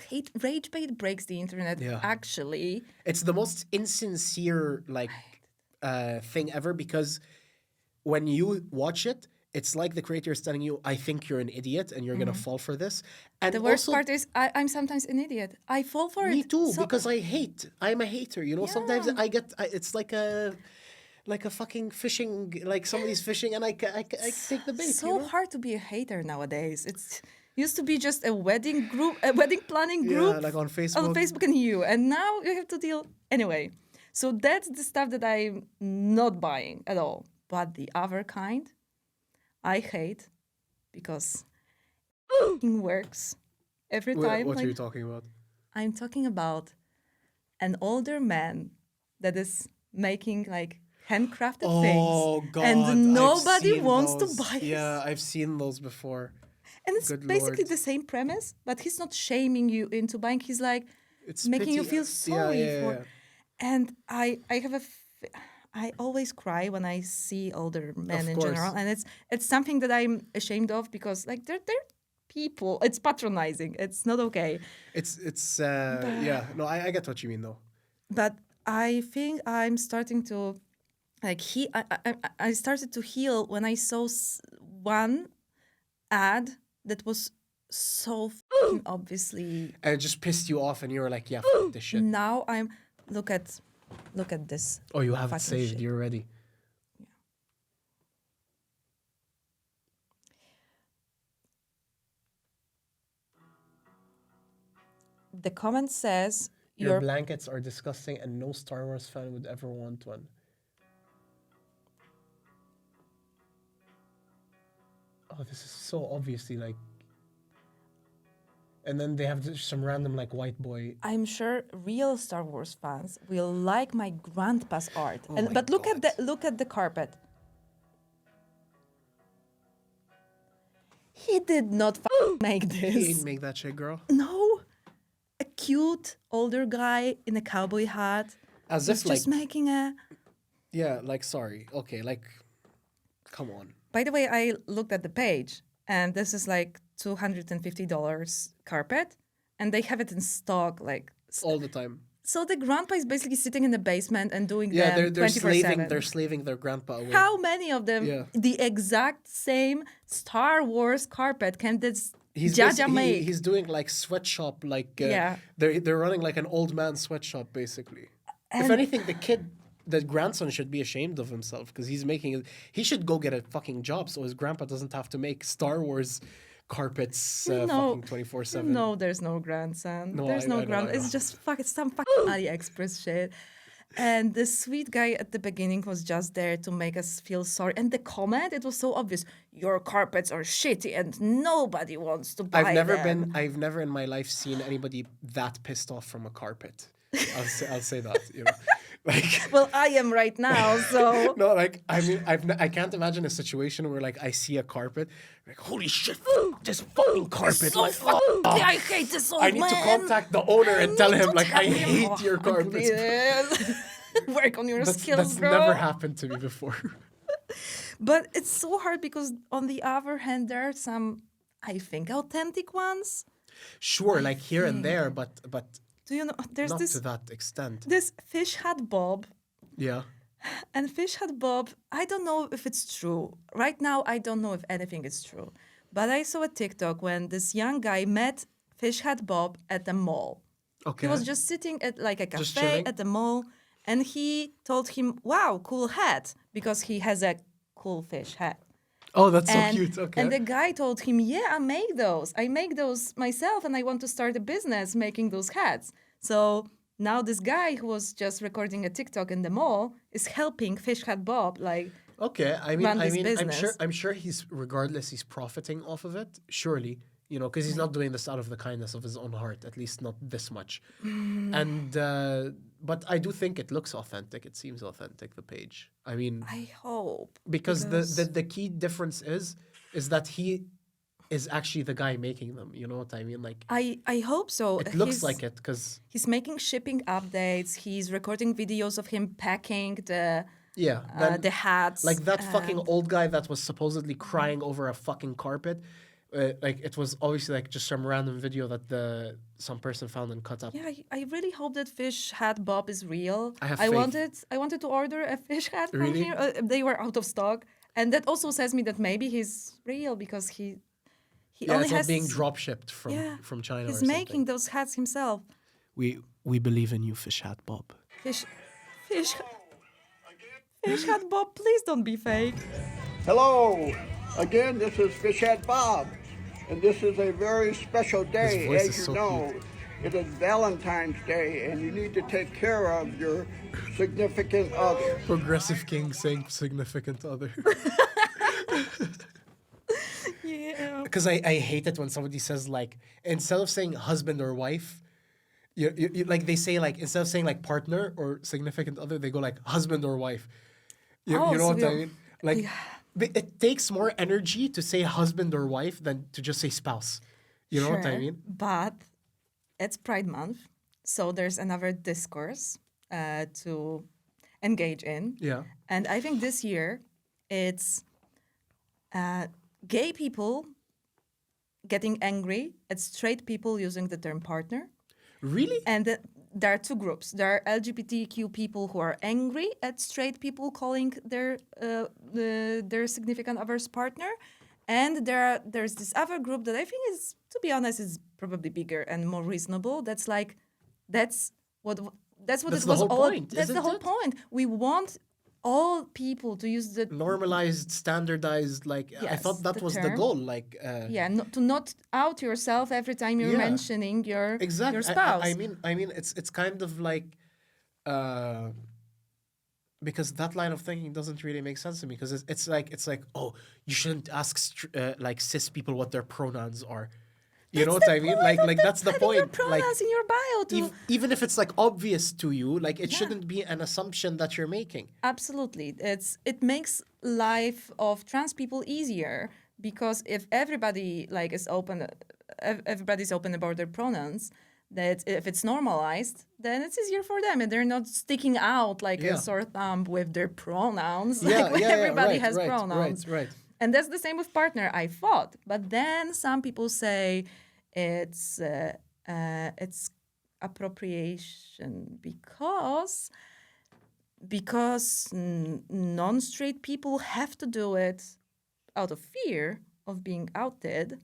hate rage bait breaks the internet. Yeah. Actually, It's the most insincere like thing ever, because when you watch it, it's like the creator is telling you, I think you're an idiot and you're gonna fall for this. And the worst also, part is I'm sometimes an idiot. I fall for me it. too, So- because I'm a hater. You know, sometimes it's like a fucking fishing, like somebody's fishing and I take the bait. so you know? hard to be a hater nowadays. It's used to be just a wedding group, a wedding planning group. Yeah, like on On Facebook. Facebook and you. And now you have to deal. Anyway, so that's the stuff that I'm not buying at all. But the other kind, I hate because it works every time. What are like, you talking about? I'm talking about an older man that is making like handcrafted Oh things. God! And I've nobody seen wants those. to buy it. Yeah, I've seen those before. And it's Good basically Lord. the same premise, but he's not shaming you into buying. He's like It's making you pity- feel sorry yeah, for. yeah. And I have I always cry when I see older men Of in course. general, and it's something that I'm ashamed of because like they're people. It's patronizing. It's not okay. It's yeah. No, I get what you mean though. But I think I'm starting to like I started to heal when I saw one ad that was so fucking obviously. And it just pissed you off, and you were like, "Yeah, f- this shit." Now I'm look at this. Oh, you have it fucking saved. shit. You're ready. The comment says Your blankets are disgusting, and no Star Wars fan would ever want one. Oh, this is so obviously like. And then they have some random like white boy. I'm sure real Star Wars fans will like my grandpa's art. my But look God. look at the carpet. He did not make He this. ain't make that shit, girl. No, a cute older guy in a cowboy hat. As He's if like just making a. yeah, like sorry, okay, like, come on. By the way, I looked at the page, and this is like $250 carpet, and they have it in stock like. All the time. So the grandpa is basically sitting in the basement and doing Yeah, them they're 24/7. slaving their grandpa away. How many of them Yeah. the exact same Star Wars carpet can this He's Jaja make? he's doing like sweatshop, like Yeah. they're running like an old man sweatshop basically. If And- anything, the grandson should be ashamed of himself because he's making it. He should go get a fucking job so his grandpa doesn't have to make Star Wars carpets fucking 24/7. No, there's no grandson. No, There's I no know, grand. I know. It's just it's some fucking AliExpress shit. And the sweet guy at the beginning was just there to make us feel sorry. And the comment, it was so obvious. Your carpets are shitty and nobody wants to buy them. I've nen in my life seen anybody that pissed off from a carpet. I'll say that, you know. Like Well, I am right now, so no, like I mean, I can't imagine a situation where like I see a carpet, like holy shit, this fucking carpet, so like fucking oh, I hate this old I need to man. contact the owner and tell need him to like tell I him. hate your carpets. Please. Work on your skills, That's bro. never happened to me before. But it's so hard because on the other hand, there are some, I think, authentic ones. Sure, like here and there, but Do you know? There's not this to that extent. this fish hat Bob, Yeah. and fish hat Bob. I don't know if it's true right now. I don't know if anything is true, but I saw a TikTok when this young guy met fish hat Bob at the mall. Okay. He was just sitting at like a Just cafe chilling? at the mall, and he told him, "Wow, cool hat," because he has a cool fish hat. Oh, that's so And, cute. Okay. and the guy told him, "Yeah, I make those. I make those myself, and I want to start a business making those hats." So now this guy who was just recording a TikTok in the mall is helping Fish Hat Bob like Okay, run his I'm business. sure, he's profiting off of it, surely, because he's not doing this out of the kindness of his own heart, at least not this much. And but I do think it looks authentic. It seems authentic. The page. I mean, I hope because the key difference is that he is actually the guy making them. You know what I mean? Like I hope so. it looks like it because He's making shipping updates. He's recording videos of him packing the the hats. like that fucking and- old guy that was supposedly crying over a fucking carpet. Like it was obviously like just some random video that some person found and cut up. Yeah, I really hope that fish hat Bob is real. I have faith. I wanted to order a fish hat from Really? here. They were out of stock, and that also says me that maybe he's real because he Yeah, only it's not has being drop shipped yeah, from China. He's or making something. those hats himself. We believe in you, Fish Hat Bob. Fish hat Bob, please don't be fake. Hello, again, this is Fish Hat Bob, and this is a very special day, voice as is you so know. cute. It is Valentine's Day, and you need to take care of your significant other. Progressive King saying significant other. Yeah. Because I hate it when somebody says like instead of saying husband or wife, you like they say like instead of saying like partner or significant other, they go like husband or wife. You know so what I you're- mean? Like it takes more energy to say husband or wife than to just say spouse. You know what I Sure, mean? But it's Pride Month, so there's another discourse to engage in. Yeah. And I think this year it's gay people getting angry at straight people using the term partner. Really? And there are two groups. There are LGBTQ people who are angry at straight people calling their significant other's partner. And there's this other group that I think is, to be honest, is probably bigger and more reasonable. That's like, that's what That's it the was whole all. point, That's the isn't whole it? point. We want all people to use the Normalized, standardized, like I Yes, thought that the was the term. goal. Like to not out yourself every time you're Yeah. mentioning your exactly. spouse. I mean, it's kind of like because that line of thinking doesn't really make sense to me. Because it's like oh, you shouldn't ask like cis people what their pronouns are. You know what I mean? Like that's the Putting your point. Like pronouns in your bio to even if it's like obvious to you, like it shouldn't be an assumption that you're making. Absolutely. It makes life of trans people easier because if everybody like is open, everybody's open about their pronouns. That if it's normalized, then it's easier for them, and they're not sticking out like Yeah. a sore thumb with their pronouns. Yeah, like when yeah, everybody right, has right, pronouns. right. And that's the same with partner. I thought, but then some people say it's appropriation because non-straight people have to do it out of fear of being outed,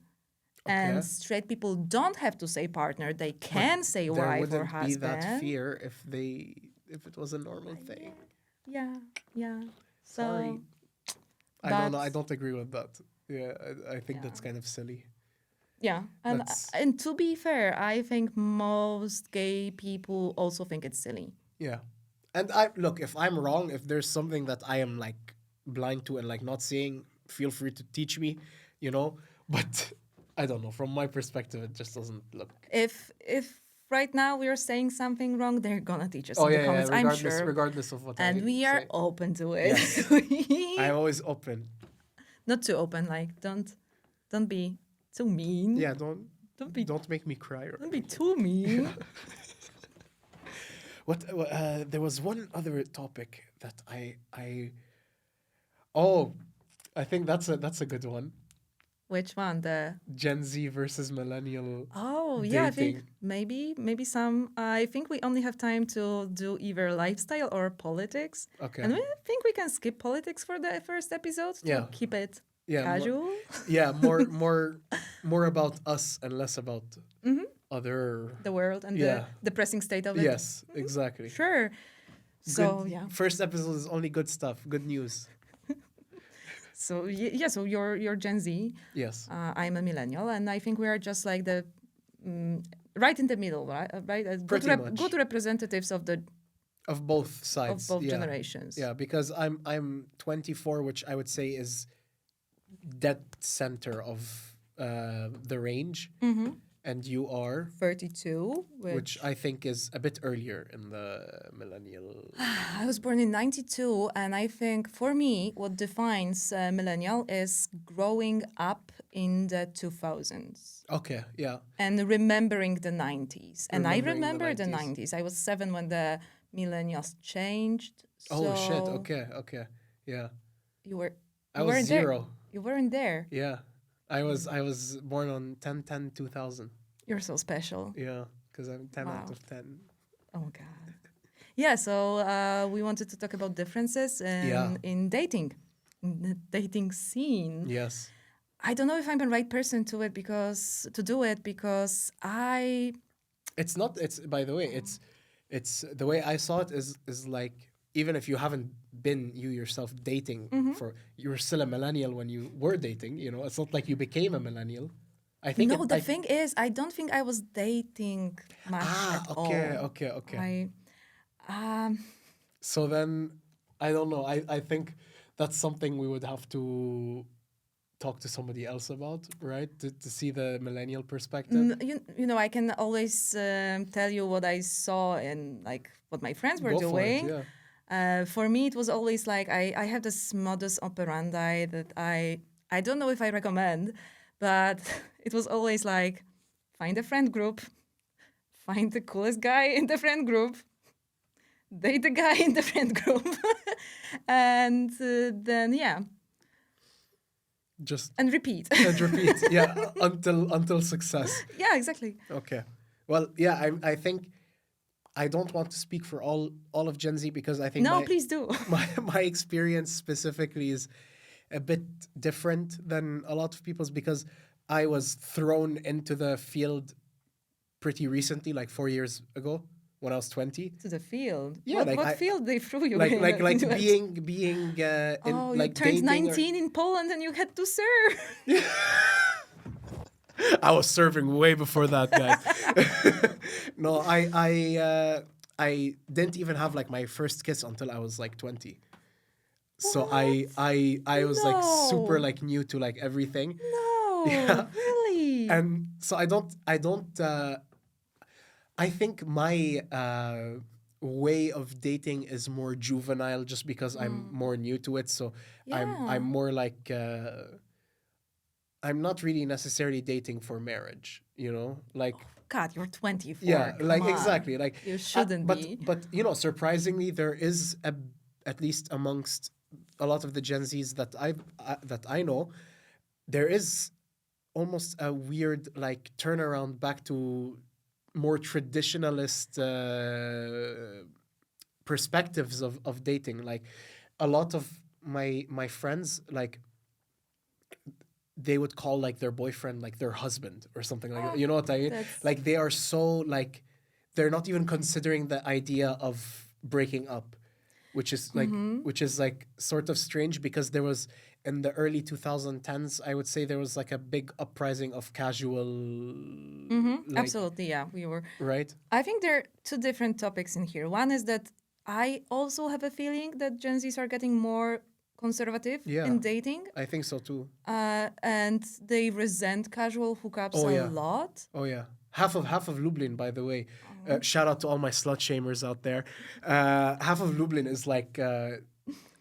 Okay. and straight people don't have to say partner; they can say There wife or wouldn't husband. be that fear if it was a normal thing. Yeah. So Sorry. I don't know. I that's- don't agree with that. Yeah, I think that's kind of silly. Yeah, and That's- and to be fair, I think most gay people also think it's silly. Yeah. And I look, if I'm wrong, if there's something that I am like blind to and like not seeing, feel free to teach me, you know. But I don't know. From my perspective, it just doesn't look. If right now we are saying something wrong, they're gonna teach us Oh in yeah, the yeah. comments, I'm Regardless, sure. regardless of what. And I we are say. open to it. Yes. I'm always open. Not too open, like don't be too mean. Yeah, Don't make me cry. Or Don't be too mean. What? There was one other topic that I. Oh, I think that's a good one. Which one? The Gen Z versus millennial. yeah, I think dating. maybe some. I think we only have time to do either lifestyle or politics. Okay. And I think we can skip politics for the first episode to Yeah. keep it Yeah, casual. Yeah, more about us and less about other. The world and Yeah. the depressing state of it. Yes, exactly. Sure. So Good- yeah. First episode is only good stuff, good news. So yeah. So you're Gen Z. Yes. I'm a millennial, and I think we are just like the right in the middle, right? Right. Pretty much. Good representatives of the Of both sides. both yeah. generations. Yeah, because I'm 24, which I would say is dead center of the range, and you are 32, which I think is a bit earlier in the millennial. I was born in 92, and I think for me, what defines millennial is growing up in the 2000s Okay, yeah. and remembering the 90s. And I Remembering the remember the 90s. 90s. I was 7 when the millennials changed. Oh shit. so Okay. Yeah. You were. I You was weren't 0. there. You weren't there. Yeah. I was born on 10/10/2000. You're so special. Yeah, because I'm 10 out Wow. of 10. Oh God. Yeah. So we wanted to talk about differences in dating, in the dating scene. Yes. I don't know if I'm the right person to do it because It's not. It's by the way. It's the way I saw it is like, even if you haven't been you yourself dating for, you were still a millennial when you were dating. You know, it's not like you became a millennial. I think. No, the thing is, I don't think I was dating much at all. Okay. So then, I don't know. I think that's something we would have to talk to somebody else about, right? To see the millennial perspective. You know, I can always tell you what I saw and like what my friends were Go for it, doing. yeah. For me, it was always like I have this modus operandi that I don't know if I recommend, but it was always like, find a friend group, find the coolest guy in the friend group, date the guy in the friend group, and then and repeat. And repeat, yeah, until success. Yeah, exactly. Okay. Well, yeah, I think I don't want to speak for all of Gen Z, because I think Please do. my experience specifically is a bit different than a lot of people's, because I was thrown into the field pretty recently, like 4 years ago when I was 20. To the field. Yeah, what field they threw you like in? like like into it? being in, Oh, like you turned dating 19 in Poland and you had to serve. I was serving way before that, guys. No, I didn't even have like my first kiss until I was like 20. So I was like super like new to like everything. No, Yeah. really. And so I don't I think my way of dating is more juvenile, just because I'm more new to it. So I'm more like I'm not really necessarily dating for marriage, you know? Like, God, you're 24. yeah, come like on. exactly. Like, You shouldn't be. But you know, surprisingly, there is at least amongst a lot of the Gen Zs that I know, there is almost a weird like turnaround back to more traditionalist perspectives of dating. Like, a lot of my friends, like, they would call like their boyfriend like their husband or something like that. You know what I mean? Like, they are so like, they're not even considering the idea of breaking up, which is like sort of strange, because there was, in the early 2010s, I would say, there was like a big uprising of casual. Like, Absolutely, yeah, we were. right? I think there are two different topics in here. One is that I also have a feeling that Gen Zs are getting more conservative in dating. I think so too. And they resent casual hookups a lot. Oh yeah. Half of Lublin, by the way. Shout out to all my slut shamers out there. Half of Lublin is like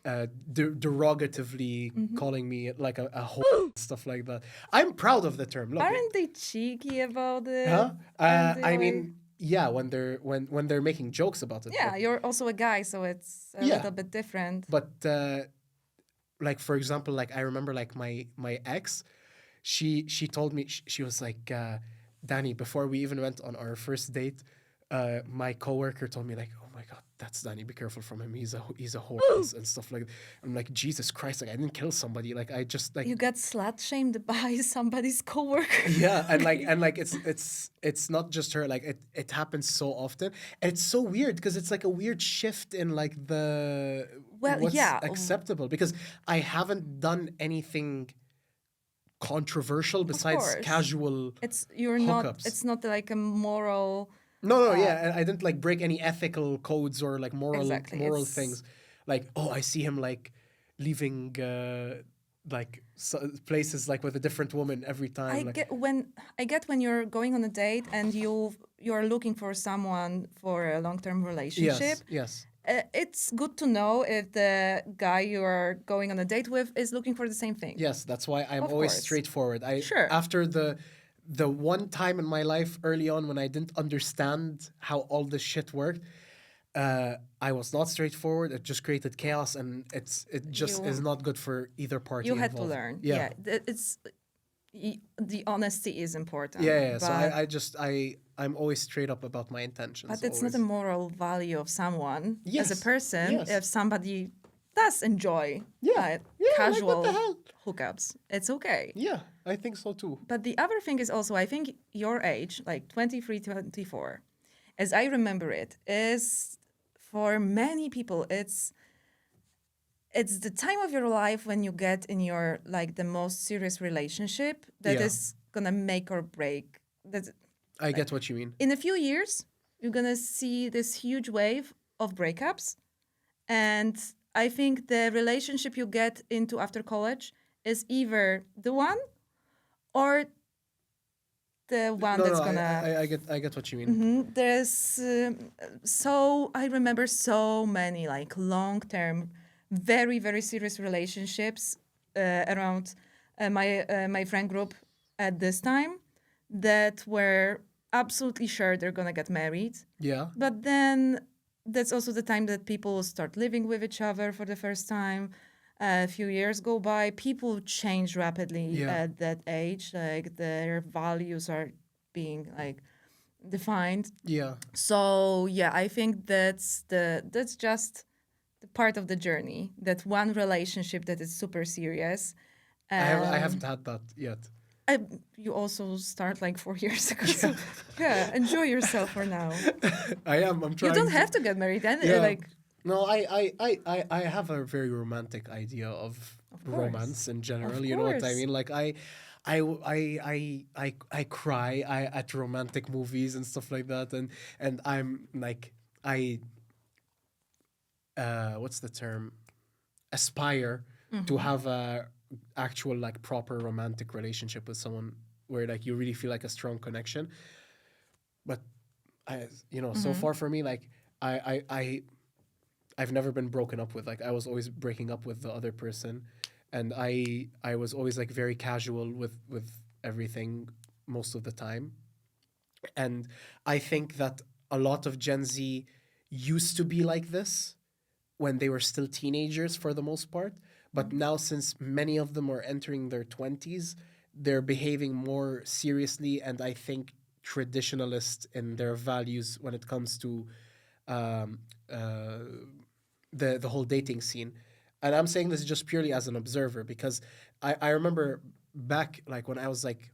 derogatively calling me like a whore, stuff like that. I'm proud of the term. Look, Aren't they cheeky about it? huh? Aren't they I like- mean, yeah, when they're making jokes about it. Yeah, you're also a guy, so it's a little bit different. But like, for example, like, I remember like my ex, she told me, she was like, Danny, before we even went on our first date, my coworker told me like, oh my God, that's Danny, be careful from him. He's a whore and stuff like that. I'm like, Jesus Christ, like, I didn't kill somebody. Like, I just like, You got slut shamed by somebody's coworker. yeah, and like it's not just her. Like, it happens so often, and it's so weird, because it's like a weird shift in like the what's acceptable, because I haven't done anything controversial besides course. casual You're not. hookups. It's not like a moral No, yeah, I didn't like break any ethical codes or like moral Exactly, moral it's- things. Like, oh, I see him like leaving like places like with a different woman every time. I like, get when you're going on a date and you're looking for someone for a long-term relationship. yes. It's good to know if the guy you're going on a date with is looking for the same thing. Yes, that's why I'm Of always course. straightforward. Sure. After the one time in my life early on when I didn't understand how all this shit worked, I was not straightforward. It just created chaos, and it just is not good for either party. You had to involved. learn. Yeah. It's the honesty is important. Yeah. So but- I'm always straight up about my intentions. But it's not a moral value of someone as Yes, a person yes. if somebody does enjoy like, casual what the hell? hookups. It's okay. Yeah, I think so too. But the other thing is also, I think your age, like 23, 24, as I remember it, is for many people, it's the time of your life when you get in your like the most serious relationship that Yeah. is gonna make or break. That I get what you mean. in a few years you're gonna see this huge wave of breakups, and I think the relationship you get into after college is either the one or the one that's gonna. I get what you mean. There's I remember so many like long-term, very very serious relationships around my friend group at this time that were absolutely sure they're gonna get married. Yeah. But then that's also the time that people start living with each other for the first time. A few years go by. People change rapidly Yeah. at that age. Like their values are being like defined. Yeah. So yeah, I think that's just the part of the journey. That one relationship that is super serious. I haven't had that yet. You also start like 4 years ago. So yeah, enjoy yourself for now. I'm trying. You don't have to get married then. Yeah. Like No, I have a very romantic idea of course. romance in general. Of You know what I course. mean? Like I cry at romantic movies and stuff like that, and I'm like what's the term? Aspire to have a actual like proper romantic relationship with someone where like you really feel like a strong connection. But so far for me, like I've never been broken up with. Like I was always breaking up with the other person, and I was always like very casual with everything most of the time. And I think that a lot of Gen Z used to be like this when they were still teenagers for the most part. But now, since many of them are entering their 20s, they're behaving more seriously and I think traditionalist in their values when it comes to the whole dating scene. And I'm saying this just purely as an observer because I remember back like when I was like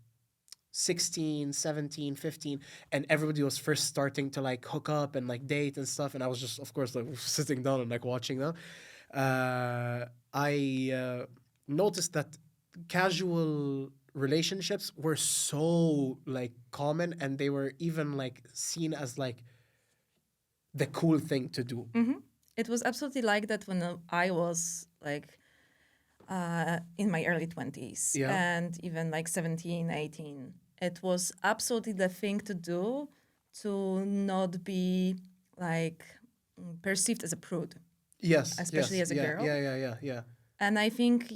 16, 17, 15, and everybody was first starting to like hook up and like date and stuff. And I was just, of course, like sitting down and like watching them. I noticed that casual relationships were so like common, and they were even like seen as like the cool thing to do. it was absolutely like that when I was like in my early 20s Yeah. and even like 17, 18. It was absolutely the thing to do to not be like perceived as a prude. Yes, Especially yes, as a girl. Yeah. And I think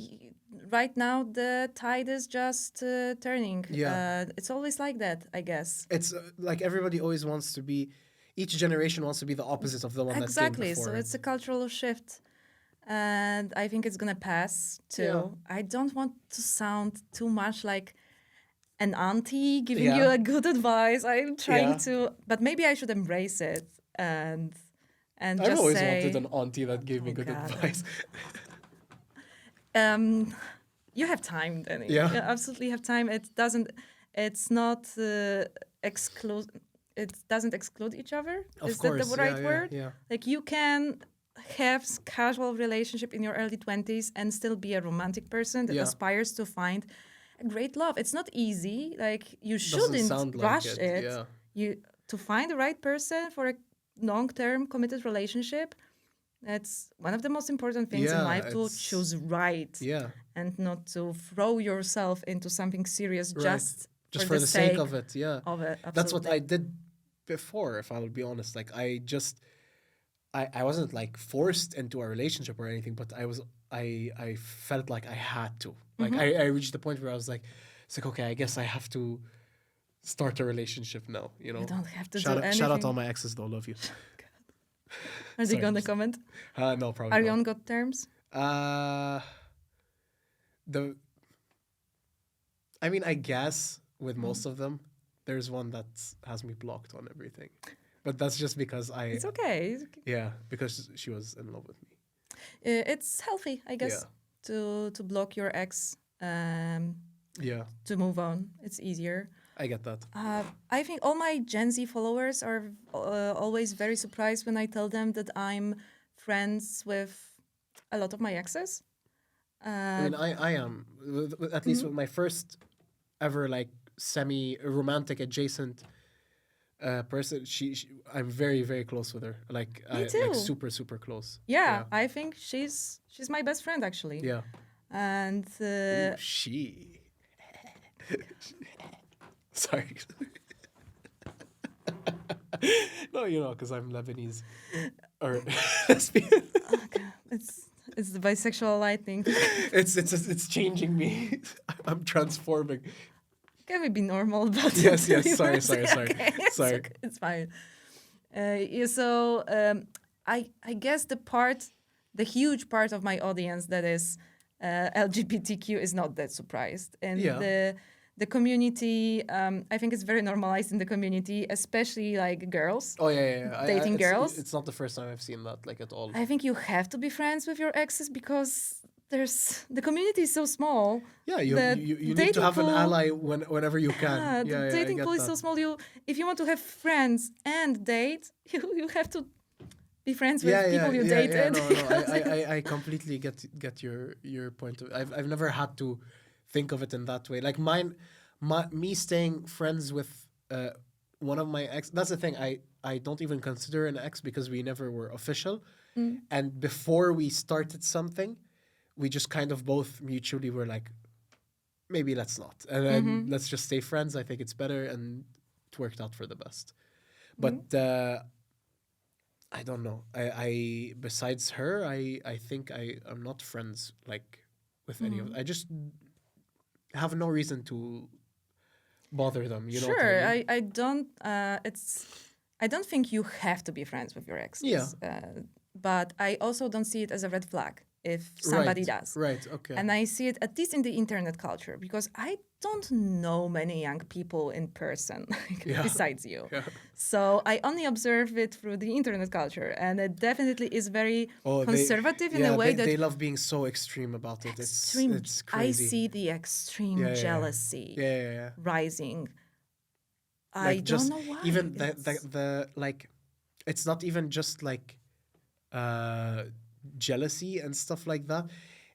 right now the tide is just turning. Yeah. It's always like that, I guess. It's like everybody always wants to be. Each generation wants to be the opposite of the one Exactly. that came before. So it's a cultural shift. And I think it's going to pass too. Yeah. I don't want to sound too much like an auntie giving Yeah. you a good advice. I'm trying Yeah. to, but maybe I should embrace it and I've just always say, wanted an auntie that gave me Oh, good God. advice. You have time, Danny. Yeah. You absolutely have time. It's not exclude. It doesn't exclude each other. Of Is course, that the right yeah, word? yeah. Like you can have casual relationship in your early 20s and still be a romantic person that Yeah. aspires to find a great love. It's not easy. Like you Doesn't shouldn't sound like rush it, it. yeah. You to find the right person for a long-term committed relationship, that's one of the most important things in Yeah, life, to it's- choose right Yeah. and not to throw yourself into something serious Right. just for the sake of it. Yeah. of it. That's what Absolutely. I did before, if I will be honest. Like I wasn't like forced into a relationship or anything, but I felt like I had to. Like I reached the point where I was like, it's like, okay, I guess I have to start a relationship now, you know. You don't have to shout do out, anything. Shout out to all my exes though, love you. Are they Sorry, going to just- comment? No, probably Are not. you on good terms? I mean, I guess with most of them, there's one that has me blocked on everything. But that's just because It's okay. yeah, because she was in love with me. It's healthy, I guess, to block your ex, Yeah, to move on. It's easier. I get that. I think all my Gen Z followers are always very surprised when I tell them that I'm friends with a lot of my exes. I mean, I am, at least with my first ever like semi-romantic adjacent person. I'm very, very close with her. Like, too. like super, super close. Yeah, I think she's my best friend actually. Yeah. And Ooh, she. Sorry. No, you know, because I'm Lebanese. Or lesbian. it's the bisexual lightning. It's changing me. I'm transforming. Can we be normal about it? Yes. Sorry. Okay, Sorry. it's fine. So I guess the huge part of my audience that is LGBTQ is not that surprised, and the community, I think it's very normalized in the community, especially like girls. Oh yeah. Dating girls. It's not the first time I've seen that, like, at all. I think you have to be friends with your exes because the community is so small. Yeah, you need dating to have an pool- ally whenever you can. the I dating get pool is that. so small. If you want to have friends and date, you have to be friends with people you dated. I completely get your point. I've never had to think of it in that way. Like me staying friends with one of my ex. That's the thing. I don't even consider an ex because we never were official. And before we started something, we just kind of both mutually were like, maybe let's not, and then let's just stay friends. I think it's better, and it worked out for the best. But I don't know. I besides her, I think I'm not friends like with any of. I just have no reason to bother them. You know what Sure, I mean? I don't. I don't think you have to be friends with your exes. Yeah. But I also don't see it as a red flag if somebody does. Right. Okay. And I see it at least in the internet culture because I don't know many young people in person besides you. Yeah. So I only observe it through the internet culture, and it definitely is very conservative in a way that they love being so extreme about it. extreme. It's crazy. I see the extreme jealousy rising. Like I just don't know why. even the like, it's not even just like jealousy and stuff like that.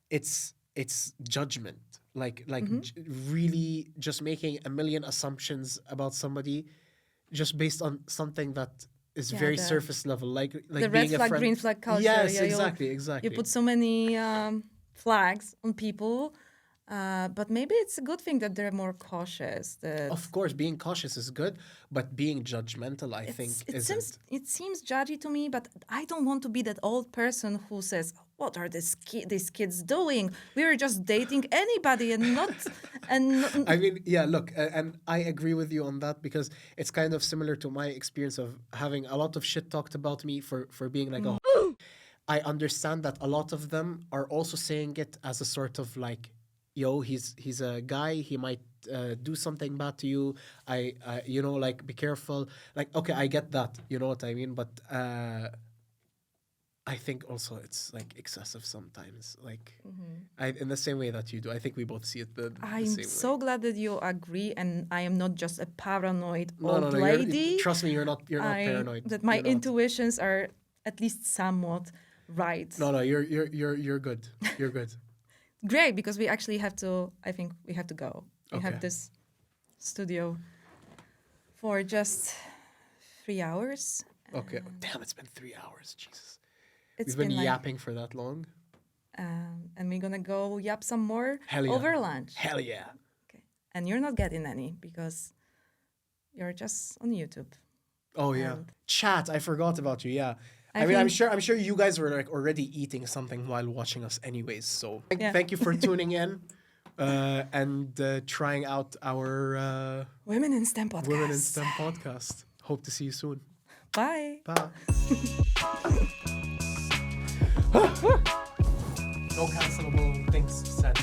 It's judgment. Like really just making a million assumptions about somebody just based on something that is very surface level, like the being red a flag, friend. green flag culture. Yes, yeah, exactly. You put so many flags on people, but maybe it's a good thing that they're more cautious. Of course, being cautious is good, but being judgmental, I think, isn't. It seems judgy to me, but I don't want to be that old person who says, "What are these kids doing? We're just dating anybody and not." I mean, yeah, look, and I agree with you on that because it's kind of similar to my experience of having a lot of shit talked about me for being like a. I understand that a lot of them are also saying it as a sort of like, yo, he's a guy, he might do something bad to you. You know, like, be careful. Like, okay, I get that. You know what I mean? But I think also it's like excessive sometimes. Like, in the same way that you do. I think we both see it the I'm same so way. glad that you agree, and I am not just a paranoid old No, lady. trust me, you're not paranoid. That my You're not. intuitions are at least somewhat right. No, you're good. You're good. Great, because we actually have to. I think we have to go. We Okay. have this studio for just 3 hours. Okay. Damn, it's been 3 hours. Jesus. It's We've been like, yapping for that long. and we're gonna go yap some more Hell yeah. over lunch. Hell yeah. Okay. And you're not getting any because you're just on YouTube. Oh yeah. And- Chat, I forgot about you. Yeah. I I mean, I'm think- sure you guys were like already eating something while watching us anyways. So Yeah. thank you for tuning in and trying out our Women in STEM podcast. Women in STEM podcast. Hope to see you soon. Bye. Bye. No cancelable things said.